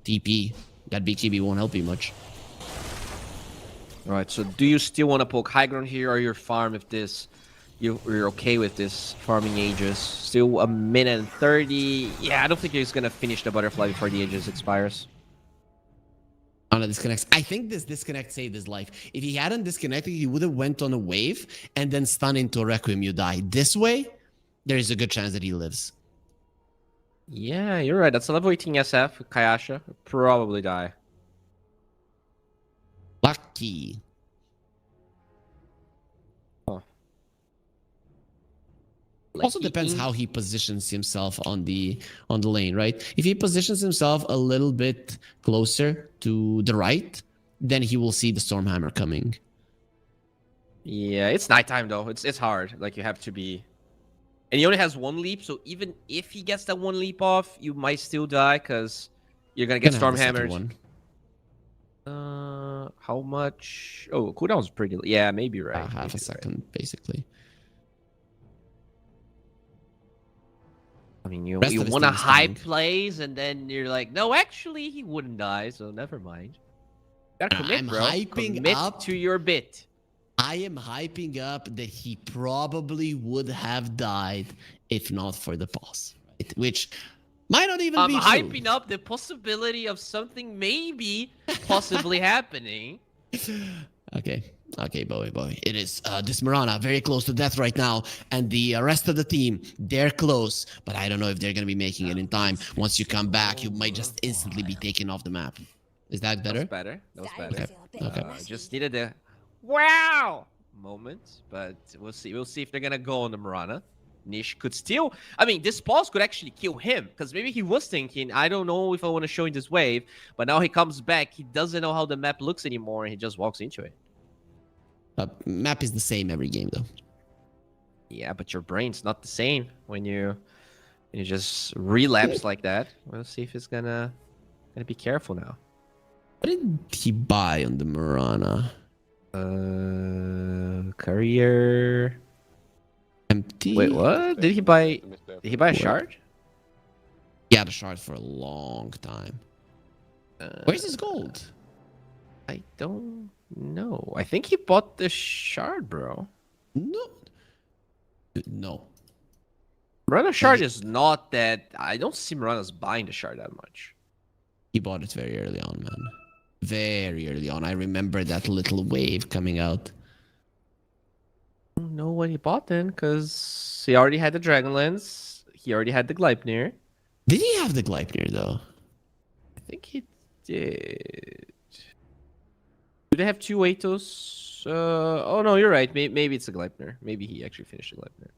TP, that BKB won't help you much. Alright, so do you still want to poke high ground here, or your farm if this... You're okay with this farming Aegis? Still a minute and 30. Yeah, I don't think he's gonna finish the butterfly before the Aegis expires. Anna disconnects. I think this disconnect saved his life. If he hadn't disconnected, he would have went on a wave and then stun into a Requiem. You die. This way, there is a good chance that he lives. Yeah, you're right. That's a level 18 SF. Kayasha will probably die. Lucky. Also depends how he positions himself on the lane, right? If he positions himself a little bit closer to the right, then he will see the Stormhammer coming. Yeah, it's nighttime though. It's hard. Like you have to be, and he only has one leap. So even if he gets that one leap off, you might still die because you're gonna get Gonna have the second Stormhammered. one. How much? Oh, cooldown's pretty. Yeah, maybe right. Half maybe a right. second, basically. I mean, you Rest of his want to team is hype dying. plays, and then you're like, no, actually, he wouldn't die, so never mind. Gotta commit, I'm bro. hyping Commit up. to your bit. I am hyping up that he probably would have died if not for the pause, right? Which might not even I'm be hyping true. up the possibility of something maybe possibly happening. Okay, boy. It is this Mirana very close to death right now, and the rest of the team, they're close, but I don't know if they're gonna be making it in time. Once you come back, you might just instantly be taken off the map. Is that That was better? better. That was better. Okay. Just needed a wow moment, but we'll see. We'll see if they're gonna go on the Mirana. Nish could still. I mean, this pause could actually kill him because maybe he was thinking, I don't know if I want to show in this wave, but now he comes back. He doesn't know how the map looks anymore, and he just walks into it. Map is the same every game though. Yeah, but your brain's not the same when you just relapse like that. We'll see if it's gonna be careful now. What did he buy on the Mirana? Courier. Empty. Wait, what? Did he buy? Did he buy a What? shard? He had a shard for a long time. Where's his gold? I don't know. I think he bought the shard, bro. No. Mirana shard is not that. I don't see Mirana's buying the shard that much. He bought it very early on, man. Very early on. I remember that little wave coming out. I don't know what he bought then, because he already had the Dragon Lance. He already had the Gleipnir. Did he have the Gleipnir though? I think he did. Do they have two Atos? Oh no, you're right. Maybe it's a Gleipnir. Maybe he actually finished the Gleipnir.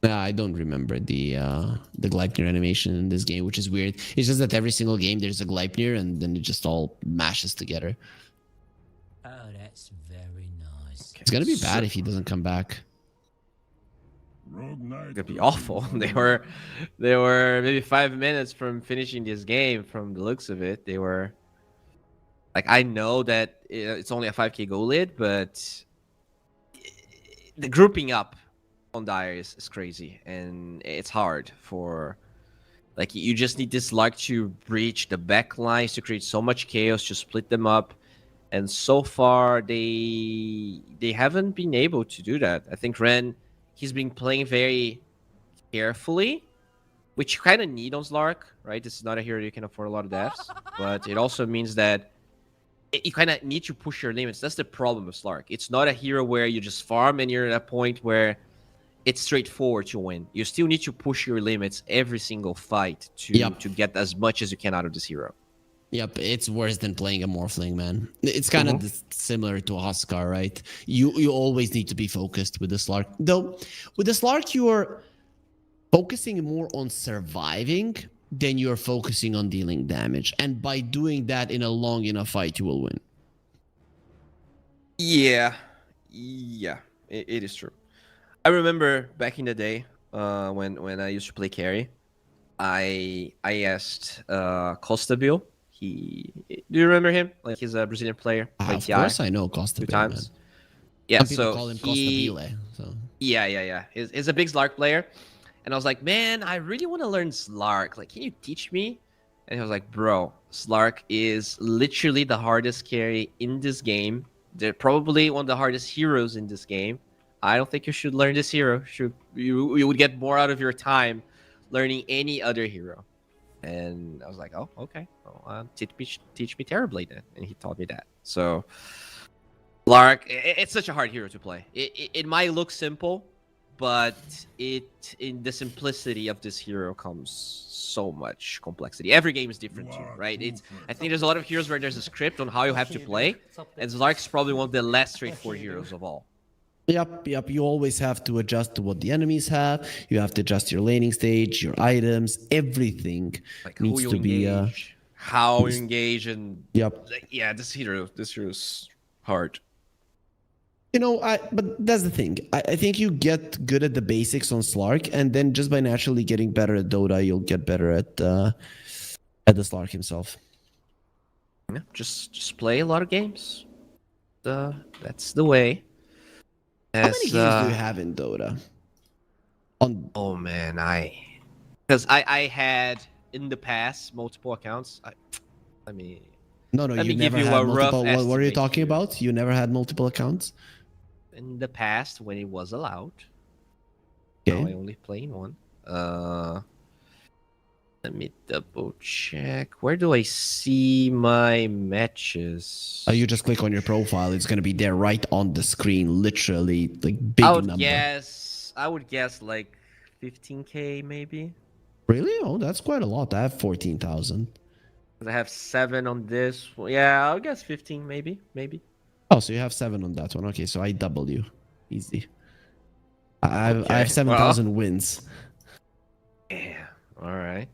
Nah, I don't remember the Gleipnir animation in this game, which is weird. It's just that every single game there's a Gleipnir and then it just all mashes together. Oh, that's very nice. It's gonna be bad if he doesn't come back. It's gonna be awful. They were maybe 5 minutes from finishing this game. From the looks of it, they were like, I know that it's only a 5k goal lead, but the grouping up on Dire is crazy, and it's hard for, like, you just need this luck to breach the back lines to create so much chaos to split them up, and so far they haven't been able to do that. I think Ren, he's been playing very carefully, which you kind of need on Slark, right? This is not a hero you can afford a lot of deaths, but it also means that you kind of need to push your limits. That's the problem with Slark. It's not a hero where you just farm and you're at a point where it's straightforward to win. You still need to push your limits every single fight to get as much as you can out of this hero. Yep, it's worse than playing a Morphling, man. It's kind of similar to Huskar, right? You always need to be focused with the Slark. Though, with the Slark, you're focusing more on surviving than you're focusing on dealing damage. And by doing that in a long enough fight, you will win. Yeah, it is true. I remember back in the day when I used to play carry, I asked Costa Bill. Do you remember him? Like, he's a Brazilian player. Of course, I know Costa two Bill, times. man. Yeah, Some people so call him Costa Bile. So. Yeah. He's a big Slark player, and I was like, man, I really want to learn Slark. Like, can you teach me? And he was like, bro, Slark is literally the hardest carry in this game. They're probably one of the hardest heroes in this game. I don't think you should learn this hero. You would get more out of your time learning any other hero. And I was like, oh, okay. Well, teach me terribly then. And he taught me that. So, Lark, it's such a hard hero to play. It might look simple, but in the simplicity of this hero comes so much complexity. Every game is different too, right? I think there's a lot of heroes where there's a script on how you have to play, and Lark's probably one of the less straightforward heroes of all. Yep. You always have to adjust to what the enemies have. You have to adjust your laning stage, your items, everything Like needs who you to be. engage, how you engage, and Yep. yeah, this hero's hard. You know, but that's the thing. I think you get good at the basics on Slark, and then just by naturally getting better at Dota, you'll get better at the Slark himself. Yeah, just play a lot of games. That's the way. How many As games do you have in Dota? On oh man, I had in the past multiple accounts. Let me no, let you me give never you had a rough multiple. What are you estimate talking here. about? You never had multiple accounts? In the past, when it was allowed, now Okay. I only play in one. Uh, Let me double check. Where do I see my matches? You just click on your profile. It's gonna be there right on the screen, literally, like big number. I would guess like 15K maybe. Really? Oh, that's quite a lot. I have 14,000. 'Cause I have 7 on this. Yeah, I'll guess 15 maybe. Maybe. Oh, so you have 7 on that one. Okay, so I double you. Easy. I have Okay. Well, 7,000 wins. yeah. All right.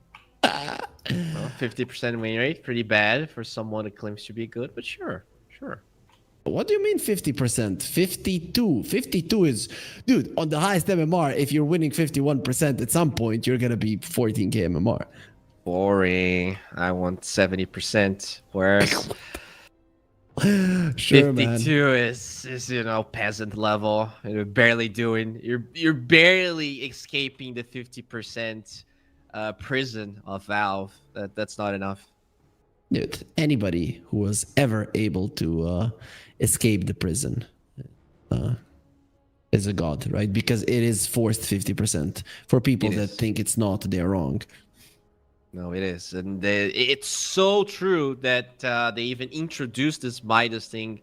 Well, 50% win rate, pretty bad for someone that claims to be good, but sure, sure. What do you mean 50%? 52. 52 is, dude, on the highest MMR, if you're winning 51% at some point, you're gonna be 14k MMR. Boring. I want 70%, whereas Sure, man. 52 is peasant level. You're barely doing. You're barely escaping the 50% prison of Valve. That's not enough. Dude, anybody who was ever able to escape the prison is a god, right? Because it is forced 50%. For people It that is. think it's not, they're wrong. No, it is, and it's so true that they even introduced this Midas thing,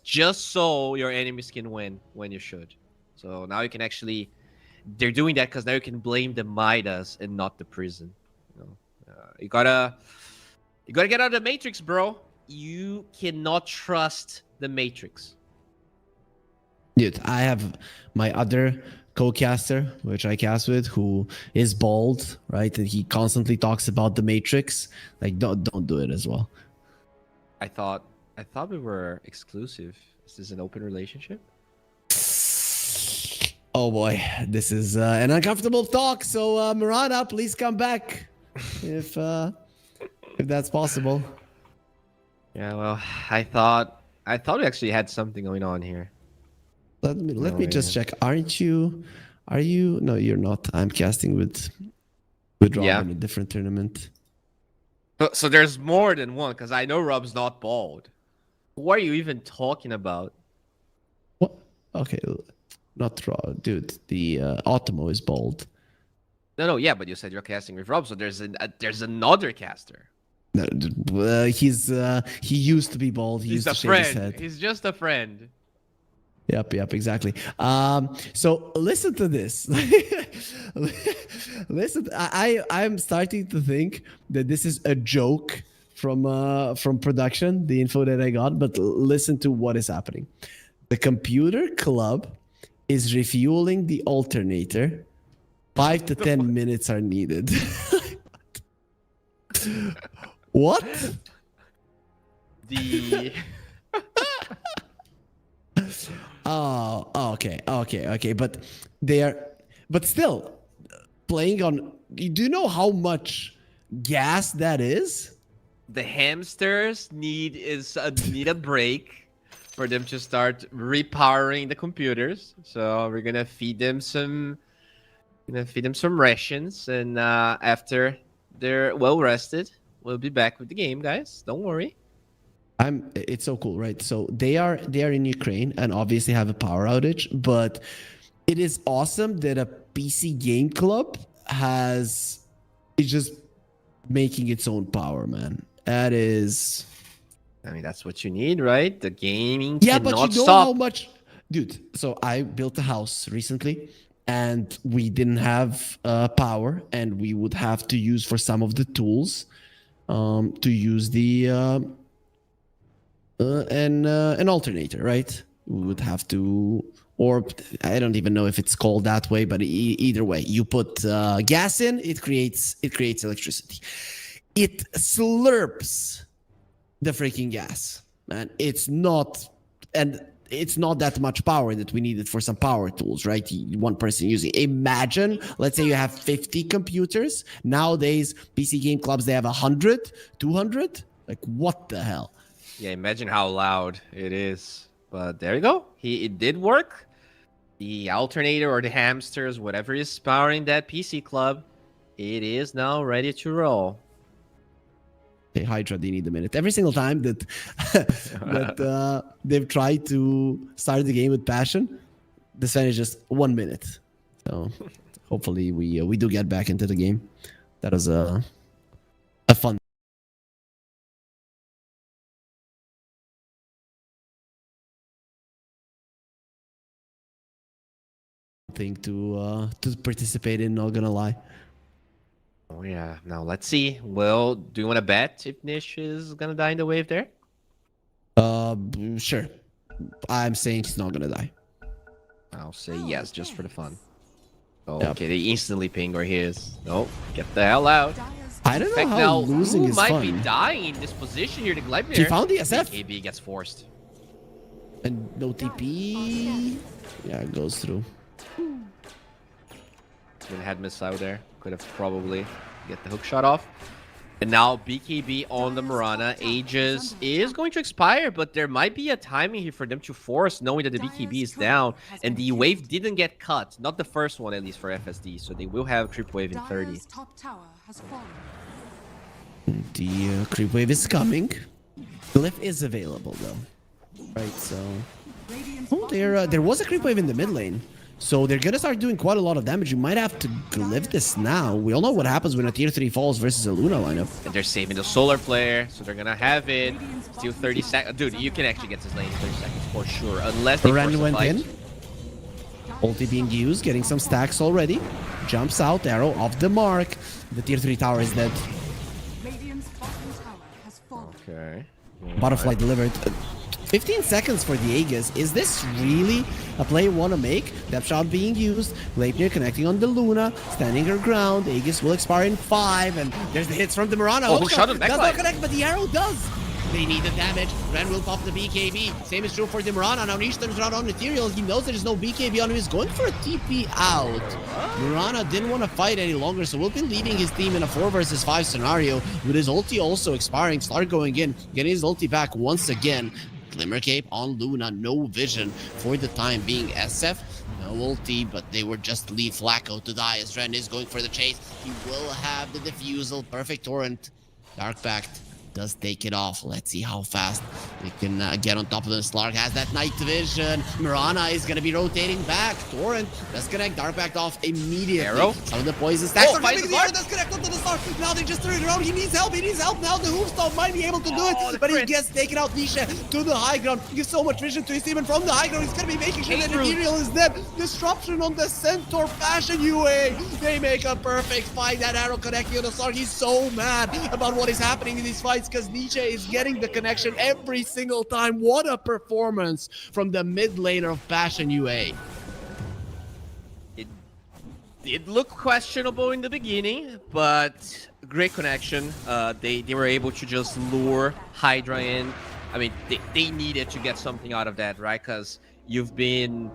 just so your enemies can win when you should. So now you can actually, they're doing that because now you can blame the Midas and not the prison. You know, you gotta get out of the Matrix, bro. You cannot trust the Matrix. Dude, I have my other co-caster, which I cast with, who is bald, right? And he constantly talks about the Matrix. Like, don't do it as well. I thought we were exclusive. Is this an open relationship? Oh boy, this is an uncomfortable talk. So, Miranda, please come back if that's possible. Yeah, well, I thought we actually had something going on here. Let me just check. Are you? No, you're not. I'm casting with Rob Yeah. in a different tournament. So there's more than one, because I know Rob's not bald. Who are you even talking about? What? Okay, not Rob, dude. The Automo is bald. No, yeah, but you said you're casting with Rob, so there's another caster. No, he used to be bald. He He's used a to shave his friend. head. He's just a friend. Yep, exactly. So listen to this. Listen, I'm starting to think that this is a joke from production, the info that I got. But listen to what is happening. The computer club is refueling the alternator. 5 to 10 minutes are needed. What? The Oh, okay. But still playing on. Do you know how much gas that is? the hamsters need a break for them to start repowering the computers. So we're gonna feed them some rations, and after they're well rested, we'll be back with the game, guys. Don't worry. It's so cool, right? So they are in Ukraine and obviously have a power outage, but it is awesome that a PC game club is just making its own power, man. That is. I mean, that's what you need, right? The gaming Yeah, cannot but you know stop. how much, dude. So I built a house recently, and we didn't have power, and we would have to use for some of the tools, to use the an alternator, right? We would have to, or I don't even know if it's called that way, but either way, you put gas in, it creates electricity. It slurps the freaking gas, man. It's not that much power that we needed for some power tools, right? One person using. Imagine, let's say you have 50 computers. Nowadays, PC game clubs, they have 100, 200. Like, what the hell? Yeah, imagine how loud it is. But there you go. It did work. The alternator or the hamsters, whatever is powering that PC club, it is now ready to roll. Hey, Hydra, they need a minute. Every single time that they've tried to start the game with passion, the Sven is just 1 minute. So hopefully we do get back into the game. That was a fun thing to participate in, not gonna lie. Oh yeah. Now let's see. Well, do you want to bet if Nish is gonna die in the wave there? Sure. I'm saying he's not gonna die. I'll say yes, just for the fun. Oh, Yep. okay, they instantly ping where he is. No, get the hell out. Dire's I don't In know fact, how now losing who is might fun. be dying in this position here to Gleipnir? He found the SF. BKB gets forced. And no TP. Yeah, it goes through. When had missile there, could have probably get the hook shot off. And now BKB on the Mirana. Aegis is going to expire, but there might be a timing here for them to force, knowing that the BKB is down. And the wave didn't get cut. Not the first one, at least, for FSD. So they will have creep wave in 30. Dire's top tower has fallen. The creep wave is coming. Glyph is available though. Right, so Radiant's oh, there was a creep wave in the mid lane. So they're gonna start doing quite a lot of damage. You might have to glyph this now. We all know what happens when a tier 3 falls versus a Luna lineup. And they're saving the solar flare, so they're gonna have it. Still 30 seconds. Dude, you can actually get this lane in 30 seconds for sure, unless they force Ren a went fight. in. Ulti being used, getting some stacks already. Jumps out, arrow off the mark. The tier 3 tower is dead. Radiant's bottom tower has fallen. Okay. Butterfly delivered. 15 seconds for the Aegis. Is this really a play you want to make? Depth shot being used. Gleipnir connecting on the Luna. Standing her ground. Aegis will expire in 5. And there's the hits from the Mirana. Oh, Hook shot on the does backline. not connect, but the arrow does. They need the damage. Ren will pop the BKB. Same is true for the Mirana. Now Nish turns around on material. He knows there's no BKB on him. He's going for a TP out. Mirana didn't want to fight any longer, so will be leading his team in a 4 versus 5 scenario. With his ulti also expiring. Slark going in. Getting his ulti back once again. Glimmer Cape on Luna, no vision for the time being. SF, no ulti, but they were just to leave Flacco to die as Ren is going for the chase. He will have the defusal, perfect torrent. Dark Pact does take it off. Let's see how fast we can get on top of them. Slark has that night vision. Mirana is going to be rotating back. Torrent does connect. Dark backed off immediately. Arrow. Some of the poison stacks Oh, are finds coming. the The arrow mark. does connect onto the Slark. Now they just threw it around. He needs help. He needs help now. The Hoofstone might be able to do Oh, it, the but he crit. gets taken out. Nisha to the high ground. He gives so much vision to his team, and from the high ground, he's going to be making sure that Came through. Imperial is dead. Disruption on the Centaur Passion UA. They make a perfect fight. That arrow connecting on the Slark. He's so mad about what is happening in these fights because Nisha is getting the connection every single time. What a performance from the mid laner of Passion UA. It did look questionable in the beginning, but great connection. They were able to just lure Hydra in. I mean, they needed to get something out of that, right? Because you've been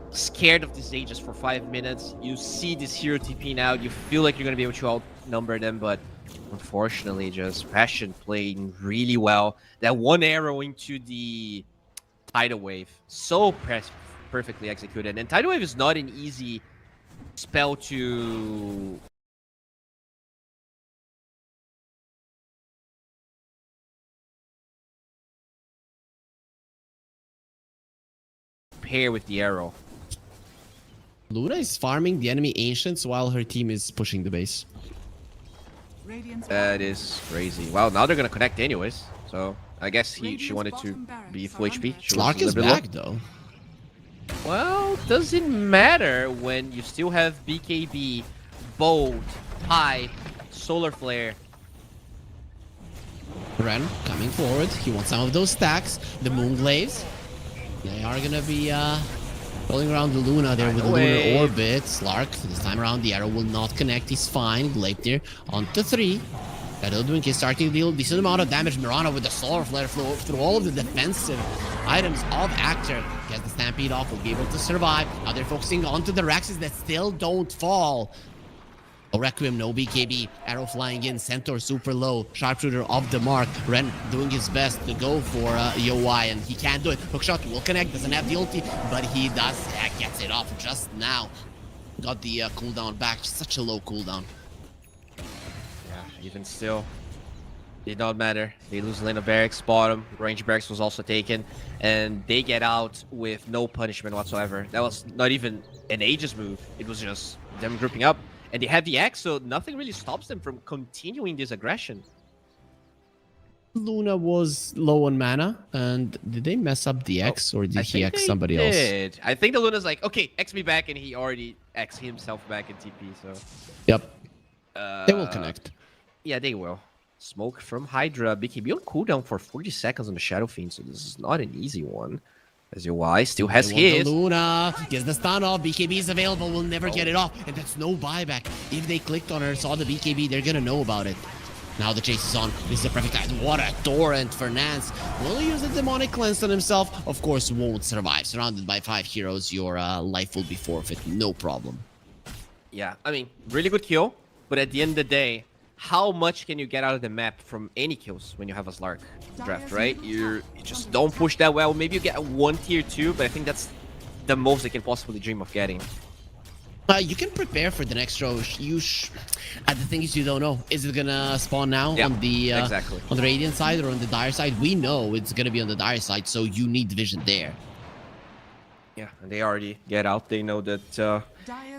scared of these Aegis for 5 minutes. You see this hero TP now. You feel like you're gonna be able to outnumber them, but unfortunately, just Passion playing really well. That one arrow into the Tidal Wave, so perfectly executed. And Tidal Wave is not an easy spell to pair with the arrow. Luna is farming the enemy Ancients while her team is pushing the base. Radiant's That is crazy. Well, now they're gonna connect anyways. So I guess she wanted to be full HP. She was Slark is a little bit back though. low. Well, doesn't matter when you still have BKB, Bolt, Pipe, Solar Flare. Ren coming forward. He wants some of those stacks. The Moonglaves. They are gonna be rolling around the Luna there with the away. Lunar Orbit. Slark, this time around, the arrow will not connect. He's fine. Gleipnir onto 3. Kadildwink is starting to deal a decent amount of damage. Mirana with the Solar Flare through all of the defensive items of Actor. Gets the Stampede off, will be able to survive. Now they're focusing onto the Raxes that still don't fall. Requiem, no BKB, arrow flying in, Centaur super low, sharpshooter off the mark, Ren doing his best to go for Yoi, and he can't do it. Hookshot will connect, doesn't have the ulti, but he does, gets it off just now. Got the cooldown back, such a low cooldown. Yeah, even still, did not matter. They lose lane of barracks, bottom, range barracks was also taken, and they get out with no punishment whatsoever. That was not even an Aegis move, it was just them grouping up. And they have the X, so nothing really stops them from continuing this aggression. Luna was low on mana, and did they mess up the X, or did he X somebody else? I think the Luna's like, okay, X me back, and he already X himself back in TP, so... Yep. They will connect. Yeah, they will. Smoke from HYDRA. BKB on cooldown for 40 seconds on the Shadow Fiend, so this is not an easy one. As UI still has his. Luna gets the stun off. BKB is available. Will never get it off. And that's no buyback. If they clicked on her, saw the BKB, they're gonna know about it. Now the chase is on. This is the perfect time. What a torrent for Nance. Will use the demonic cleanse on himself. Of course, won't survive. Surrounded by 5 heroes, your life will be forfeit. No problem. Yeah, I mean, really good kill. But at the end of the day, how much can you get out of the map from any kills when you have a Slark draft, right? You just don't push that well. Maybe you get one tier 2, but I think that's the most they can possibly dream of getting. You can prepare for the next row. The thing is, you don't know. Is it gonna spawn now on the on the Radiant side or on the Dire side? We know it's gonna be on the Dire side, so you need vision there. Yeah, and they already get out. They know that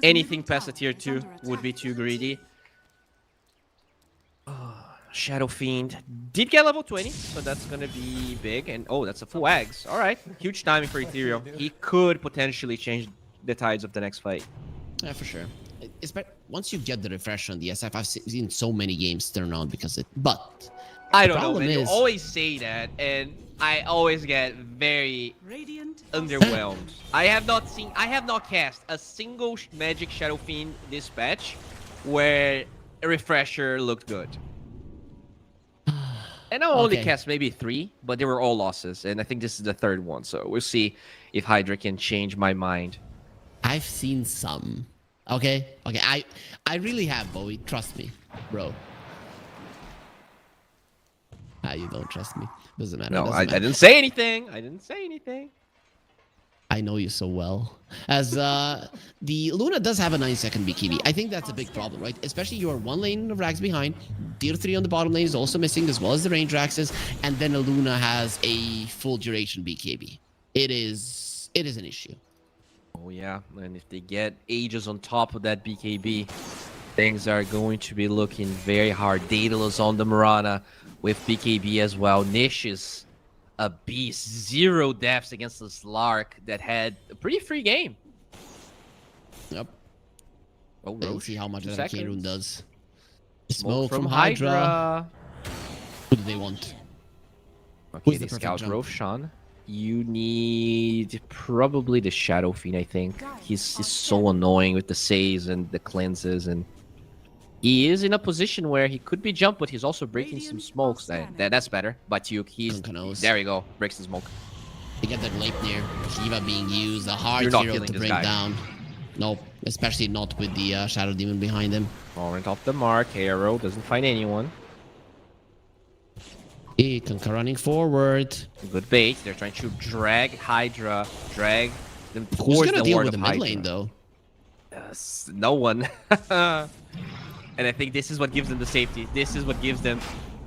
anything past a tier 2 would be too greedy. Shadow Fiend did get level 20, so that's gonna be big. And oh, that's a full Ags. All right, huge timing for Ethereal. He could potentially change the tides of the next fight. Yeah, for sure. Once you get the refresh on the SF, I've seen so many games turn on because it. But I don't know, man. You always say that, and I always get very underwhelmed. I have not cast a single Magic Shadow Fiend this patch where a refresher looked good. And I only cast maybe 3, but they were all losses, and I think this is the 3rd one, so we'll see if HYDRA can change my mind. I've seen some. Okay, I really have, Bowie. Trust me, bro. You don't trust me. Doesn't matter. No, I didn't say anything. I didn't say anything. I know you so well. As the Luna does have a 9-second BKB. I think that's a big problem, right? Especially you're 1 lane of Rags behind. Tier 3 on the bottom lane is also missing, as well as the range Raxes. And then a Luna has a full duration BKB. It is an issue. Oh yeah, and if they get Aegis on top of that BKB, things are going to be looking very hard. Daedalus on the Mirana with BKB as well. Nish is a beast. 0 deaths against the Slark that had a pretty free game. Yep. Oh, let's see how much that Kaerun does. Smoke from HYDRA. Who do they want? Okay, who's the scout Roshan? You need probably the Shadow Fiend, I think. He's so annoying with the saves and the cleanses, and he is in a position where he could be jumped, but he's also breaking some smokes. That's better. But there you go, breaks the smoke. They get that Leipnir, Shiva being used, a hard hero to bring down. Nope, especially not with the Shadow Demon behind him. Torrent off the mark, Arrow doesn't find anyone. Conker running forward. Good bait. They're trying to drag HYDRA, drag them towards Who's gonna the deal ward with of the mid HYDRA. lane, though? No one. And I think this is what gives them the safety. This is what gives them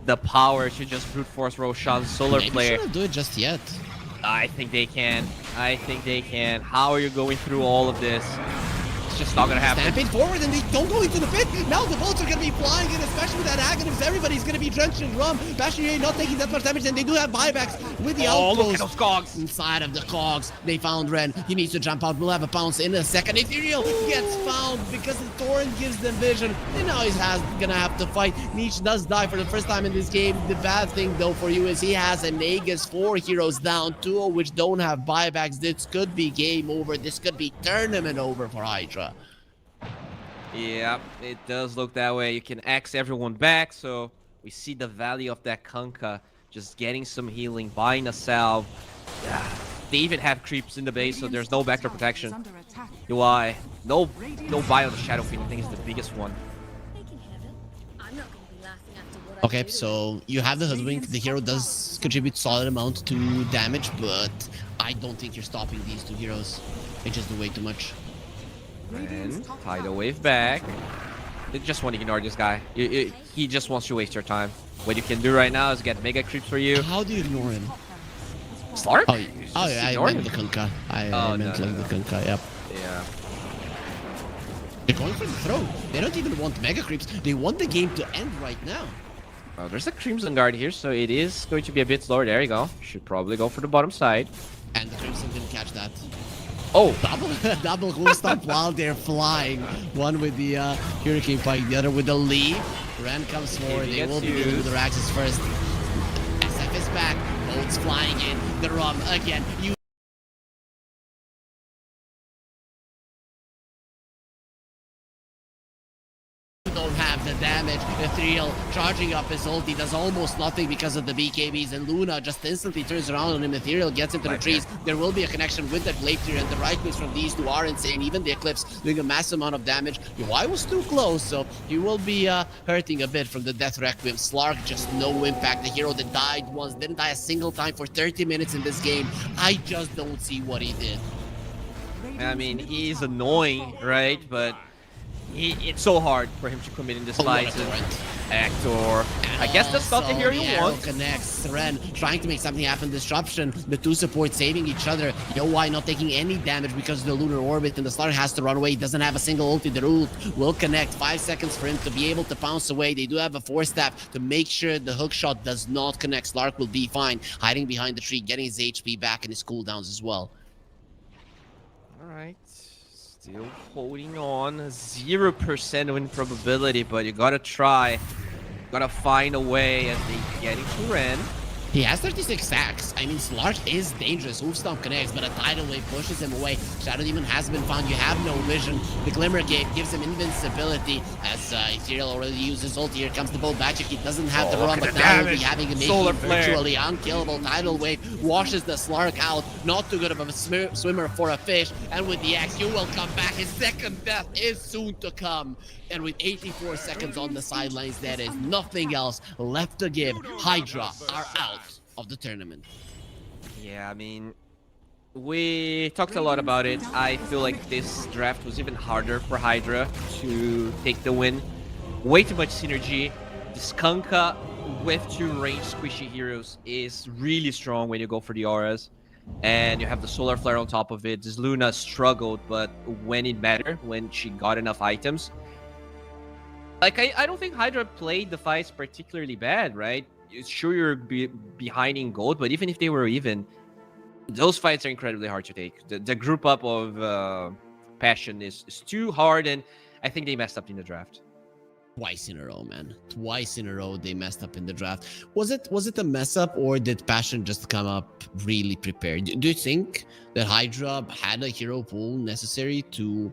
the power to just brute force Roshan's solar player. Maybe shouldn't do it just yet. I think they can. I think they can. How are you going through all of this? It's just not gonna happen. Stampede forward and they don't go into the pit. Now the bolts are gonna be flying in, especially with that Aghanim. Everybody's gonna be drenched in rum. Bastion not taking that much damage, and they do have buybacks with the outpost. Look at those cogs. Inside of the cogs, they found Ren. He needs to jump out. We'll have a pounce in a second. Ethereal gets found because the Torrent gives them vision. And now he's gonna have to fight. Niche does die for the first time in this game. The bad thing, though, for you is he has an Aegis, 4 heroes down, 2 of which don't have buybacks. This could be game over. This could be tournament over for HYDRA. Yeah, it does look that way. You can X everyone back, so we see the value of that Kunkka. Just getting some healing, buying a salve. Yeah. They even have creeps in the base, so there's no backdoor protection. UI, no buy on the Shadow Fiend, I think is the biggest one. Okay, so you have the Hoodwink. The hero does contribute solid amount to damage, but I don't think you're stopping these two heroes. They just do way too much. And tidal wave back. You just want to ignore this guy. He just wants to waste your time. What you can do right now is get mega creeps for you. How do you ignore him? Slark? Oh, yeah, I meant the Kunkka. I meant no, like no. the Kunkka, yep. Yeah. They're going for the throw. They don't even want mega creeps. They want the game to end right now. Oh, there's a Crimson Guard here, so it is going to be a bit slower. There you go. Should probably go for the bottom side. And the Crimson didn't catch that. Oh, Double goal stop while they're flying. One with the Hurricane Pike, the other with the leap. Ren comes forward. They will be dealing with the Raxus first. SF is back. Bolt's flying in. The Rum again. You don't have the damage. Ethereal charging up his ulti does almost nothing because of the BKBs, and Luna just instantly turns around on him. Ethereal gets into the trees. There will be a connection with the Glacier, and the right clicks from these two are insane. Even the Eclipse doing a massive amount of damage. UI was too close, so he will be hurting a bit from the Death Requiem. Slark just no impact. The hero that died once didn't die a single time for 30 minutes in this game. I just don't see what he did. I mean, he's annoying, right? But it's so hard for him to commit in this fight. Actor. I guess that's not the hero you want. Connects. Ren trying to make something happen. Disruption. The two supports saving each other. Why not taking any damage because of the lunar orbit, and the Slark has to run away. He doesn't have a single ulti. The ult will connect. 5 seconds for him to be able to pounce away. They do have a force staff to make sure the hook shot does not connect. Slark will be fine. Hiding behind the tree, getting his HP back and his cooldowns as well. Alright. Still holding on. 0% win probability, but you gotta try. Gotta find a way as they get into Ren. He has 36 stacks. I mean, Slark is dangerous. Hoof Stomp connects, but a Tidal Wave pushes him away. Shadow Demon has been found. You have no vision. The Glimmer Cape gives him invincibility as Ethereal already uses ult. Here comes the Bolt Magic. He doesn't have the run, but now he'll be having a Solar virtually unkillable. Tidal Wave washes the Slark out. Not too good of a swimmer for a fish. And with the axe, you will come back. His second death is soon to come. And with 84 seconds on the sidelines, there is nothing else left to give. HYDRA are out of the tournament. Yeah, I mean, we talked a lot about it. I feel like this draft was even harder for HYDRA to take the win. Way too much synergy. This Kunkka with 2 ranged squishy heroes is really strong when you go for the auras. And you have the Solar Flare on top of it. This Luna struggled, but when it mattered, when she got enough items, like, I don't think HYDRA played the fights particularly bad, right? Sure, you're behind in gold, but even if they were even, those fights are incredibly hard to take. The group up of Passion is too hard, and I think they messed up in the draft. Twice in a row, man. Twice in a row they messed up in the draft. Was it a mess up, or did Passion just come up really prepared? Do you think that HYDRA had a hero pool necessary to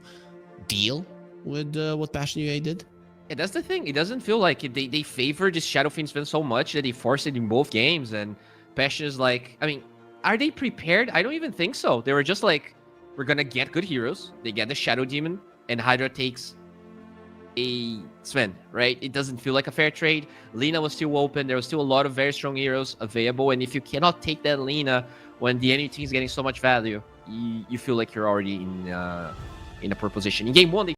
deal with what Passion UA did? Yeah, that's the thing. It doesn't feel like it. They favor this Shadow Fiend spin so much that they force it in both games. And Passion is like, I mean, are they prepared? I don't even think so. They were just like, we're gonna get good heroes. They get the Shadow Demon, and HYDRA takes a Sven, right? It doesn't feel like a fair trade. Lina was still open. There was still a lot of very strong heroes available. And if you cannot take that Lina when the enemy team is getting so much value, you feel like you're already in a poor position. In game 1, they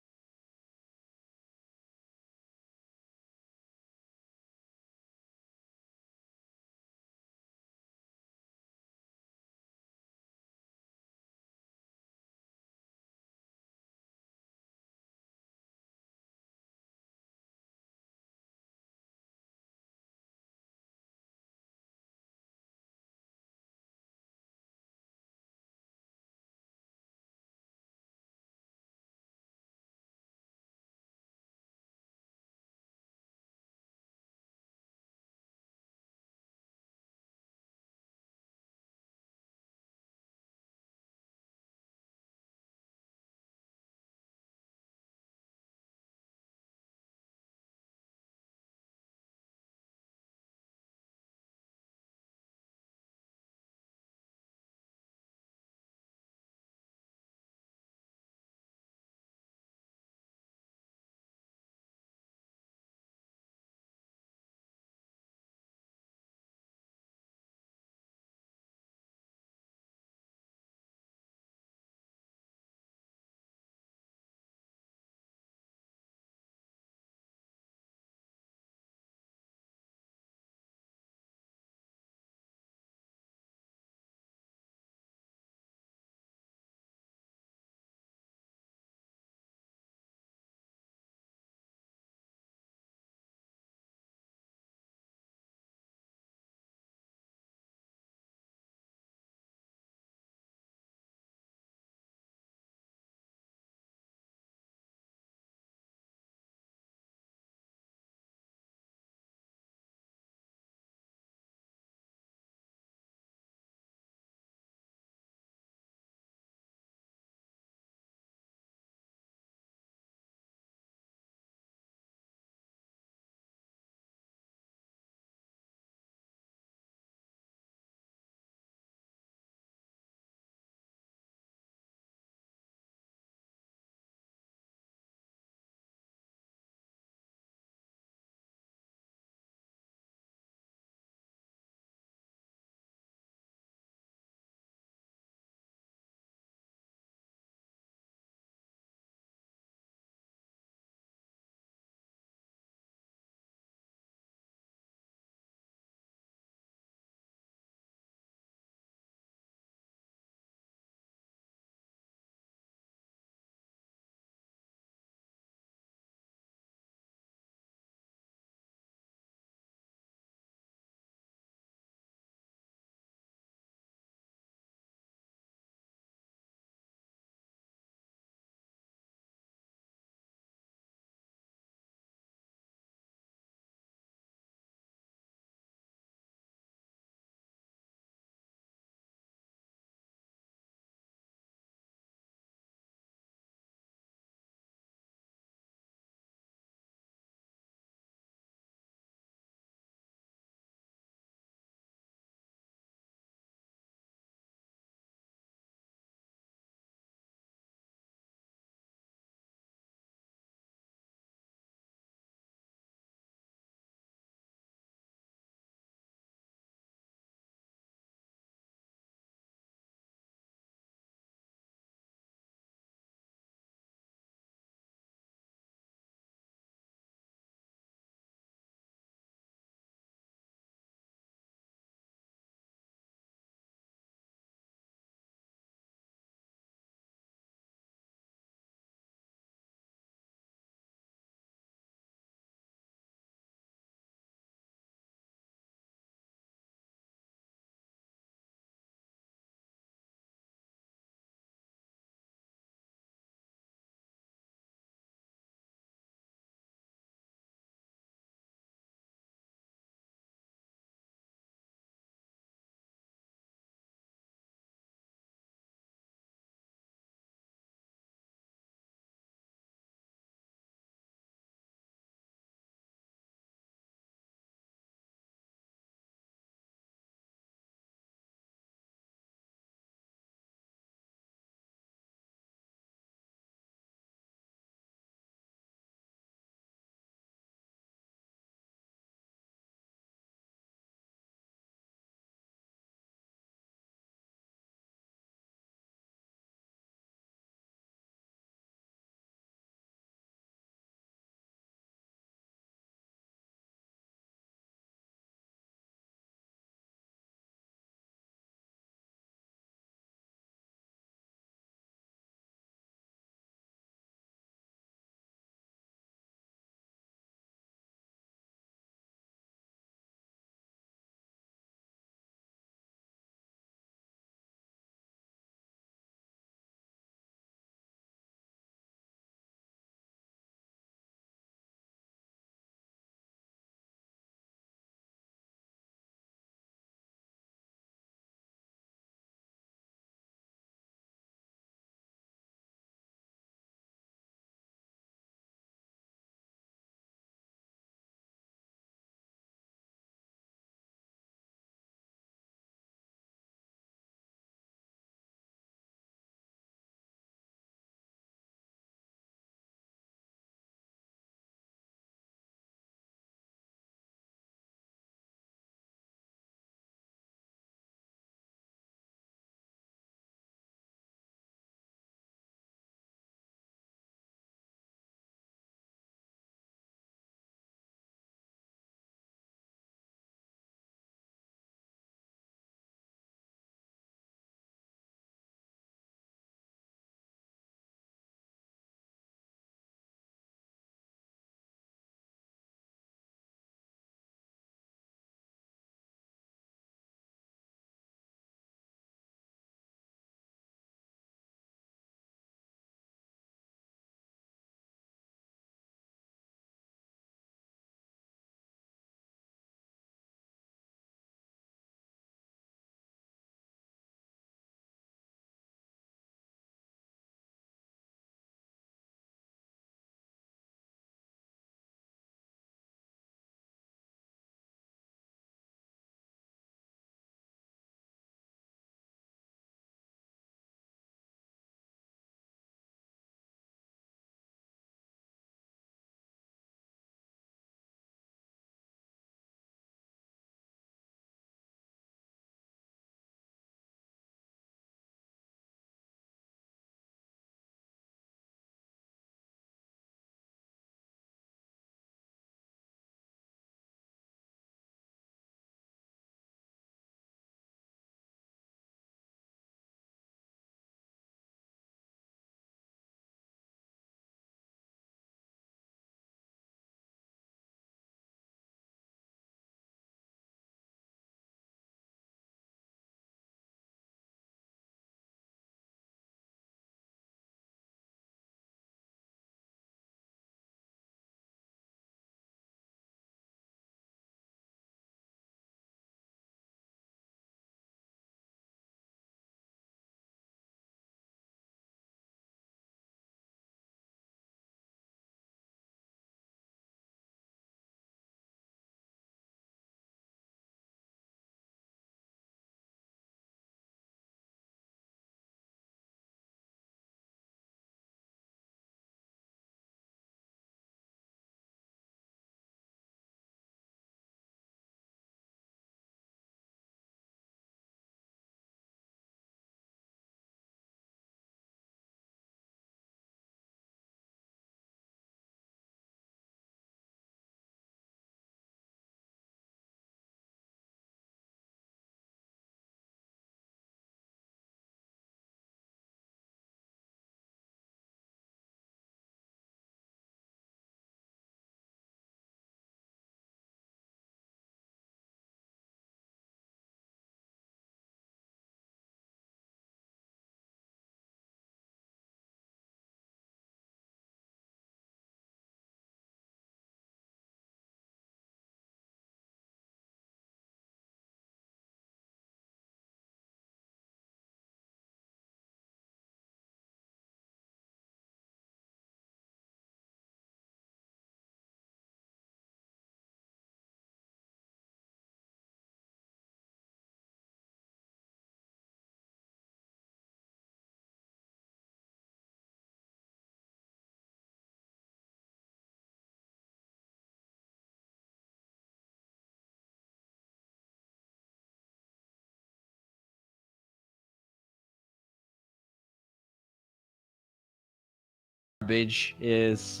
garbage is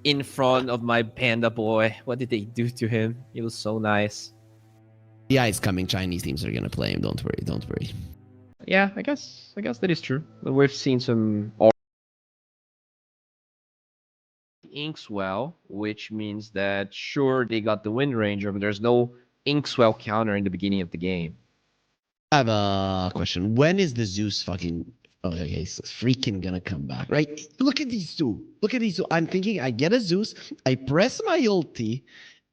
in front of my panda boy. What did they do to him? He was so nice. Yeah, it's coming. Chinese teams are gonna play him. Don't worry. Don't worry. Yeah, I guess that is true. We've seen some Inkswell, which means that sure they got the Wind Ranger, but there's no Inkswell counter in the beginning of the game. I have a question. When is the Zeus fucking? Oh, okay, he's freaking gonna come back, right? Look at these two. Look at these two. I'm thinking I get a Zeus, I press my ulti,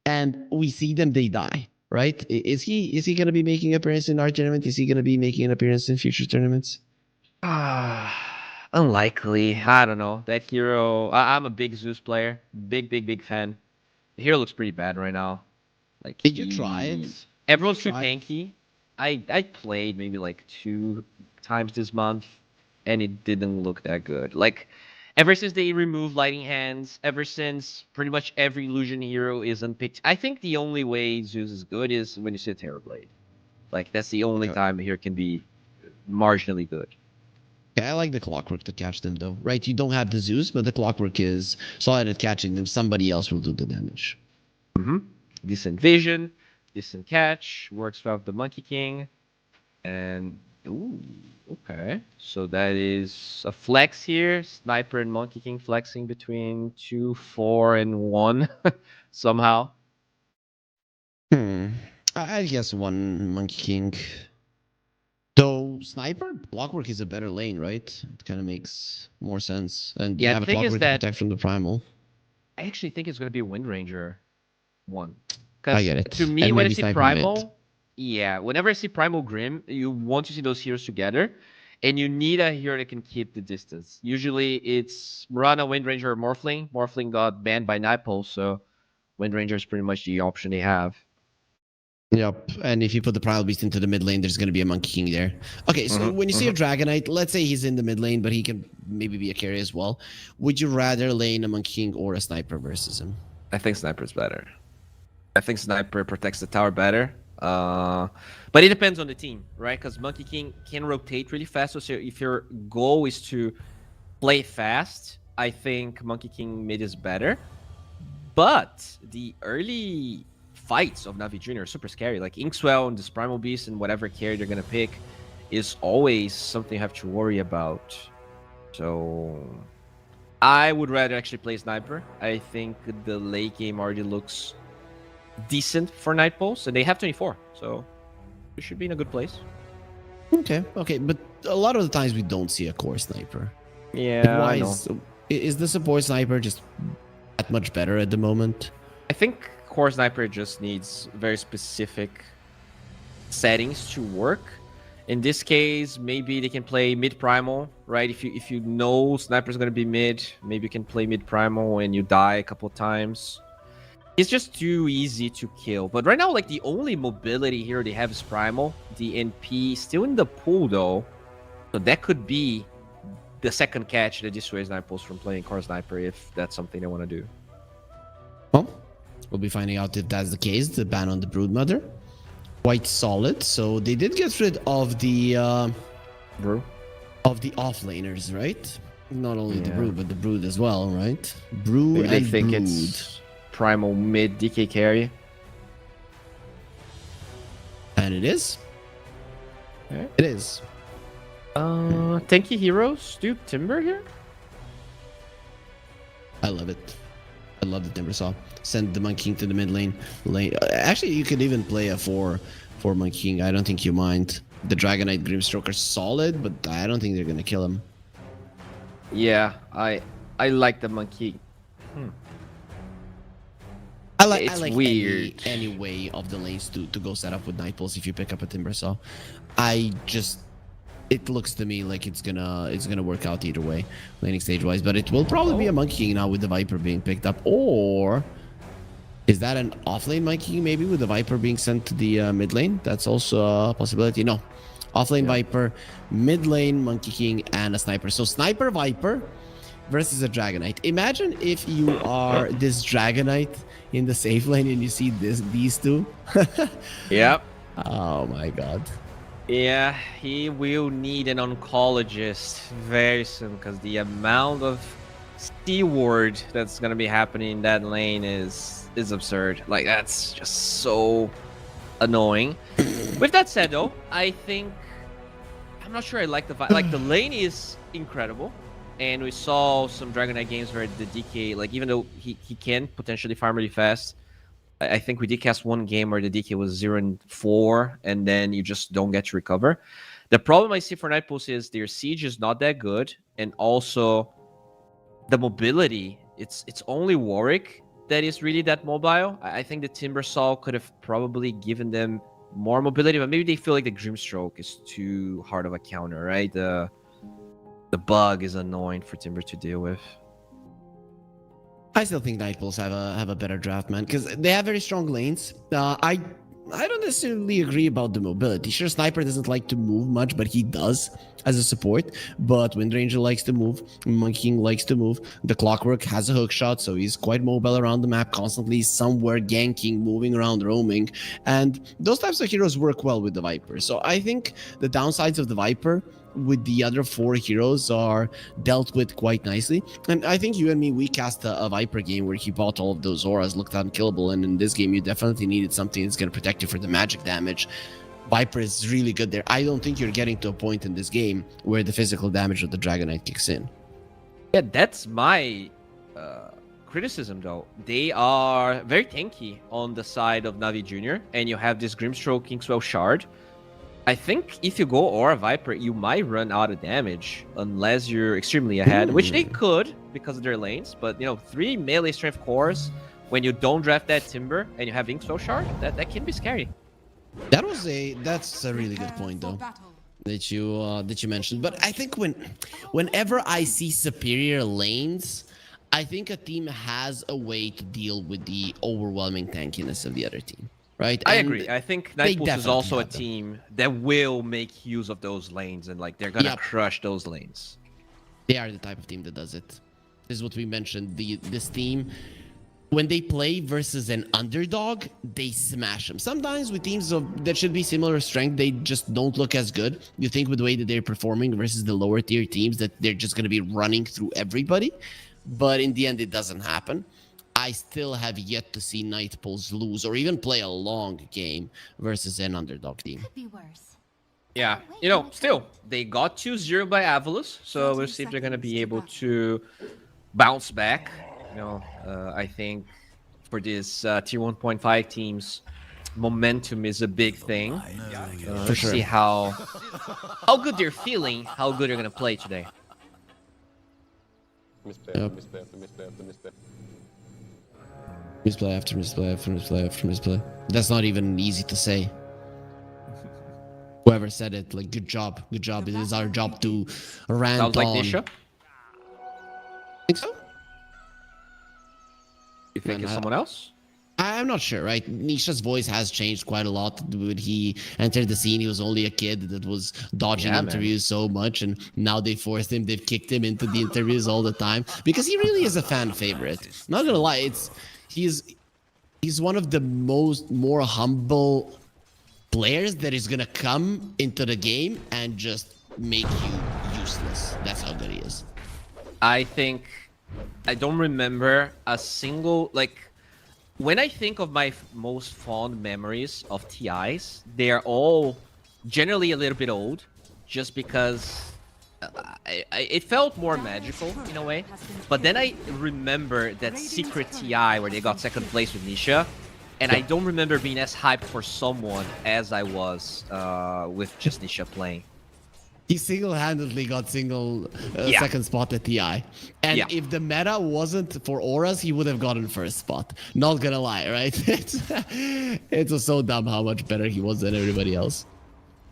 and we see them. They die, right? Is he gonna be making an appearance in our tournament? Is he gonna be making an appearance in future tournaments? Ah, unlikely. I don't know. That hero. I'm a big Zeus player. Big fan. The hero looks pretty bad right now. Like Did you try it? Everyone's too Try- tanky. I played maybe like 2 times this month, and it didn't look that good. Like ever since they removed Lighting Hands, ever since pretty much every illusion hero is unpicked. I think the only way Zeus is good is when you see a Terrorblade. Like that's the only Yeah. time a hero can be marginally good. Okay, I like the clockwork to catch them though, right? You don't have the Zeus, but the clockwork is solid at catching them. Somebody else will do the damage. Decent vision, decent catch, works well with the Monkey King, and ooh, okay. So that is a flex here. Sniper and Monkey King flexing between 2, 4, and 1 somehow. I guess one Monkey King. Though Sniper, Clockwork is a better lane, right? It kind of makes more sense. And you Yeah, have the a thing is Clockwork to that protect from the Primal. I actually think it's going to be a Wind Ranger one. I Because get it. to me, And when I maybe see Sniper mid. Primal, yeah, whenever I see Primal Grim, you want to see those heroes together, and you need a hero that can keep the distance. Usually, it's Murana, Wind Ranger, or Morphling. Morphling got banned by Nightpole, so Wind Ranger is pretty much the option they have. Yep. And if you put the Primal Beast into the mid lane, there's going to be a Monkey King there. Okay, so when you see a Dragonite, let's say he's in the mid lane, but he can maybe be a carry as well. Would you rather lane a Monkey King or a Sniper versus him? I think Sniper's better. I think Sniper protects the tower better. But it depends on the team, right? Because Monkey King can rotate really fast. So if your goal is to play fast, I think Monkey King mid is better. But the early fights of Navi Jr. are super scary. Like Inkswell and this Primal Beast and whatever carry they're gonna pick is always something you have to worry about. So I would rather actually play Sniper. I think the late game already looks decent for Nightpoles, and they have 24, so we should be in a good place. Okay, but a lot of the times we don't see a core Sniper. Yeah, Why I know. is the support Sniper just that much better at the moment? I think Core Sniper just needs very specific settings to work. In this case, maybe they can play mid primal, right? If you know Sniper's gonna be mid, maybe you can play mid primal and you die a couple times. It's just too easy to kill. But right now, like the only mobility here they have is primal. The NP still in the pool though, so that could be the second catch that dissuades Nightpoles from playing Core Sniper if that's something they want to do. Well, we'll be finding out if that's the case. The ban on the Broodmother, quite solid. So they did get rid of the Brew. of the offlaners, right? Not only the Yeah. Brood, but the Brood as well, right? Brood Maybe they and think Brood. it's primal mid DK carry. And it is. Okay. It is. Tanky heroes do Timber here? I love it. I love the Timber Saw. Send the Monkey King to the mid lane. Actually, you could even play a 4 Monkey King. I don't think you mind. The Dragonite Grimstroker solid, but I don't think they're gonna kill him. Yeah, I like the monkey. I It's like weird. any way of the lanes to go set up with Night Pulse if you pick up a Timber Saw. It looks to me like it's gonna work out either way, laning stage wise. But it will probably be a Monkey King now with the Viper being picked up, or is that an offlane Monkey King maybe with the Viper being sent to the mid lane? That's also a possibility. No, offlane Viper, mid lane Monkey King, and a Sniper. So Sniper Viper versus a Dragonite. Imagine if you are this Dragonite in the safe lane and you see these two. Yep. Oh my god. Yeah, he will need an oncologist very soon because the amount of C word that's gonna be happening in that lane is absurd. Like that's just so annoying. With that said, though, I think I'm not sure I like the vibe. Like the lane is incredible, and we saw some Dragon Knight games where the DK, like even though he can potentially farm really fast, I think we did cast one game where the DK was 0-4, and then you just don't get to recover. The problem I see for Night Pulse is their siege is not that good, and also the mobility. It's only Warwick that is really that mobile. I think the Timbersaw could have probably given them more mobility, but maybe they feel like the Grimstroke is too hard of a counter, right? The bug is annoying for Timber to deal with. I still think Night Bulls have a better draft, man, because they have very strong lanes. I don't necessarily agree about the mobility. Sure, Sniper doesn't like to move much, but he does as a support. But Windranger likes to move. Monkey King likes to move. The Clockwork has a hook shot, so he's quite mobile around the map, constantly somewhere ganking, moving around, roaming. And those types of heroes work well with the Viper. So I think the downsides of the Viper with the other 4 heroes are dealt with quite nicely. And I think you and me, we cast a Viper game where he bought all of those auras, looked unkillable, and in this game you definitely needed something that's going to protect you for the magic damage. Viper is really good there. I don't think you're getting to a point in this game where the physical damage of the Dragon Knight kicks in. Yeah, that's my criticism, though. They are very tanky on the side of Navi Jr., and you have this Grimstroke Kingswell Shard. I think if you go Aura Viper, you might run out of damage unless you're extremely ahead, which they could because of their lanes. But, you know, 3 melee strength cores, when you don't draft that Timber and you have Inkswell Shard, that can be scary. That's a really good point, though, that you mentioned. But I think whenever I see superior lanes, I think a team has a way to deal with the overwhelming tankiness of the other team. Right? I agree. I think Night Pulse is also a team that will make use of those lanes, and like they're gonna crush those lanes. They are the type of team that does it. This is what we mentioned. This team, when they play versus an underdog, they smash them. Sometimes with teams that should be similar strength, they just don't look as good. You think with the way that they're performing versus the lower tier teams that they're just gonna be running through everybody, but in the end, it doesn't happen. I still have yet to see Night Pulse lose or even play a long game versus an underdog team. Could be worse. Yeah, you know, still, they got 2-0 by Avalus, so we'll see if they're going to be able to bounce back. You know, I think for this Tier 1.5 teams, momentum is a big thing. For sure. See how good they're feeling, how good they're going to play today. Misplay after misplay after misplay after misplay. That's not even easy to say. Whoever said it, like, good job, good job. It is our job to rant Sounds like on. Nisha. Think so? You think it's someone else? I'm not sure, right? Nisha's voice has changed quite a lot. When he entered the scene, he was only a kid that was dodging interviews so much, and now they forced him, they've kicked him into the interviews all the time because he really is a fan favorite. Not gonna lie, he's one of the more humble players that is gonna come into the game and just make you useless. That's how good he is. I think I don't remember a single, like, when I think of my most fond memories of TIs, they are all generally a little bit old, just because it felt more magical in a way. But then I remember that secret TI where they got second place with Nisha, and I don't remember being as hyped for someone as I was with just Nisha playing. He single-handedly got second spot at TI. And if the meta wasn't for auras, he would have gotten first spot. Not gonna lie, right? It's so dumb how much better he was than everybody else.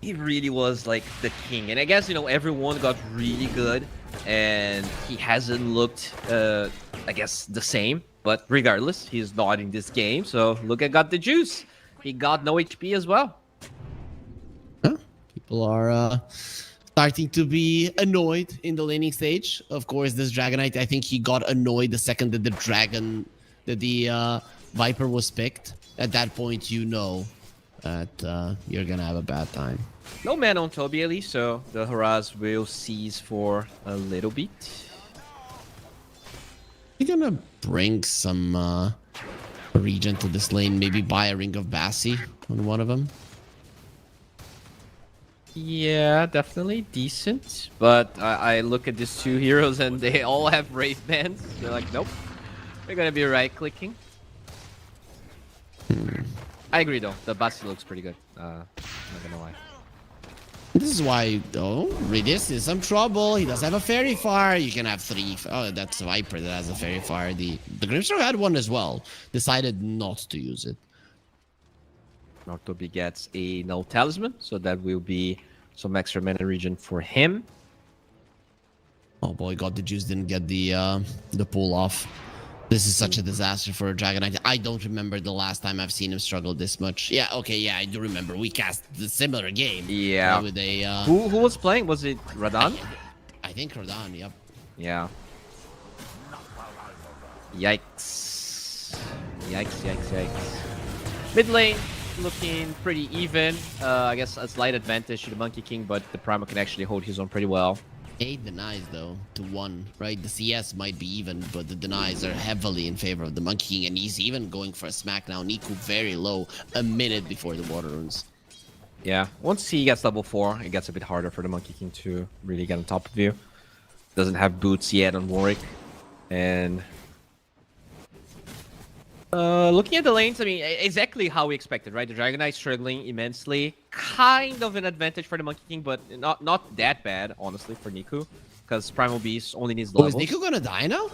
He really was like the king. And I guess, you know, everyone got really good and he hasn't looked, I guess, the same. But regardless, he's not in this game. So look at got the juice. He got no HP as well. Huh? People are starting to be annoyed in the laning stage. Of course, this Dragonite, I think he got annoyed the second that the Viper was picked. At that point, you know that you're gonna have a bad time. No man on Toby at least, so the harass will cease for a little bit. We're gonna bring some regen to this lane. Maybe buy a Ring of Bassi on one of them. Yeah, definitely decent. But I look at these two heroes and they all have Wraith bands. They're like, nope. We're gonna be right-clicking. I agree though. The Bassi looks pretty good. Not gonna lie. This is why, though, Redis is some trouble. He does have a Fairy Fire. You can have 3. Oh, that's Viper that has a Fairy Fire. The Grimstroke had one as well. Decided not to use it. Nortobi gets a no talisman, so that will be some extra mana regen for him. Oh boy, God, the Juice didn't get the pull off. This is such a disaster for a Dragon Knight. I don't remember the last time I've seen him struggle this much. Yeah, okay, yeah, I do remember. We cast the similar game. Yeah. With a, Who was playing? Was it Radan? I think Rodan, yep. Yeah. Yikes. Yikes. Mid lane looking pretty even. I guess a slight advantage to the Monkey King, but the Primal can actually hold his own pretty well. 8 denies though to 1, right? The CS might be even, but the denies are heavily in favor of the Monkey King, and he's even going for a smack now. Niku very low, a minute before the water runes. Yeah, once he gets level 4, it gets a bit harder for the Monkey King to really get on top of you. Doesn't have boots yet on Warwick, and looking at the lanes, I mean, exactly how we expected, right? The Dragon Knight struggling immensely. Kind of an advantage for the Monkey King, but not that bad, honestly, for Niku. Because Primal Beast only needs levels. Oh, is Niku gonna die now?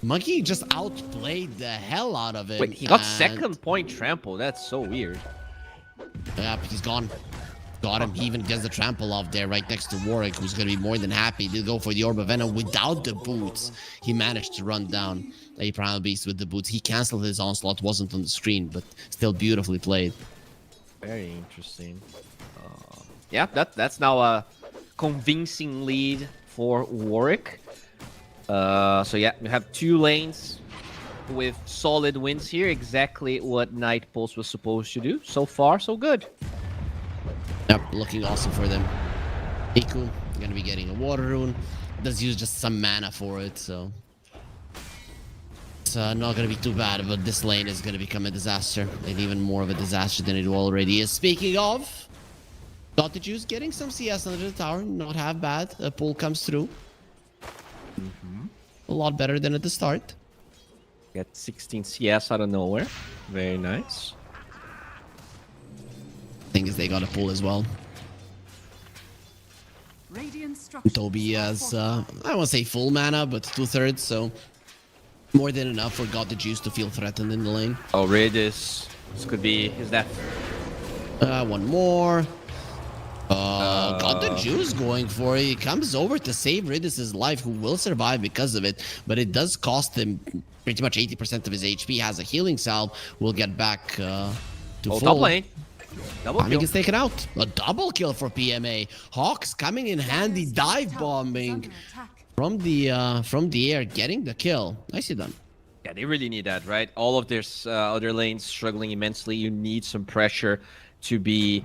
Monkey just outplayed the hell out of it. Wait, he got second point trample. That's so weird. Yeah, he's gone. Got him. He even gets the trample off there right next to Warwick, who's going to be more than happy to go for the Orb of Venom without the boots. He managed to run down a Primal Beast with the boots. He canceled his onslaught, wasn't on the screen, but still beautifully played. Very interesting. Yeah, that's now a convincing lead for Warwick. So yeah, we have 2 lanes with solid wins here. Exactly what Night Pulse was supposed to do. So far, so good. Yep, looking awesome for them. Niku gonna be getting a water rune. Does use just some mana for it, so it's not gonna be too bad. But this lane is gonna become a disaster, and even more of a disaster than it already is. Speaking of, DOTA2 getting some CS under the tower, not half bad. A pull comes through. A lot better than at the start. Get 16 CS out of nowhere. Very nice. Thing is, they got a pull as well. Radiant structures Toby are has, fortified. I won't say full mana, but 2/3, so more than enough for DOTA2 to feel threatened in the lane. Oh, Redis. This could be his death. One more. DOTA2 going for it. He comes over to save Ridis' life, who will survive because of it, but it does cost him pretty much 80% of his HP. Has a healing salve. Will get back to full. Top lane. Double Timing kill. gets taken out. A double kill for PMA. Hawks coming in handy, dive bombing from the air, getting the kill. Nicely done. Yeah, they really need that, right? All of their other lanes struggling immensely. You need some pressure to be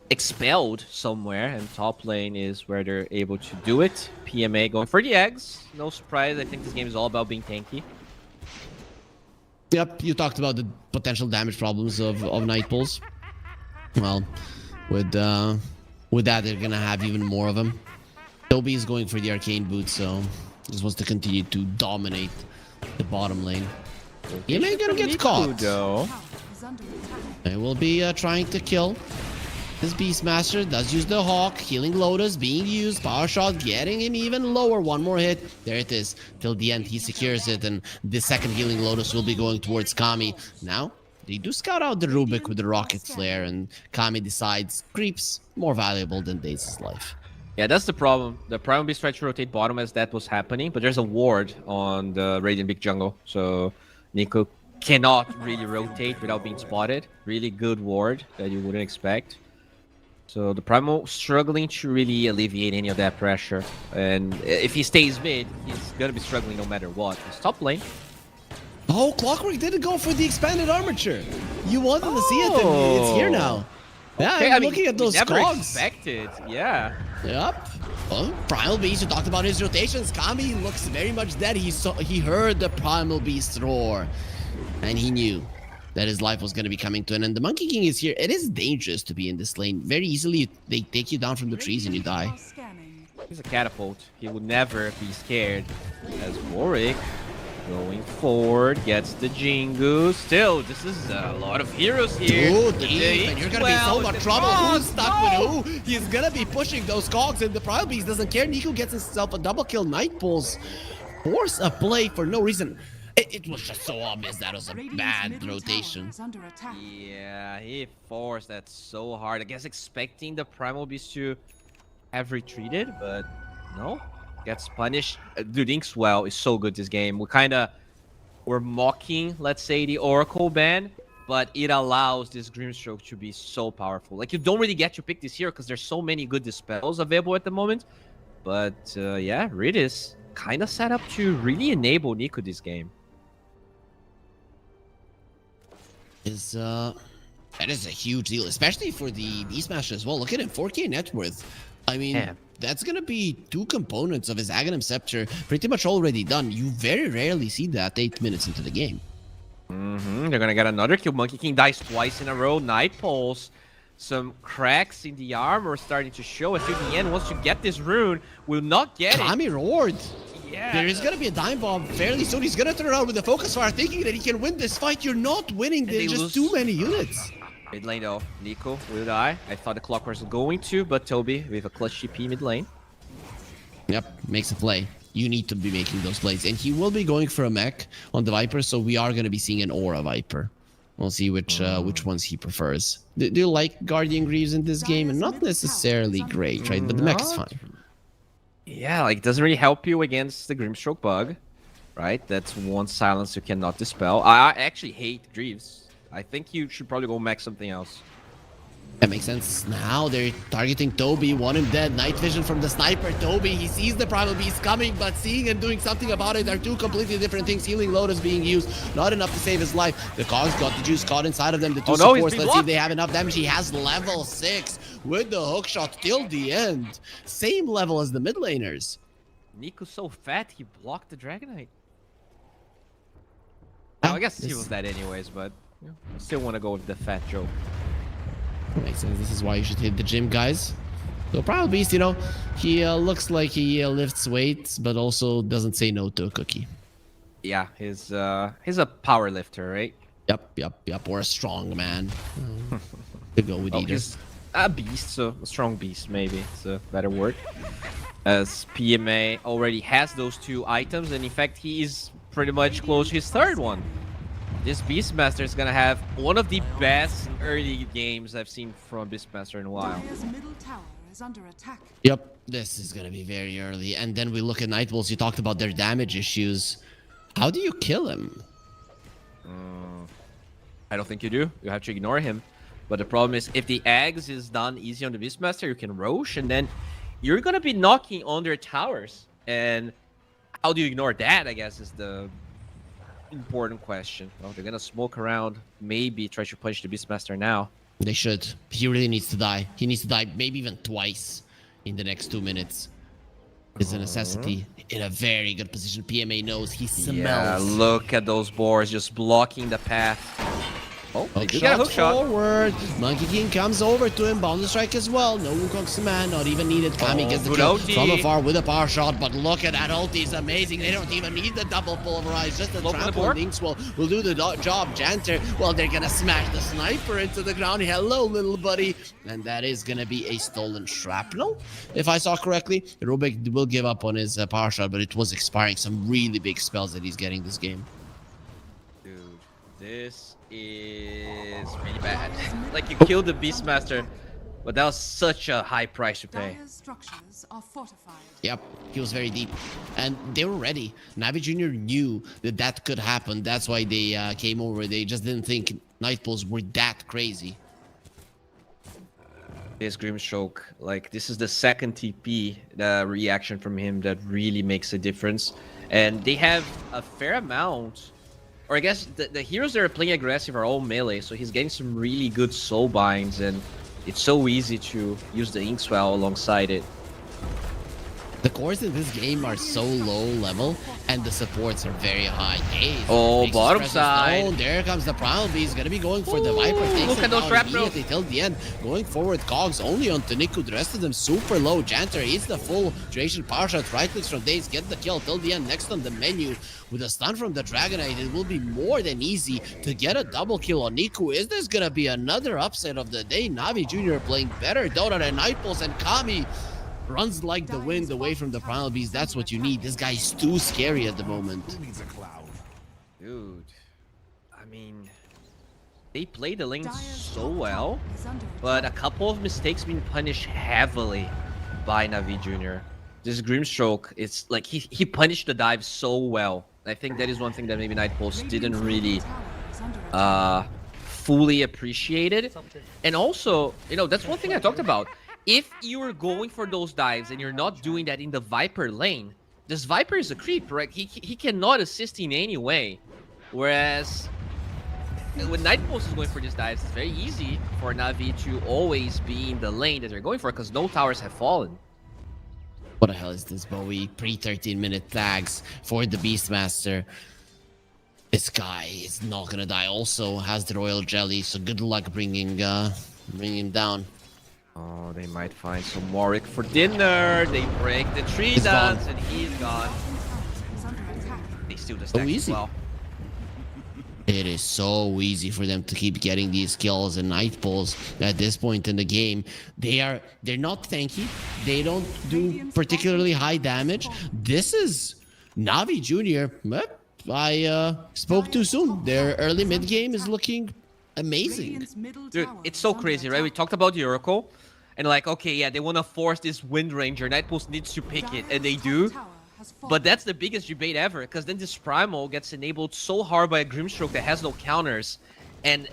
expelled somewhere, and top lane is where they're able to do it. PMA going for the eggs. No surprise. I think this game is all about being tanky. Yep, you talked about the potential damage problems of Night Pulse. Well, with that, they're gonna have even more of them. Toby is going for the arcane boot, so just wants to continue to dominate the bottom lane. He may gonna get caught. Though. Tower is under attack. They will be trying to kill. This Beastmaster does use the Hawk. Healing Lotus being used. Power Shot getting him even lower. One more hit. There it is. Till the end, he secures it. And the second Healing Lotus will be going towards Kami. Now, they do scout out the Rubik with the Rocket Flare. And Kami decides creeps more valuable than Daze's life. Yeah, that's the problem. The Primal Beast tried to rotate bottom as that was happening, but there's a ward on the Radiant Big Jungle. So Nico cannot really rotate without being spotted. Really good ward that you wouldn't expect. So the Primal struggling to really alleviate any of that pressure. And if he stays mid, he's going to be struggling no matter what. His top lane. Oh, Clockwork didn't go for the expanded armature. You wanted to see it, and it's here now. Yeah, Okay, I'm looking at those never cogs. expected. Yeah. Yep. Oh, Primal Beast, we talked about his rotations. Kami looks very much dead. He heard the Primal Beast roar. And he knew that his life was going to be coming to an end. The Monkey King is here. It is dangerous to be in this lane. Very easily, they take you down from the trees and you die. He's a catapult. He would never be scared. As Warwick going forward, gets the Jingu. Still, this is a lot of heroes here. Dude, Ethan, you're gonna be so much trouble. Who's stuck with who? He's gonna be pushing those cogs, and the Primal Beast doesn't care. Nico gets himself a double kill. Night Pulse force a play for no reason. It was just so obvious that was a bad rotation. Yeah, he forced that so hard. I guess expecting the Primal Beast to have retreated, but no. Gets punished. Dude, Inkswell is so good this game. We're mocking, let's say, the Oracle ban, but it allows this Grimstroke to be so powerful. Like, you don't really get to pick this hero because there's so many good dispels available at the moment. But yeah, Ridis kind of set up to really enable Nico this game. That is a huge deal, especially for the Beastmaster as well. Look at him, 4K net worth. I mean, yeah. That's gonna be 2 components of his Aghanim Scepter pretty much already done. You very rarely see that 8 minutes into the game. They're gonna get another kill. Monkey King dies twice in a row. Night Pulse. Some cracks in the armor starting to show. As the end wants to get this rune, will not get it. Kami roared. Yeah. There is gonna be a Dime Bomb fairly soon. He's gonna turn around with the Focus Fire, thinking that he can win this fight. You're not winning. There's just too many units. Mid lane though, Nico will die. I thought the clock was going to, but Toby with a clutch GP mid lane. Yep, makes a play. You need to be making those plays. And he will be going for a mech on the Viper, so we are going to be seeing an Aura Viper. We'll see which ones he prefers. Do you like Guardian Greaves in this game? And not necessarily great, right? But the mech is fine. Yeah, like, it doesn't really help you against the Grimstroke bug, right? That's one silence you cannot dispel. I actually hate Greaves. I think you should probably go mech something else. That makes sense. Now they're targeting Toby. Want him dead. Night vision from the sniper. Toby, he sees the Primal Beast coming, but seeing and doing something about it are 2 completely different things. Healing Lotus being used. Not enough to save his life. The Cogs got the juice caught inside of them. The 2 supports. Let's see if they have enough damage. He has level 6 with the hook shot till the end. Same level as the mid laners. Nico's so fat, he blocked the Dragonite. Oh, I guess he was dead anyways, but you know, still want to go with the fat joke. Makes sense. This is why you should hit the gym, guys. So Primal Beast, you know, he looks like he lifts weights, but also doesn't say no to a cookie. Yeah, he's a power lifter, right? Yep. Or a strong man. To go with either. He's a beast, so a strong beast maybe. It's a better word. As PMA already has those 2 items, and in fact, he is pretty much close to his 3rd one. This Beastmaster is gonna have one of the best early games I've seen from Beastmaster in a while. Middle tower is under attack. Yep, this is gonna be very early. And then we look at Night Wolves. You talked about their damage issues. How do you kill him? I don't think you do. You have to ignore him. But the problem is, if the eggs is done easy on the Beastmaster, you can Roche, and then you're gonna be knocking on their towers. And how do you ignore that, I guess, is the important question. Well, they're gonna smoke around, maybe try to punch the Beastmaster now. They should. He really needs to die. He needs to die maybe even twice in the next 2 minutes. It's a necessity. In a very good position. PMA knows. He smells. Yeah, look at those boars just blocking the path. Oh, they get a hook shot forward. Monkey King comes over to him. Bound strike as well. No Wukong's command, not even needed. Kami gets the kill from afar with a power shot. But look at that ulti. It's amazing. They don't even need the double pulverize. Just the trample and Inks will do the job. Janter, well, they're gonna smash the sniper into the ground. Hello, little buddy. And that is gonna be a stolen shrapnel, if I saw correctly. Rubik will give up on his power shot, but it was expiring. Some really big spells that he's getting this game. Dude, this is really bad. Like, you killed the Beastmaster, but that was such a high price to pay. Dire's structures are fortified. Yep, he was very deep. And they were ready. Navi Jr. knew that that could happen. That's why they came over. They just didn't think Night Pulse were that crazy. This Grimstroke, like, this is the 2nd TP reaction from him that really makes a difference. And they have a fair amount. Or I guess the heroes that are playing aggressive are all melee, so he's getting some really good soul binds, and it's so easy to use the Inkswell alongside it. The cores in this game are so low level, and the supports are very high. Days, Oh, makes his bottom presence side. known. There comes the Primal Beast. Gonna be going for the Viper. Ooh, Takes look him at those down shrapnel. immediately till the end. Going forward, Cogs only onto Niku. The rest of them super low. Janter is the full duration power shot. Right clicks from Days. Get the kill till the end. Next on the menu, with a stun from the Dragonite, it will be more than easy to get a double kill on Niku. Is this gonna be another upset of the day? Navi Jr. playing better. Dota and Nightpulse and Kami runs like the wind away from the Primal Beast. That's what you need. This guy is too scary at the moment. Dude, I mean, they play the lane so well, but a couple of mistakes being punished heavily by Navi Jr. This Grimstroke, it's like he punished the dive so well. I think that is one thing that maybe Nightpulse didn't really fully appreciate it. And also, you know, that's one thing I talked about. If you're going for those dives and you're not doing that in the Viper lane, this Viper is a creep, right? He cannot assist in any way. Whereas when Nightpulse is going for these dives, it's very easy for Navi to always be in the lane that they're going for because no towers have fallen. What the hell is this, Bowie? Pre-13-minute tags for the Beastmaster. This guy is not gonna die. Also has the Royal Jelly, so good luck bringing him down. Oh, they might find some Warwick for dinner. They break the tree He's dance gone. and he's gone. They steal the stacks as easy. well. It is so easy for them to keep getting these kills and Nightpulse at this point in the game. They're not tanky. They don't do particularly high damage. This is Navi Jr. I spoke too soon. Their early mid game is looking amazing. Dude, it's so crazy, right? We talked about the Oracle, and like, okay, yeah, they want to force this Wind Ranger. Nightpulse needs to pick it, and they do. But that's the biggest debate ever, because then this Primal gets enabled so hard by a Grimstroke that has no counters. And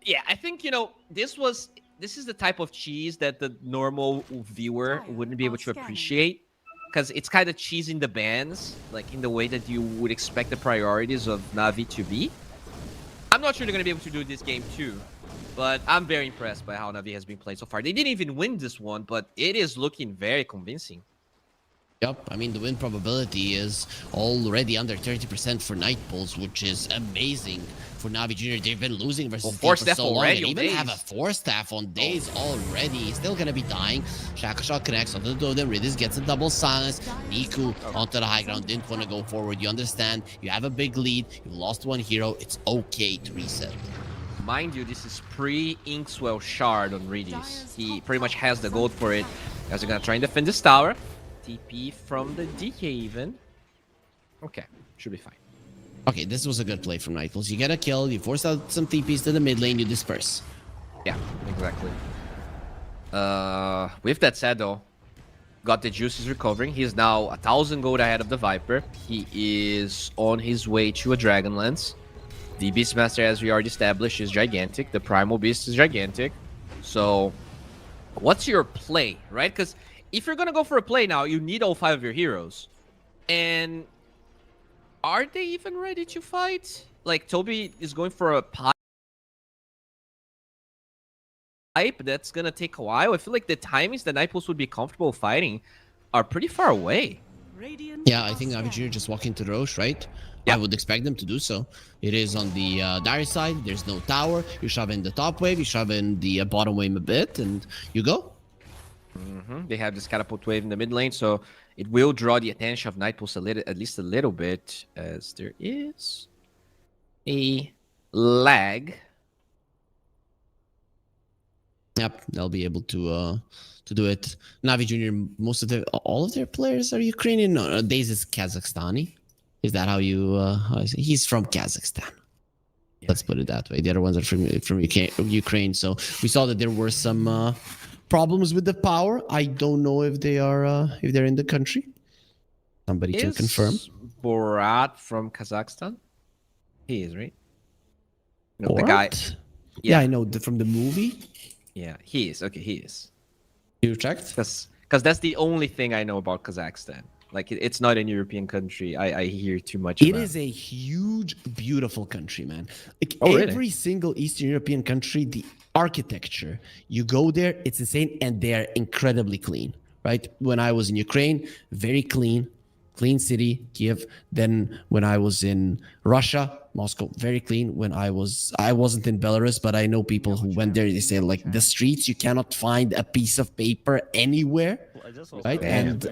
yeah, I think, you know, this is the type of cheese that the normal viewer wouldn't be able to appreciate. Because it's kind of cheesing the bans, like in the way that you would expect the priorities of Navi to be. I'm not sure they're going to be able to do this game too, but I'm very impressed by how Navi has been played so far. They didn't even win this one, but it is looking very convincing. Yep, I mean, the win probability is already under 30% for Nightpulse, which is amazing for Navi Jr. They've been losing versus Well, Team for so long. already They on even have a Days. 4-staff on Days already. He's still gonna be dying. Shaka Shot connects onto the Totem. Ridis gets a double silence. Niku onto the high ground. Didn't want to go forward. You understand. You have a big lead. You lost one hero. It's okay to reset. Mind you, this is pre-Inkswell Shard on Ridis. He pretty much has the gold for it. Guys are gonna try and defend this tower. TP from the DK even. Okay, should be fine. Okay, this was a good play from Nightpulse. You get a kill. You force out some TPs to the mid lane. You disperse. Yeah, exactly. With that said though, got the juices recovering. He is now 1,000 gold ahead of the Viper. He is on his way to a Dragonlance. The Beastmaster, as we already established, is gigantic. The Primal Beast is gigantic. So, what's your play, right? Because if you're gonna go for a play now, you need all 5 of your heroes. And are they even ready to fight? Like, Toby is going for a pipe that's gonna take a while. I feel like the timings that Nightpulse would be comfortable fighting are pretty far away. Yeah, I think Navi Jr. just walk into Roche, right? Yeah. I would expect them to do so. It is on the dire side. There's no tower. You shove in the top wave. You shove in the bottom wave a bit, and you go. They have this catapult wave in the mid lane, so it will draw the attention of Nightpulse at least a little bit, as there is a lag. Yep, they'll be able to do it. Navi Jr. All of their players are Ukrainian. No, Days is Kazakhstani. Is that how you? How I say? He's from Kazakhstan. Let's put it that way. The other ones are from Ukraine. So we saw that there were some problems with the power. I don't know if they're in the country. Somebody can confirm. Borat from Kazakhstan? He is, right? No, Borat? the guy. Yeah, I know from the movie. Yeah, he is. Okay, he is. You checked? Because that's the only thing I know about Kazakhstan. Like, it's not an European country. I hear too much It about is a huge, beautiful country, man. Like Oh, really? every single Eastern European country, the architecture, you go there, it's insane, and they're incredibly clean. right? When I was in Ukraine, very clean city, Kiev. Then when I was in Russia, Moscow, very clean. When I wasn't in Belarus, but I know people who went there. They say like the streets, you cannot find a piece of paper anywhere, right? And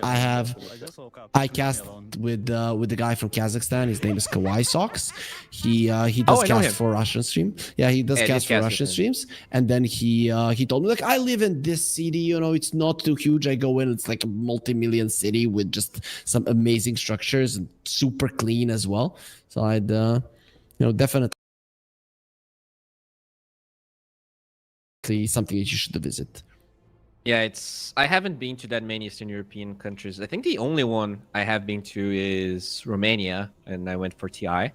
I cast with the guy from Kazakhstan. His name is Kawaii Socks. He does I know cast him. for Russian stream. Yeah, he does Yeah, cast for cast with Russian him. streams. And then he told me like, I live in this city. You know, it's not too huge. I go in, it's like a multi-million city with just some amazing structures and super clean as well. So I'd definitely something that you should visit. Yeah, I haven't been to that many Eastern European countries. I think the only one I have been to is Romania, and I went for TI,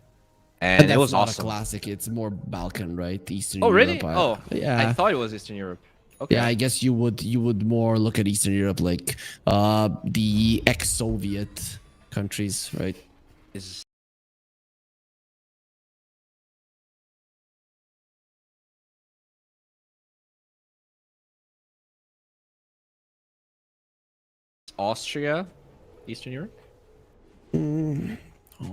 and it that's was not awesome. a classic. It's more Balkan, right? Eastern Oh, really? Europe. Yeah. I thought it was Eastern Europe. Okay. Yeah, I guess you would more look at Eastern Europe, like the ex-Soviet countries, right? Is Austria Eastern Europe?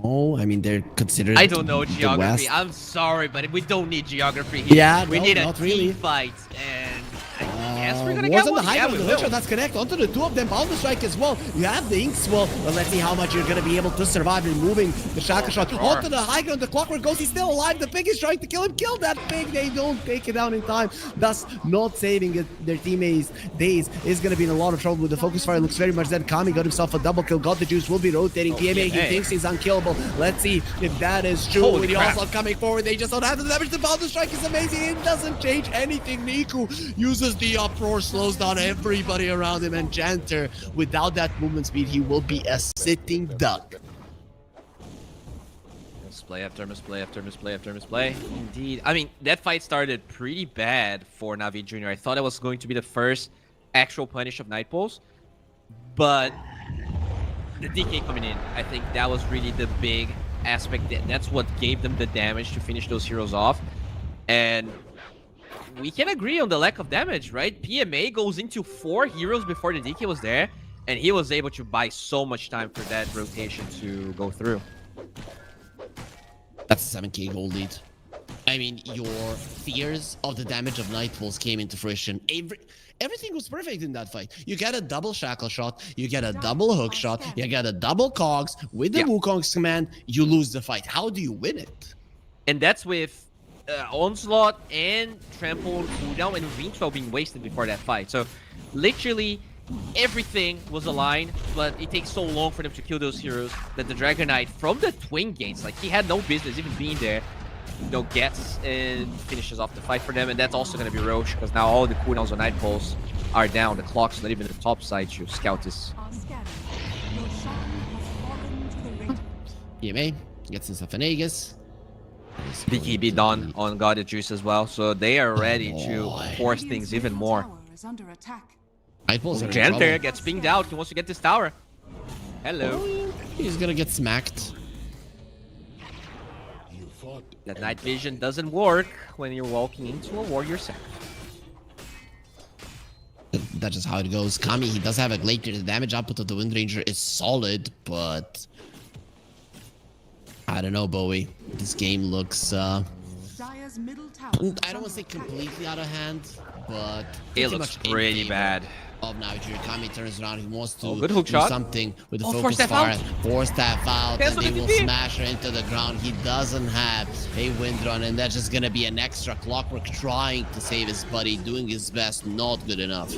Oh, I mean they're considered. I don't know the geography. West. I'm sorry, but we don't need geography here. Yeah, we no, need a not team really. fight, and I guess we're gonna Wars get on one. the high Yeah, ground, we the will. hookshot, that's connect onto the two of them. Bound to strike as well. You have the inks. Well, let's see how much you're gonna be able to survive removing the shaka shot onto the high ground. The clockwork goes. He's still alive. The pig is trying to kill him. Kill that pig. They don't take it down in time. Thus, not saving it. Their teammates Days is gonna be in a lot of trouble with the focus fire. Looks very much dead. Kami got himself a double kill. Got the juice. Will be rotating. PMA. He PMA. thinks he's unkillable. Let's see if that is true. Holy With the crap. onslaught coming forward, they just don't have the damage. The bound to strike is amazing. It doesn't change anything. Niku uses the uproar, slows down everybody around him, and Janter, without that movement speed, he will be a sitting duck. Misplay after misplay after misplay after misplay. Indeed. I mean, that fight started pretty bad for Navi Jr. I thought it was going to be the first actual punish of Night Pulse, but the DK coming in, I think that was really the big aspect. That's what gave them the damage to finish those heroes off. And we can agree on the lack of damage, right? PMA goes into 4 heroes before the DK was there, and he was able to buy so much time for that rotation to go through. That's a 7k gold lead. I mean, your fears of the damage of Night Pulse came into fruition. Everything was perfect in that fight. You get a double shackle shot, you get a double hook shot, you get a double cogs with the Wukong's command, you lose the fight. How do you win it? And that's with Onslaught and Trample on cooldown and Ring12 being wasted before that fight. So literally everything was aligned, but it takes so long for them to kill those heroes that the Dragon Knight from the Twin Gates, like he had no business even being there, gets and finishes off the fight for them. And that's also going to be Roche, because now all the cooldowns on Night Pulse are down. The clock's not even at the top side to scout this. Are scanning. Your shine has fallen to the radiant. PMA gets himself an Aegis. BKB done on God of Juice as well, so they are ready to boy. force things even more. Tower is under attack. Night Pulse are in Janter trouble. gets pinged out. He wants to get this tower. Hello. He's gonna get smacked. That night vision doesn't work when you're walking into a warrior sack. That's just how it goes. Kami, he does have a Glacier. The damage output of the Wind Ranger is solid, but I don't know, Bowie. This game looks Dire's middle tower. I don't want to say completely out of hand, but It pretty looks much in pretty favor bad. of Navi. Kami turns around. He wants to good hook do shot. something with the Oh, focus force that fire. out. Force that out, Cancel and they the will TP. smash her into the ground. He doesn't have a wind run, and that's just gonna be an extra Clockwork trying to save his buddy, doing his best, not good enough.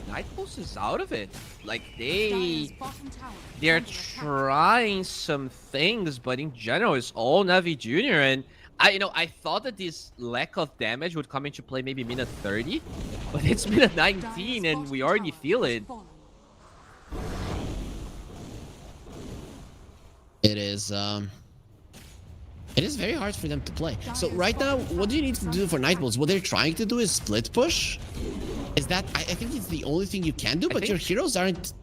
Night Pulse is out of it. Like Dire's bottom tower is they're under attack. trying some things, but in general, it's all Navi Jr. And I thought that this lack of damage would come into play maybe minute 30, but it's minute 19 and we already feel it. It is very hard for them to play. So right now, what do you need to do for Night Bulls? What they're trying to do is split push. Is that I think it's the only thing you can do, but your heroes aren't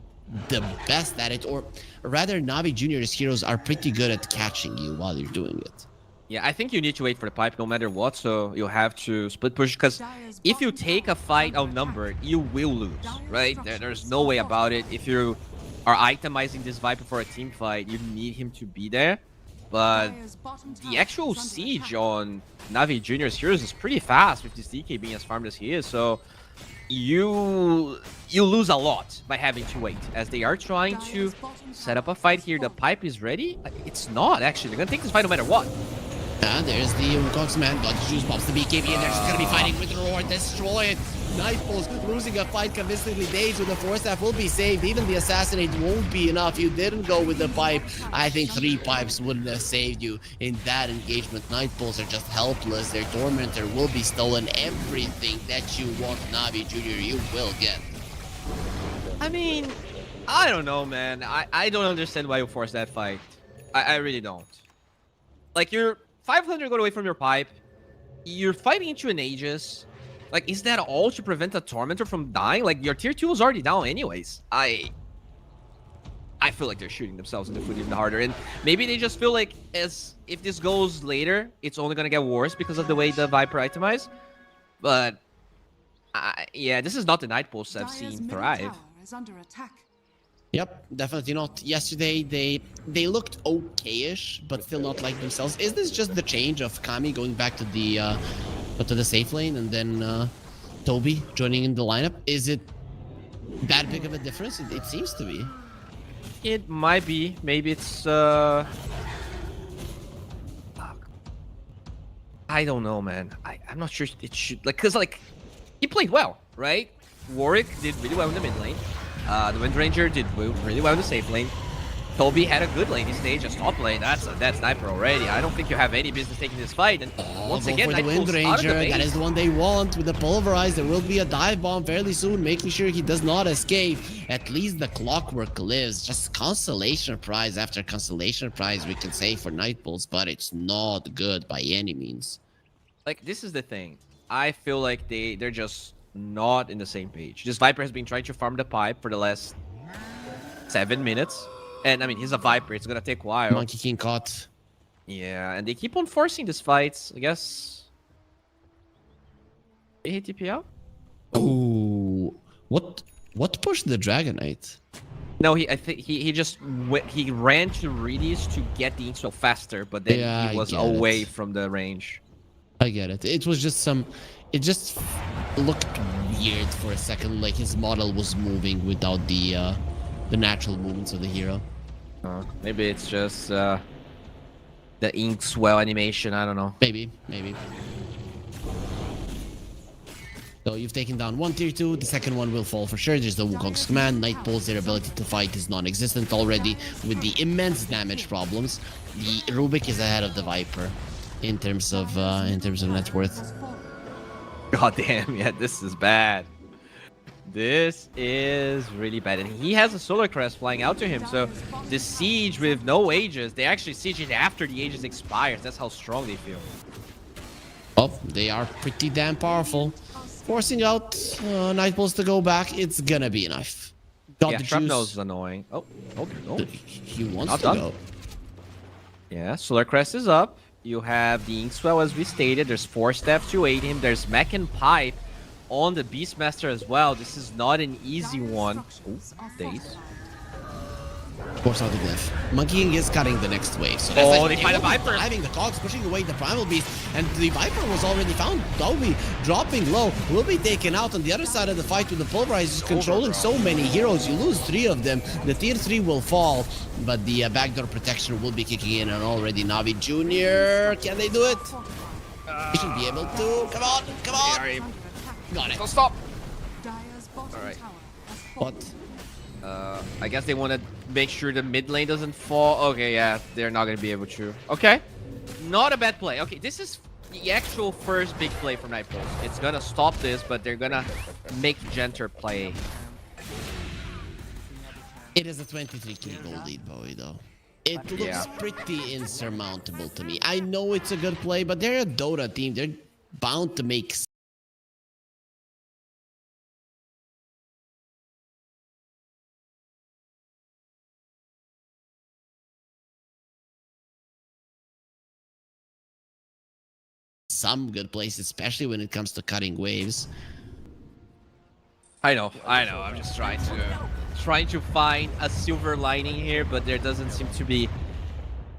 the best at it, or rather Navi Junior's heroes are pretty good at catching you while you're doing it. Yeah, I think you need to wait for the pipe no matter what, so you'll have to split push, because if you take a fight outnumbered, you will lose, right? There's no way about it. If you are itemizing this Viper for a team fight, you need him to be there. But the actual siege on Navi Junior's heroes is pretty fast with this DK being as farmed as he is, so you lose a lot by having to wait, as they are trying to set up a fight here. The pipe is ready. It's not, actually. They're gonna take this fight no matter what. And there's the Wukong's man. Got the juice pops the BKB, and they're just gonna be fighting with Roar. Destroy it. Nightfall's losing a fight convincingly. Days with the Force Staff will be saved. Even the Assassinate won't be enough. You didn't go with the pipe. I think 3 pipes wouldn't have saved you in that engagement. Nightfalls are just helpless. Their Tormentor will be stolen. Everything that you want, Navi Junior, you will get. I mean, I don't know, man. I don't understand why you forced that fight. I really don't. Like, you're 500 gold away from your pipe. You're fighting into an Aegis. Like, is that all to prevent a Tormentor from dying? Like, your tier 2 is already down anyways. I feel like they're shooting themselves in the foot even harder. And maybe they just feel like, as if this goes later, it's only gonna get worse because of the way the Viper itemized. But, yeah, this is not the Night Pulse I've seen thrive. Yep, definitely not. Yesterday, they looked okay-ish, but still not like themselves. Is this just the change of Kami going back to the safe lane and then Toby joining in the lineup? Is it that big of a difference? It seems to be. It might be. Maybe it's I don't know, man. I'm not sure it should, like, cause like he played well, right? Warwick did really well in the mid lane. The Wind Ranger did really well in the safe lane. Toby had a good laning stage, a top lane. That's sniper already. I don't think you have any business taking this fight. And once again, for the Wind Ranger, that is the one they want. With the Pulverize, there will be a dive bomb fairly soon, making sure he does not escape. At least the Clockwork lives. Just consolation prize after consolation prize, we can say, for Night Pulse, but it's not good by any means. Like, this is the thing. I feel like they're just not in the same page. This Viper has been trying to farm the pipe for the last 7 minutes. And, I mean, he's a Viper. It's going to take a while. Monkey King caught. Yeah, and they keep on forcing these fights. I guess... They hit TP out? Ooh. What pushed the Dragon Knight? No, I think he just he ran to Redis to get the Inkswell faster, but then Yeah, he was away from the range. I get it. It was just it just looked weird for a second, like his model was moving without the natural movements of the hero. Maybe it's just the Inkswell animation. I don't know. Maybe. So you've taken down one tier 2, the second one will fall for sure. There's the Wukong's command. Night Pulse, their ability to fight is non-existent already with the immense damage problems. The Rubik is ahead of the Viper in terms of net worth. God damn, yeah, this is bad. This is really bad. And he has a Solar Crest flying out to him, so the siege with no Aegis, they actually siege it after the Aegis expires. That's how strong they feel. Oh, they are pretty damn powerful. Forcing out Night Pulse to go back, it's gonna be enough. Got Yeah, the Shrapnel juice. is annoying. Oh, no. He wants Not to done. go. Yeah, Solar Crest is up. You have the Inkswell, as we stated. There's Force Staff to aid him. There's Mech and Pipe on the Beastmaster as well. This is not an easy one. Ooh, Daze. Force out the glyph. Monkey King is cutting the next wave. So that's they find a Viper. Having the cogs pushing away the Primal Beast, and the Viper was already found. Toby dropping low, will be taken out on the other side of the fight with the Pulverize. Is controlling so many heroes. You lose 3 of them. The tier 3 will fall, but the backdoor protection will be kicking in, and already Navi Junior. Can they do it? They should be able to. Come on. Got it. Don't stop. All right. What? I guess they want to make sure the mid lane doesn't fall. Okay, yeah, they're not going to be able to. Okay. Not a bad play. Okay, this is the actual first big play from Night Pulse. It's going to stop this, but they're going to make Genter play. It is a 23k gold lead, Bowie, though. It looks pretty insurmountable to me. I know it's a good play, but they're a Dota team. They're bound to make some good plays, especially when it comes to cutting waves. I know. I'm just trying to find a silver lining here, but there doesn't seem to be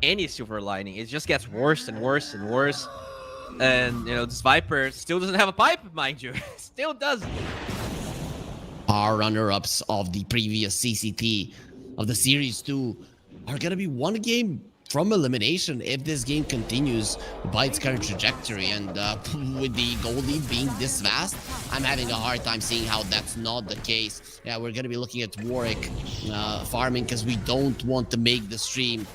any silver lining. It just gets worse and worse and worse. And this Viper still doesn't have a pipe, mind you. Still doesn't. Our runner-ups of the previous CCT of the Series 2 are gonna be one game from elimination if this game continues by its current trajectory. And with the goal lead being this vast, I'm having a hard time seeing how that's not the case. Yeah, we're gonna be looking at Warwick farming because we don't want to make the stream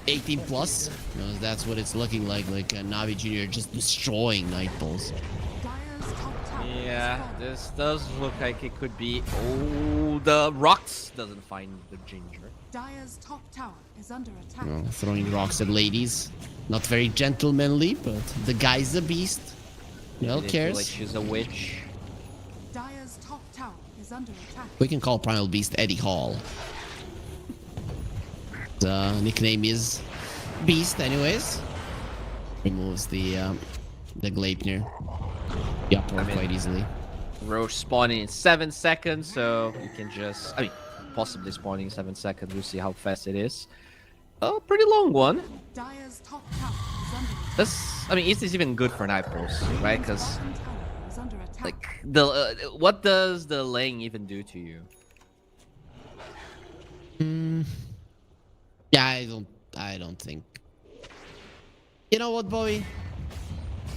18 plus. That's what it's looking like Navi Jr. just destroying Nightballs. Yeah, this does look like it could be. Oh, the rocks doesn't find the ginger. Dire's top tower is under attack. Throwing rocks at ladies. Not very gentlemanly, but the guy's a beast. No cares. Like she's a witch. Dire's top tower is under attack. We can call Primal Beast Eddie Hall. The nickname is Beast, anyways. Removes the Gleipnir. Yep, quite easily. Roche spawning in 7 seconds, so you can just, possibly spawning in 7 seconds. We'll see how fast it is. Oh, pretty long one. Dire's top tower is under attack. This, is this even good for Nightballs, right? Because, Bottom tower is under attack. like, what does the laying even do to you? Yeah, I don't think. You know what, Bowie?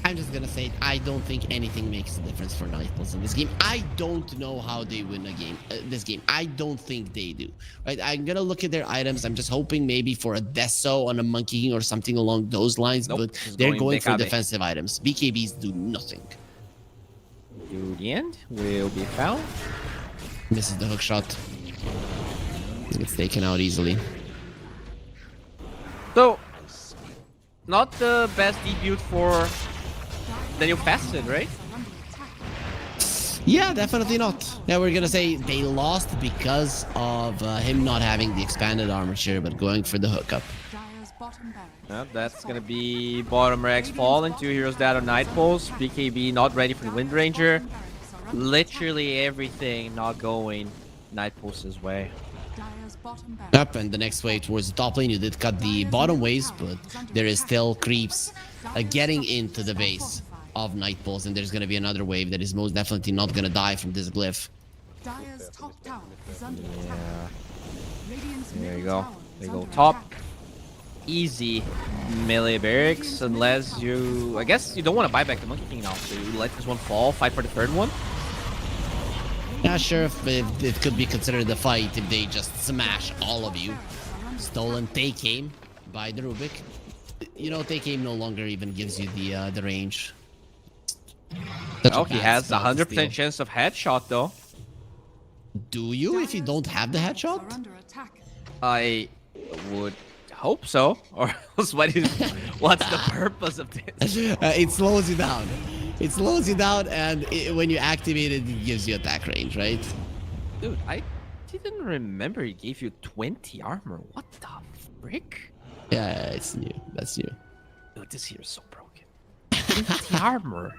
I'm just gonna say it. I don't think anything makes a difference for Nightballs in this game. I don't know how they win a game. This game, I don't think they do. Right? I'm gonna look at their items. I'm just hoping maybe for a Deso on a Monkey King or something along those lines. Nope, but he's they're going going for BKB. defensive items. BKBs do nothing. To the end will be found. Misses the hook shot. It's taken out easily. So, not the best debut for Daniel Facet, right? Yeah, definitely not. Yeah, we're gonna say they lost because of him not having the expanded armature, but going for the hookup. Dire's bottom barracks. Yeah, that's gonna be bottom Rex falling. 2 heroes down on Nightballs. BKB not ready for the Wind Ranger. Literally everything not going Nightpulse's way. Dire's bottom barracks. Up and the next wave towards the top lane, you did cut the bottom waves, but there is still creeps getting into the base of Nightballs, and there's gonna be another wave that is most definitely not gonna die from this glyph. Dire's top tower is under attack. Radiant's There you middle go. tower They is go under top. attack. Easy melee barracks, unless you... I guess you don't want to buy back the Monkey King now, so you let this one fall, fight for the third one. Not sure if it could be considered a fight if they just smash all of you. Stolen take aim by the Rubik. You know, take aim no longer even gives you the range. Such a Oh, he bad has a spell to 100% steal. chance of headshot, though. Do you if you don't have the Are headshot? under attack. I would hope so. Or else what's the purpose of this? It slows you down. It slows you down, and when you activate it, it gives you attack range, right? Dude, I didn't remember he gave you 20 armor. What the frick? Yeah, it's new. That's new. Dude, this here is so broken. 20 armor.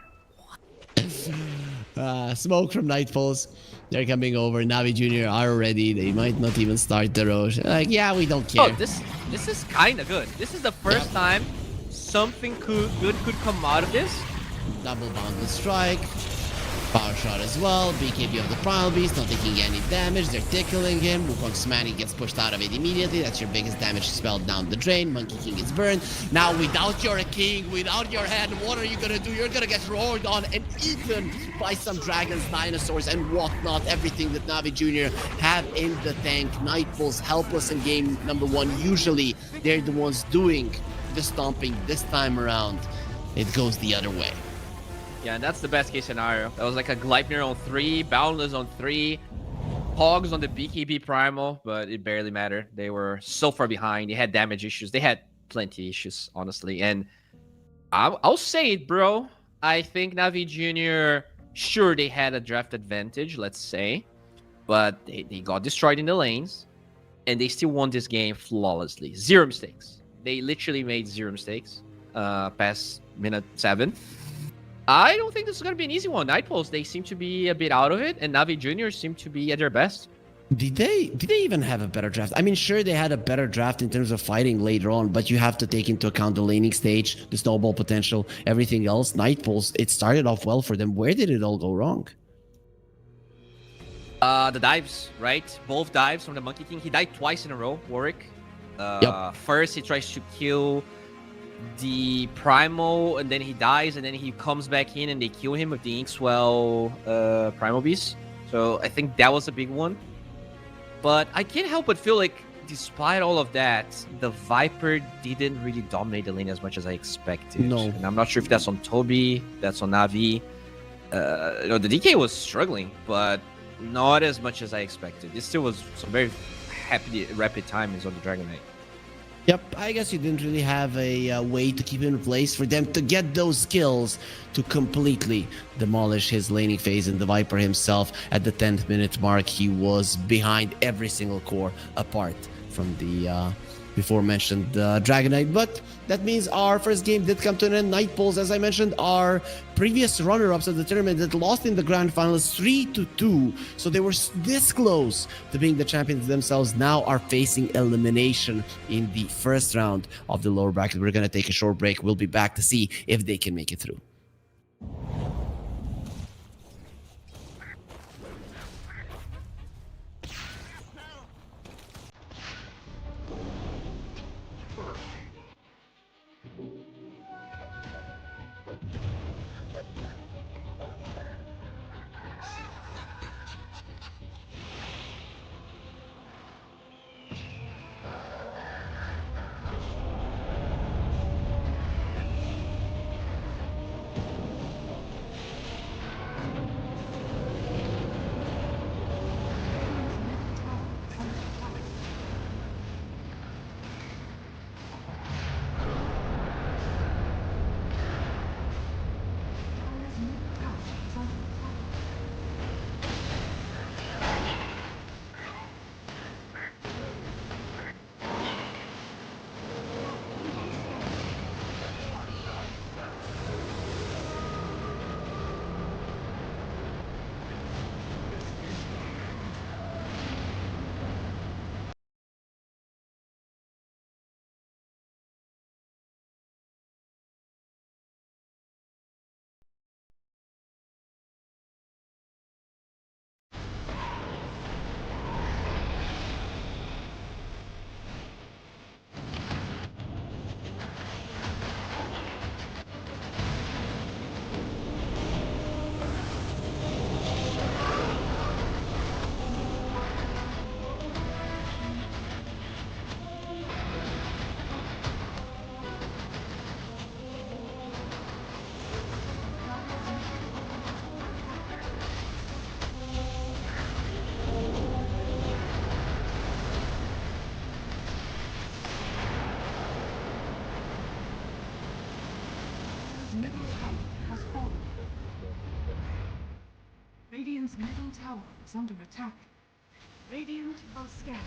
Smoke from Nightfalls. They're coming over. Navi Jr. are ready. They might not even start the Roche. Like, yeah, we don't care. Oh, this is kind of good. This is the first time something good could come out of this. Double boundless strike. Power shot as well. BKB of the Primal Beast, not taking any damage. They're tickling him. Wukong's Manny gets pushed out of it immediately. That's your biggest damage spell down the drain. Monkey King gets burned. Now, without your king, without your head, what are you gonna do? You're gonna get roared on and eaten by some dragons, dinosaurs, and whatnot. Everything that Navi Jr. have in the tank. Nightfalls helpless in game number 1. Usually, they're the ones doing the stomping. This time around, it goes the other way. Yeah, and that's the best case scenario. That was like a Gleipnir on 3, Boundless on 3, Hogs on the BKB Primal, but it barely mattered. They were so far behind. They had damage issues. They had plenty issues, honestly. And I'll say it, bro. I think Navi Jr., sure, they had a draft advantage, let's say, but they got destroyed in the lanes, and they still won this game flawlessly. 0 mistakes. They literally made 0 mistakes. past minute 7. I don't think this is going to be an easy one. Nightpoles, they seem to be a bit out of it, and Navi Juniors seem to be at their best. Did they even have a better draft? I mean, sure, they had a better draft in terms of fighting later on, but you have to take into account the laning stage, the snowball potential, everything else. Nightpoles, it started off well for them. Where did it all go wrong? The dives, right? Both dives from the Monkey King. He died twice in a row, Warwick. Yep. First, he tries to kill the Primal, and then he dies, and then he comes back in, and they kill him with the Inkswell Primal Beast. So I think that was a big one. But I can't help but feel like, despite all of that, the Viper didn't really dominate the lane as much as I expected. No. And I'm not sure if that's on Toby, that's on Navi. The DK was struggling, but not as much as I expected. This still was some very rapid timings on the Dragon Knight. Yep, I guess you didn't really have a way to keep him in place for them to get those skills to completely demolish his laning phase. And the Viper himself, at the 10th minute mark, he was behind every single core apart from the before mentioned Dragon Knight. But that means our first game did come to an end. Nightpoles, as I mentioned, are previous runner-ups of the tournament that lost in the grand finals 3-2. So they were this close to being the champions themselves. Now are facing elimination in the first round of the lower bracket. We're going to take a short break. We'll be back to see if they can make it through. Middle tower has fallen. Radiant's middle tower is under attack. Radiant will scan.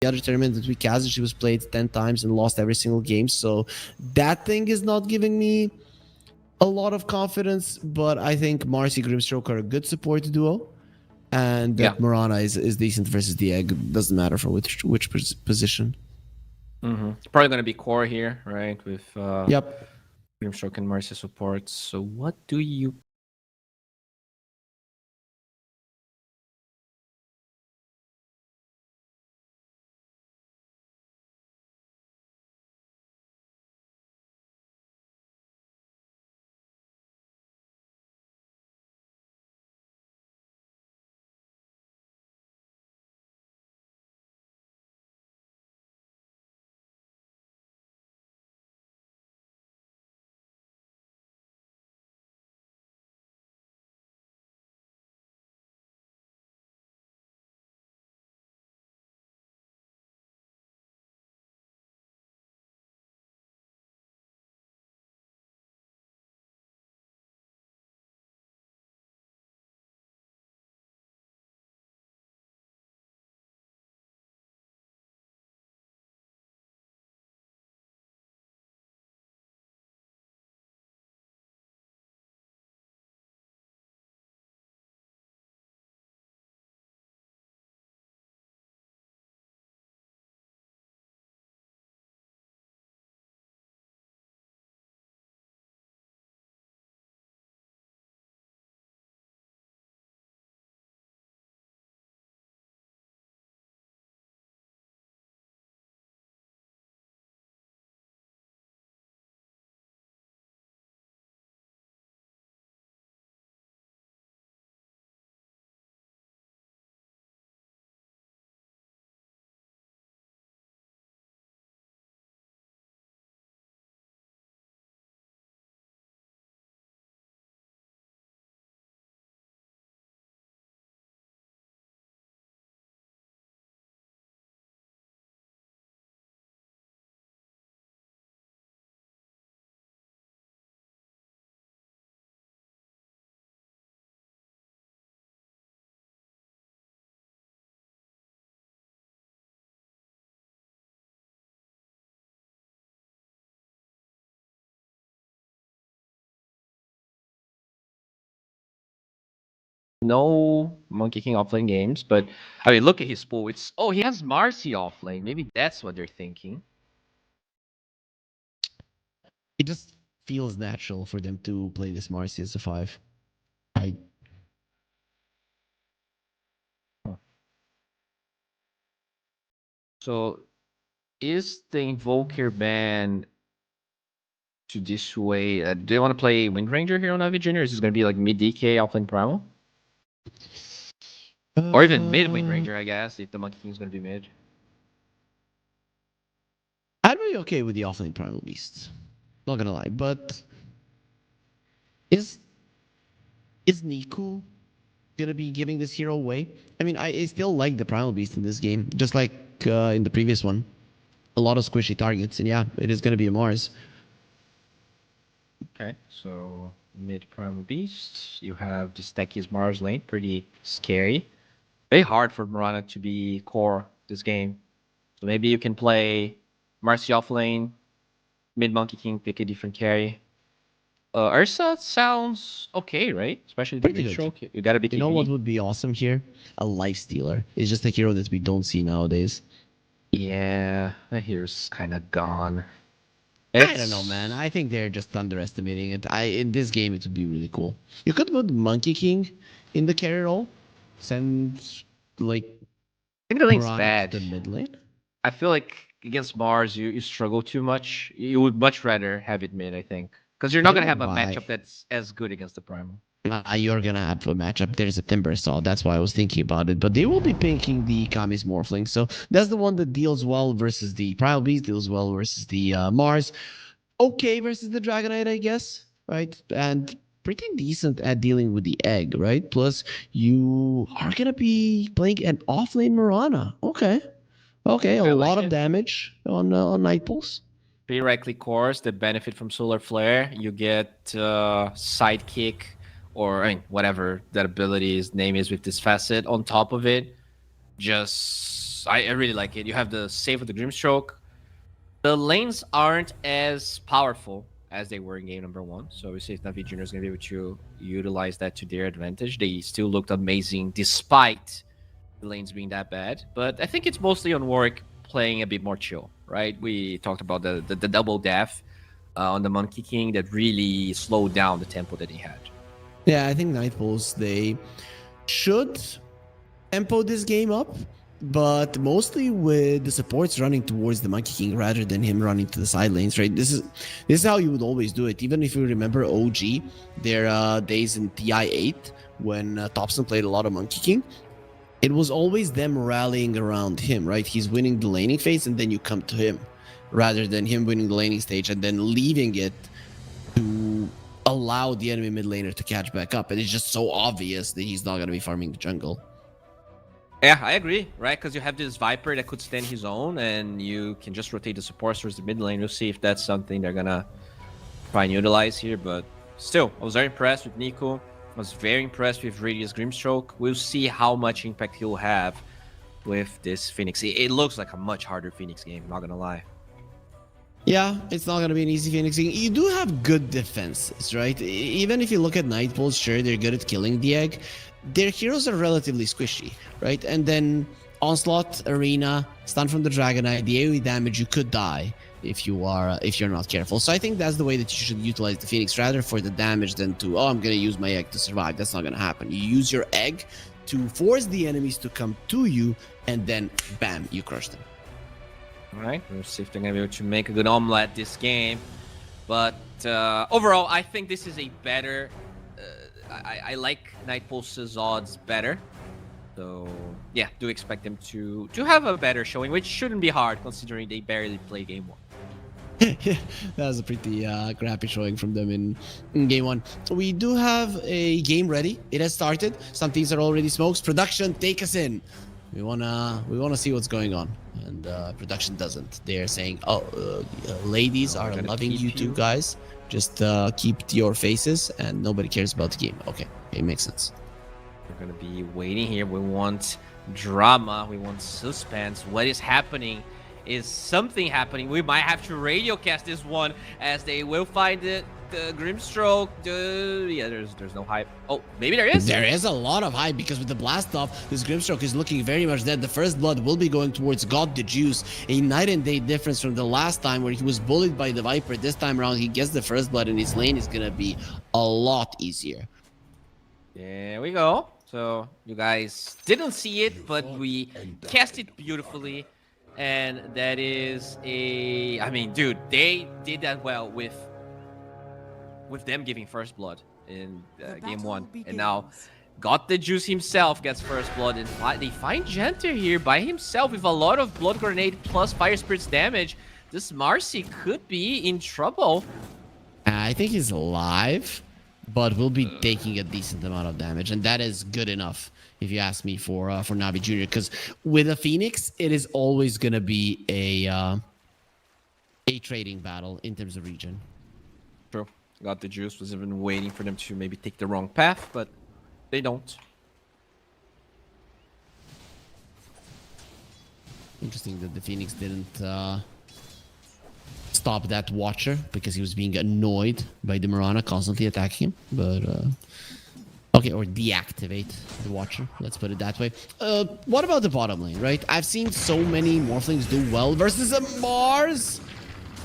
other tournament that we casted, she was played 10 times and lost every single game. So that thing is not giving me a lot of confidence. But I think Marcy Grimstroke are a good support duo. And that Yeah. Morana is decent versus the egg. Doesn't matter for which position. Probably going to be core here, right? With Yep. Grimstroke and Marcy support. So what do you... No Monkey King offlane games, but I mean, look at his pool. It's he has Marcy offlane. Maybe that's what they're thinking. It just feels natural for them to play this Marcy as a 5. I So is the Invoker ban to this way? Do they want to play Wind Ranger here on Navi Junior? Is this going to be like mid DK offlane primal? Or even mid Wind Ranger, I guess, if the Monkey King is going to be mid. I'd be okay with the offlane Primal Beast. Not gonna lie, but is Niku gonna be giving this hero away? I mean, I still like the Primal Beast in this game, just like in the previous one. A lot of squishy targets, and yeah, it is gonna be a Mars. Okay, so mid Primal Beast. You have the Stacky's Mars lane, pretty scary. Very hard for Mirana to be core this game. So maybe you can play Marcy off lane, mid Monkey King, pick a different carry. Ursa sounds okay, right? Especially the Pretty green good. stroke. You gotta be You know what TP. would be awesome here? A Life Stealer. It's just a hero that we don't see nowadays. Yeah, that here's kind of gone. I don't know, man. It's I think they're just underestimating it. In this game, it would be really cool. You could put Monkey King in the carry role, send like I think the lane's Mirana to bad. the mid lane. I feel like against Mars, you struggle too much. You would much rather have it mid, I think, because you're I not don't gonna know have a why. matchup that's as good against the Primal. You're gonna have a matchup. There's a Timber Saw. That's why I was thinking about it. But they will be picking the Kami's Morphling. So that's the one that deals well versus the Primal Beast, deals well versus the Mars. Okay versus the Dragonite, I guess. Right? And pretty decent at dealing with the egg, right? Plus, you are gonna be playing an offlane Mirana. Okay. Okay, a I lot like of it. damage on Night Pulse. Theoretically, cores that benefit from Solar Flare, you get Sidekick, or whatever that ability's name is with this facet on top of it. Just I really like it. You have the save with the Grimstroke. The lanes aren't as powerful as they were in game number 1. So we see if NAVI Junior is going to be able to utilize that to their advantage. They still looked amazing despite the lanes being that bad. But I think it's mostly on Warwick playing a bit more chill, right? We talked about the double death on the Monkey King that really slowed down the tempo that he had. Yeah, I think Nightpulse, they should tempo this game up, but mostly with the supports running towards the Monkey King rather than him running to the side lanes, right? This is how you would always do it. Even if you remember OG, their days in TI8, when Thompson played a lot of Monkey King, it was always them rallying around him, right? He's winning the laning phase and then you come to him, rather than him winning the laning stage and then leaving it to allow the enemy mid laner to catch back up. And it's just so obvious that he's not going to be farming the jungle. Yeah, I agree, right? Because you have this Viper that could stand his own, and you can just rotate the supports towards the mid lane. We'll see if that's something they're gonna try and utilize here. But still, I was very impressed with Nico. I was very impressed with Radius Grimstroke. We'll see how much impact he'll have with this Phoenix. It looks like a much harder Phoenix game, not gonna lie. Yeah, it's not going to be an easy Phoenix. You do have good defenses, right? Even if you look at Nightpulse, sure, they're good at killing the egg. Their heroes are relatively squishy, right? And then Onslaught, Arena, Stun from the Dragon Eye, the AoE damage, you could die if you're not careful. So I think that's the way that you should utilize the Phoenix, rather for the damage than to, oh, I'm going to use my egg to survive. That's not going to happen. You use your egg to force the enemies to come to you, and then bam, you crush them. All right, we'll see if they're going to be able to make a good omelet this game. But overall, I think this is a better... I like Nightpulse's odds better. So, yeah, do expect them to have a better showing, which shouldn't be hard considering they barely play game 1. Yeah, that was a pretty crappy showing from them in game 1. We do have a game ready. It has started. Some teams are already smokes. Production, take us in. We wanna see what's going on, and production doesn't. They're saying, ladies are loving you two guys. Just keep your faces, and nobody cares about the game. Okay, it makes sense. We're gonna be waiting here. We want drama. We want suspense. What is happening? Is something happening? We might have to radio cast this one, as they will find it. The Grimstroke. Yeah, there's no hype. Oh, maybe there is. There is a lot of hype, because with the blast off, this Grimstroke is looking very much dead. The first blood will be going towards God the Juice. A night and day difference from the last time where he was bullied by the Viper. This time around, he gets the first blood, and his lane is gonna be a lot easier. There we go. So you guys didn't see it, but we cast it beautifully. And that is I mean, dude, they did that well with them giving first blood in game 1. And now Got the Juice himself gets first blood, and they find Jenter here by himself with a lot of Blood Grenade plus Fire Spirit's damage. This Marcy could be in trouble. I think he's alive, but will be taking a decent amount of damage, and that is good enough, if you ask me, for Navi Jr. Because with a Phoenix, it is always gonna be a trading battle in terms of region. True. Got the Juice was even waiting for them to maybe take the wrong path, but they don't. Interesting that the Phoenix didn't stop that Watcher, because he was being annoyed by the Mirana constantly attacking him. But okay, or deactivate the Watcher. Let's put it that way. What about the bottom lane, right? I've seen so many Morphlings do well versus a Mars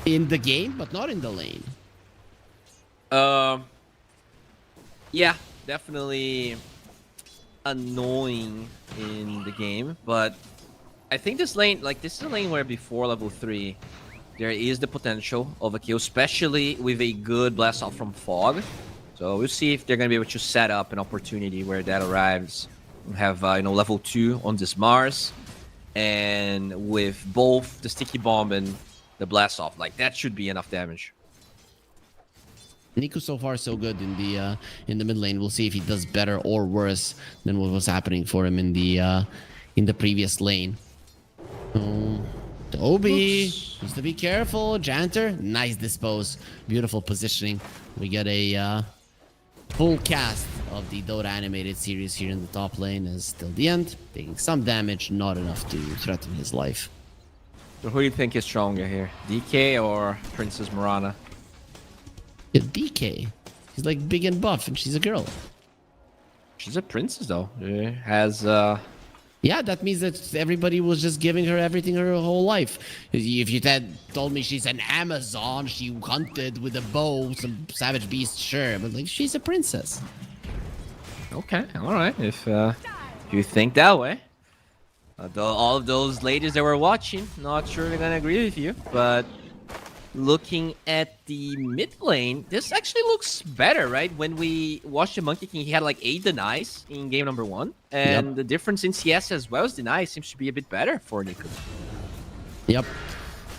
in the game, but not in the lane. Yeah, definitely annoying in the game, but I think this lane, like, this is a lane where before level 3, there is the potential of a kill, especially with a good blast off from Fog. So we'll see if they're gonna be able to set up an opportunity where that arrives. We have level 2 on this Mars, and with both the sticky bomb and the blast off, like, that should be enough damage. Nico so far so good in the mid lane. We'll see if he does better or worse than what was happening for him in the previous lane. Toby needs to be careful. Janter, nice dispose, beautiful positioning. We get a full cast of the Dota animated series here in the top lane is till the end, taking some damage, not enough to threaten his life. So who do you think is stronger here? DK or Princess Mirana? Yeah, DK. He's like big and buff, and she's a girl. She's a princess though. She has Yeah, that means that everybody was just giving her everything her whole life. If you told me she's an Amazon, she hunted with a bow, some savage beast, sure, but like she's a princess. okay, all right. If you think that way. All of those ladies that were watching, not sure they're gonna agree with you, but looking at the mid lane, this actually looks better, right? When we watched the Monkey King, he had like 8 denies in game number 1, and the difference in CS as well as denies seems to be a bit better for Nico. Yep.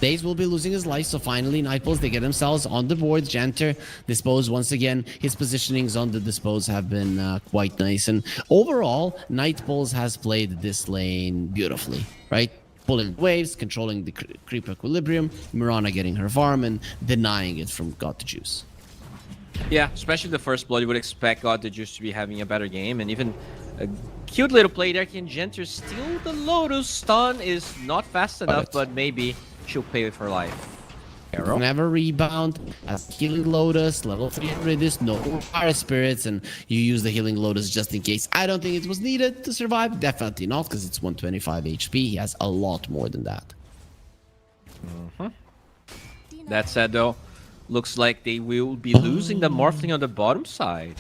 Daze will be losing his life, so finally Nightpulse, they get themselves on the board. Janter, Dispose once again. His positionings on the Dispose have been quite nice. And overall, Nightpulse has played this lane beautifully, right? Pulling waves, controlling the creep equilibrium, Mirana getting her farm, and denying it from God to Juice. Yeah, especially the first blood, you would expect God the Juice to be having a better game, and even a cute little play there. Can Janter steal the Lotus? Stun is not fast enough, but maybe she'll pay with her life. Arrow. Never rebound, has Healing Lotus, level 3 Redis, no Fire Spirits, and you use the Healing Lotus just in case. I don't think it was needed to survive. Definitely not, because it's 125 HP. He has a lot more than that. That said, though, looks like they will be losing the Morphling on the bottom side.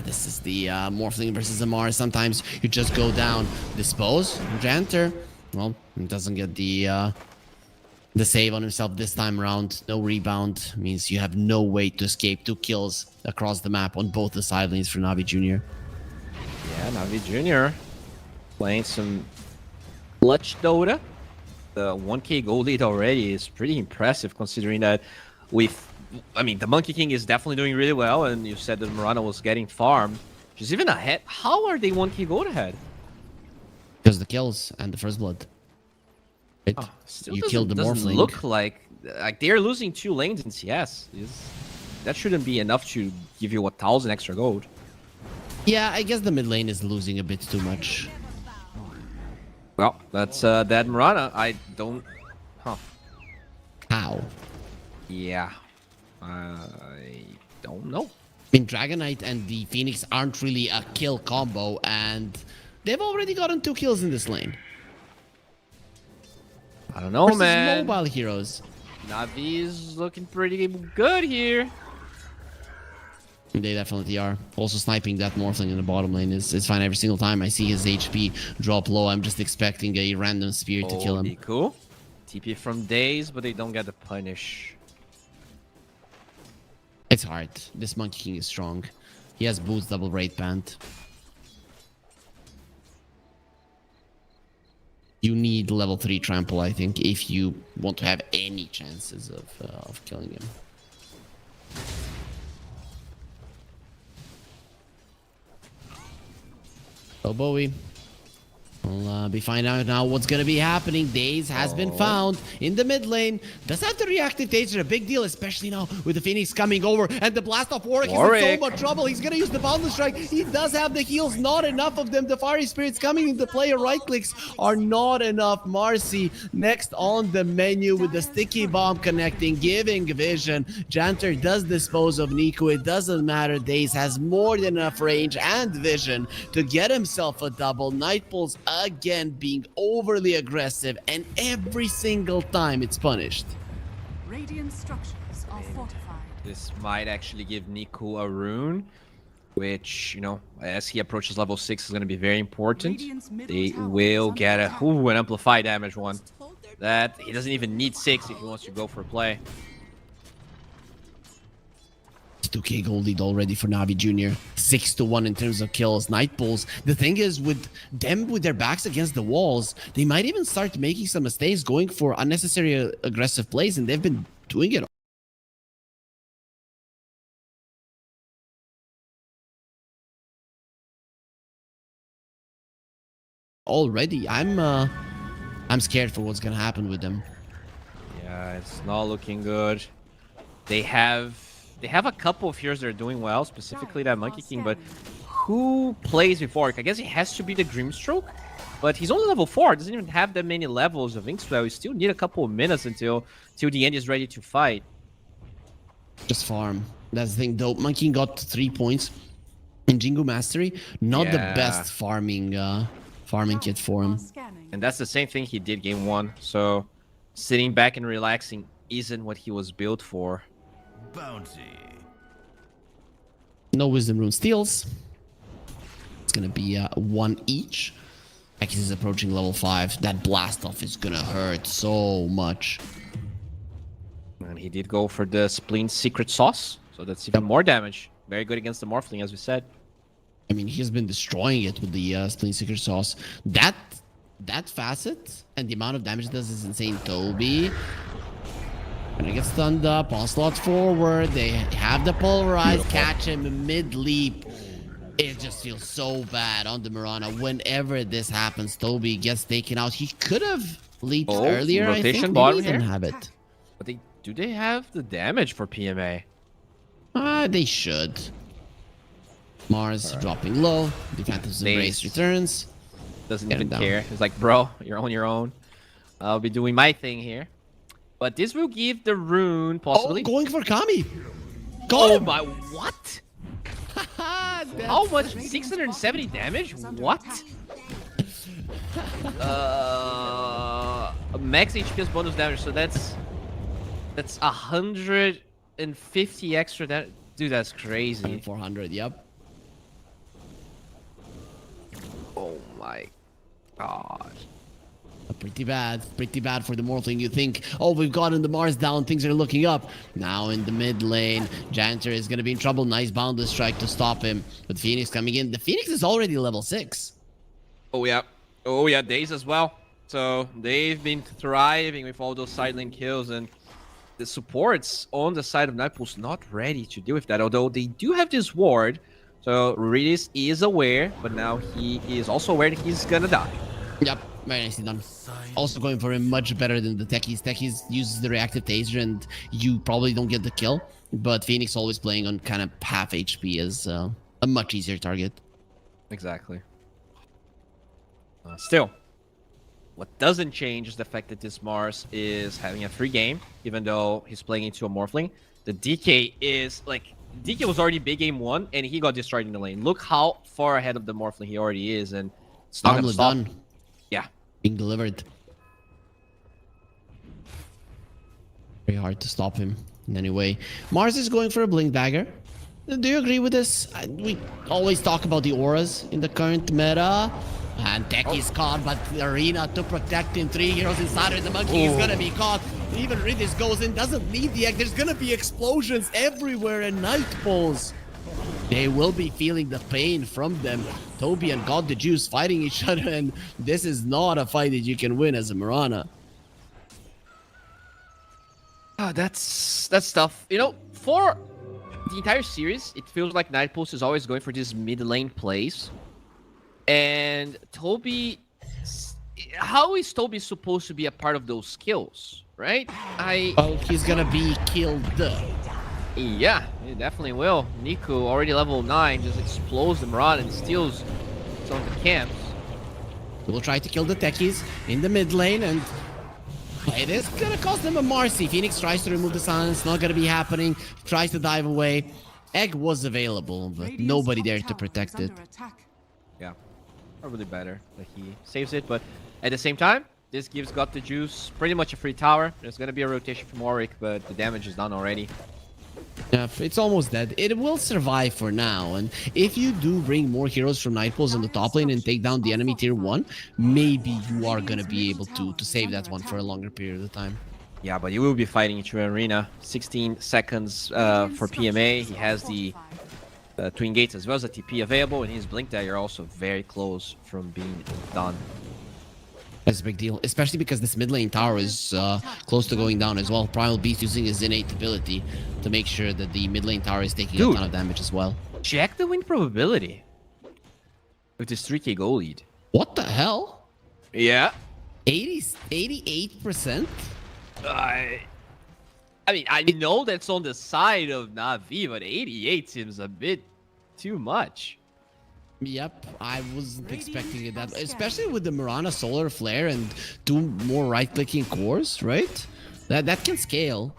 This is the Morphling versus Amar. Sometimes you just go down. Dispose, Janter. Well, he doesn't get the save on himself this time around. No rebound means you have no way to escape. 2 kills across the map on both the side lanes for Navi Jr. Yeah, Navi Jr. playing some clutch Dota. The 1k gold lead already is pretty impressive considering that the Monkey King is definitely doing really well, and you said that Mirana was getting farmed. She's even ahead. How are they 1k gold ahead? Because the kills and the first blood. Right? Oh, You killed the doesn't Morphling. look like they're losing 2 lanes in CS. That shouldn't be enough to give you 1,000 extra gold. Yeah, I guess the mid lane is losing a bit too much. Well, that's that Mirana. I don't... Huh. How? Yeah. I don't know. I mean, Dragon Knight and the Phoenix aren't really a kill combo, and they've already gotten 2 kills in this lane. I don't know, Versus man. mobile heroes. Navi is looking pretty good here. They definitely are. Also, sniping that Morphling in the bottom lane is fine every single time I see his HP drop low. I'm just expecting a random spear to kill him. Cool. TP from Daze, but they don't get the punish. It's hard. This Monkey King is strong. He has boots, double raid band. You need level 3 trample, I think, if you want to have any chances of killing him. So Bowie, we'll be finding out now what's going to be happening. Daze has been found in the mid lane. Does have to reactive Daze are a big deal, especially now with the Phoenix coming over and the Blast of Warwick is in so much trouble. He's going to use the Boundless Strike. He does have the heals, not enough of them. The Fiery Spirits coming into play. Right clicks are not enough. Marcy next on the menu with the Sticky Bomb connecting, giving vision. Janter does dispose of Nico. It doesn't matter. Daze has more than enough range and vision to get himself a double. Nightpulse again being overly aggressive, and every single time it's punished. Radiant structures are fortified. This might actually give Nico a rune, which, you know, as he approaches level 6 is going to be very important. They will get an amplify damage one. That he doesn't even need 6 if he wants to go for a play. 2k gold lead already for Navi Jr. 6-1 in terms of kills. Nightpulse. The thing is, with them with their backs against the walls, they might even start making some mistakes, going for unnecessary aggressive plays, and they've been doing it already. I'm scared for what's gonna happen with them. Yeah, it's not looking good. They have they have a couple of heroes that are doing well, specifically that Monkey King, but who plays with Orc? I guess it has to be the Grimstroke, but he's only level 4, doesn't even have that many levels of Inkswell. You still need a couple of minutes until the end is ready to fight. Just farm. That's the thing, though. Monkey got 3 points in Jingu Mastery. Not the best farming kit for him. And that's the same thing he did game 1, so sitting back and relaxing isn't what he was built for. Bounty. No Wisdom Rune steals. It's gonna be 1 each. X is approaching level 5. That blast off is gonna hurt so much. And he did go for the Spleen Secret Sauce, so that's even more damage. Very good against the Morphling, as we said. I mean, he's been destroying it with the Spleen Secret Sauce. That facet and the amount of damage it does is insane. Toby gonna get stunned up. Onslaught forward. They have the pulverize. Catch him mid-leap. It just feels so bad on the Mirana. Whenever this happens, Toby gets taken out. He could have leaped earlier, I think. Bottom Maybe even here. have it. But do they have the damage for PMA? They should. Mars dropping low. The Phantom's Embrace returns. Doesn't Get even him down. care. He's like, bro, you're on your own. I'll be doing my thing here. But this will give the rune possibly. Oh, going for Kami. Got Oh him. my, what? How much? 670 damage? What? Max HP is bonus damage, so that's 150 extra damage. Dude, that's crazy. 400, yep. Oh my god. Pretty bad for the Morphling. You think, oh, we've gotten the Mars down, things are looking up. Now in the mid lane, Janitor is going to be in trouble. Nice Boundless Strike to stop him. But Phoenix coming in. The Phoenix is already level 6. Oh yeah, Daze as well. So they've been thriving with all those side lane kills, and the supports on the side of Nightpool's not ready to deal with that. Although they do have this ward, so Redis is aware, but now he is also aware that he's gonna die. Yep, very nicely done. Also going for him much better than the Techies. Techies uses the reactive taser and you probably don't get the kill. But Phoenix always playing on kind of half HP is a much easier target. Exactly. Still, what doesn't change is the fact that this Mars is having a free game, even though he's playing into a Morphling. The DK is like, DK was already big game 1 and he got destroyed in the lane. Look how far ahead of the Morphling he already is, and it's not gonna stop. Done. Yeah. Being delivered. Very hard to stop him in any way. Mars is going for a Blink Dagger. Do you agree with this? We always talk about the auras in the current meta. And Techies caught, but the Arena to protect him. 3 heroes inside of the Monkey is gonna be caught. Even Ridis goes in, doesn't need the egg. There's gonna be explosions everywhere and night falls. They will be feeling the pain from them. Toby and God the Juice fighting each other, and this is not a fight that you can win as a Mirana. That's tough. You know, for the entire series, it feels like Nightpulse is always going for these mid lane plays. And Toby, how is Toby supposed to be a part of those kills, right? Well, he's gonna be killed. Yeah, he definitely will. Nico, already level 9, just explodes the Mirage and steals some of the camps. We'll try to kill the Techies in the mid lane, and it is gonna cost them a Marcy. Phoenix tries to remove the silence, not gonna be happening. Tries to dive away. Egg was available, but nobody there to protect it. Yeah, probably better that he saves it, but at the same time, this gives Got the Juice pretty much a free tower. There's gonna be a rotation from Warwick, but the damage is done already. Yeah, it's almost dead. It will survive for now, and if you do bring more heroes from Nightpulse on the top lane and take down the enemy tier 1, maybe you are gonna be able to save that one for a longer period of time. Yeah, but you will be fighting into Arena. 16 seconds for PMA. He has the Twin Gates as well as the TP available, and his Blink Dagger also very close from being done. That's a big deal, especially because this mid lane tower is close to going down as well. Primal Beast using his innate ability to make sure that the mid lane tower is taking a ton of damage as well. Check the win probability with this 3k goal lead. What the hell? Yeah. 88%? I mean, I know that's on the side of Navi, but 88 seems a bit too much. Yep, I wasn't expecting it that, especially with the Mirana Solar Flare and 2 more right-clicking cores, right? That can scale.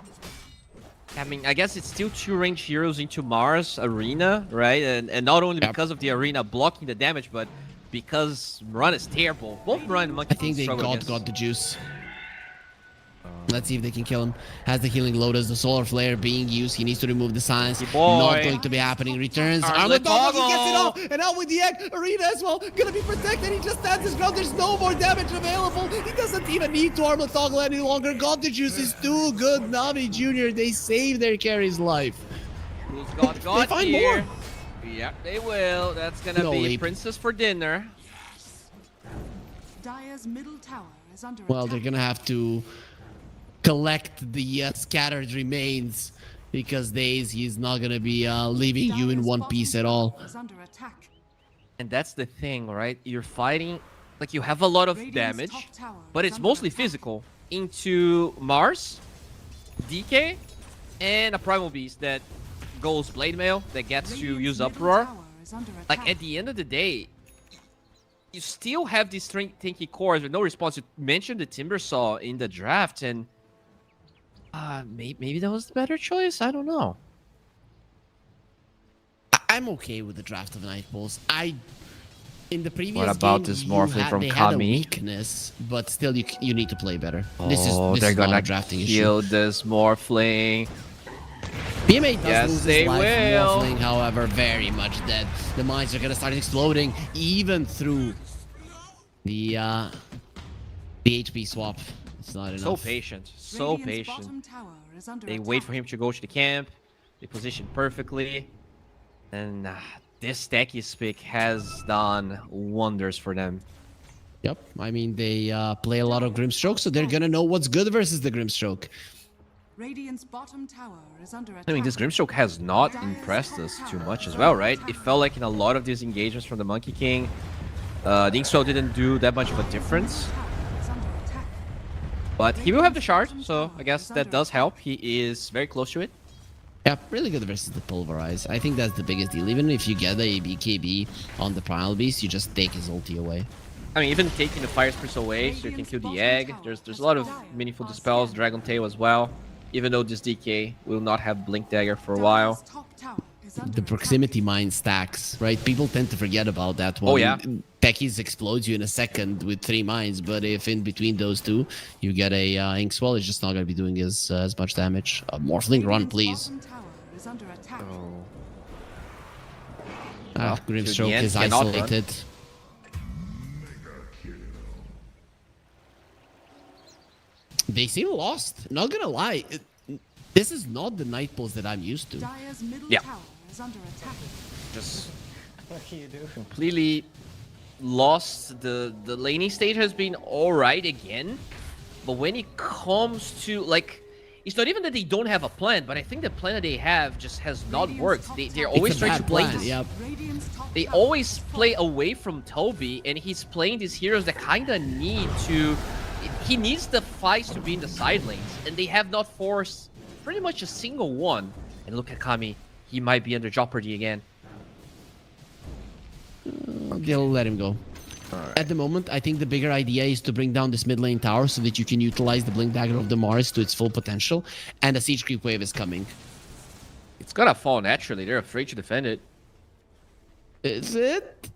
I mean, I guess it's still 2 ranged heroes into Mars Arena, right? And not only Yep. because of the Arena blocking the damage, but because Mirana is terrible. Both Mirana and Monkey I think they struggle got against. the juice. Let's see if they can kill him. Has the healing Lotus, the Solar Flare being used. He needs to remove the signs. Hey, boy. Not going to be happening. Returns. Armlet Armlet he gets it toggle. off. And now with the egg, Arena as well. Gonna be protected. He just stands his ground. There's no more damage available. He doesn't even need to Armlet toggle any longer. God, the juice is too good. Navi Jr., they save their carry's life. Who's got They find here? more. Yeah, they will. That's gonna No be leap. Princess for dinner. Dire's middle tower is under Well, attack. they're gonna have to collect the scattered remains because Daze, he's not gonna be leaving you in Dire's one bottom piece at tower all. is under attack. And that's the thing, right? You're fighting, like you have a lot of Radiant's damage, top tower but is it's under mostly attack. physical. Into Mars, DK, and a Primal Beast that goes Blade Mail, that gets to Radiant's use middle Uproar. tower is under Like, attack. at the end of the day, you still have these tanky cores with no response. You mentioned the Timber Saw in the draft, and maybe that was the better choice? I don't know. I'm okay with the draft of Night Bulls. In the previous What about game, this you Morphling from they had a Kami? weakness, but still you need to play better. Oh, this they're is not gonna a drafting kill issue. this Morphling. PMA does Yes, lose they his life. will. Morphling, however, very much dead. The mines are gonna start exploding even through the HP swap. It's not enough. So patient. So Radiant's patient. bottom tower is under They attack. wait for him to go to the camp. They position perfectly. And this Techies pick has done wonders for them. Yep. I mean, they play a lot of Grimstroke, so they're gonna know what's good versus the Grimstroke. Radiant's bottom tower is under attack. I mean, this Grimstroke has not impressed us too much as well, right? It felt like in a lot of these engagements from the Monkey King, the Inkswell didn't do that much of a difference. But he will have the shard, so I guess that does help. He is very close to it. Yeah, really good versus the Pulverize. I think that's the biggest deal. Even if you get a BKB on the Primal Beast, you just take his ulti away. I mean, even taking the Fire Spirits away, so you can kill the egg. There's a lot of meaningful dispels, Dragon Tail as well. Even though this DK will not have Blink Dagger for a while. The proximity mine stacks, right? People tend to forget about that one. Oh, yeah. Techies explodes you in a second with 3 mines, but if in between those two you get a Inkswell, it's just not going to be doing as much damage. Morphling, run, please. Oh. Grimstroke end, is cannot run. isolated. They seem lost. Not gonna lie. This is not the Night Bulls that I'm used to. Yeah. Tower is under attack. Just completely lost. The laning stage has been alright again, but when it comes to, like, it's not even that they don't have a plan, but I think the plan that they have just has not worked. They're always It's a trying to bad play plan, this. yep. They always play away from Toby, and he's playing these heroes that kind of need to... He needs the fights to be in the side lanes, and they have not forced pretty much a single one. And look at Kami. He might be under jeopardy again. They'll let him go. At the moment, I think the bigger idea is to bring down this mid lane tower so that you can utilize the Blink Dagger of the Mars to its full potential, and a Siege Creep wave is coming. It's gonna fall naturally. They're afraid to defend it. Is it?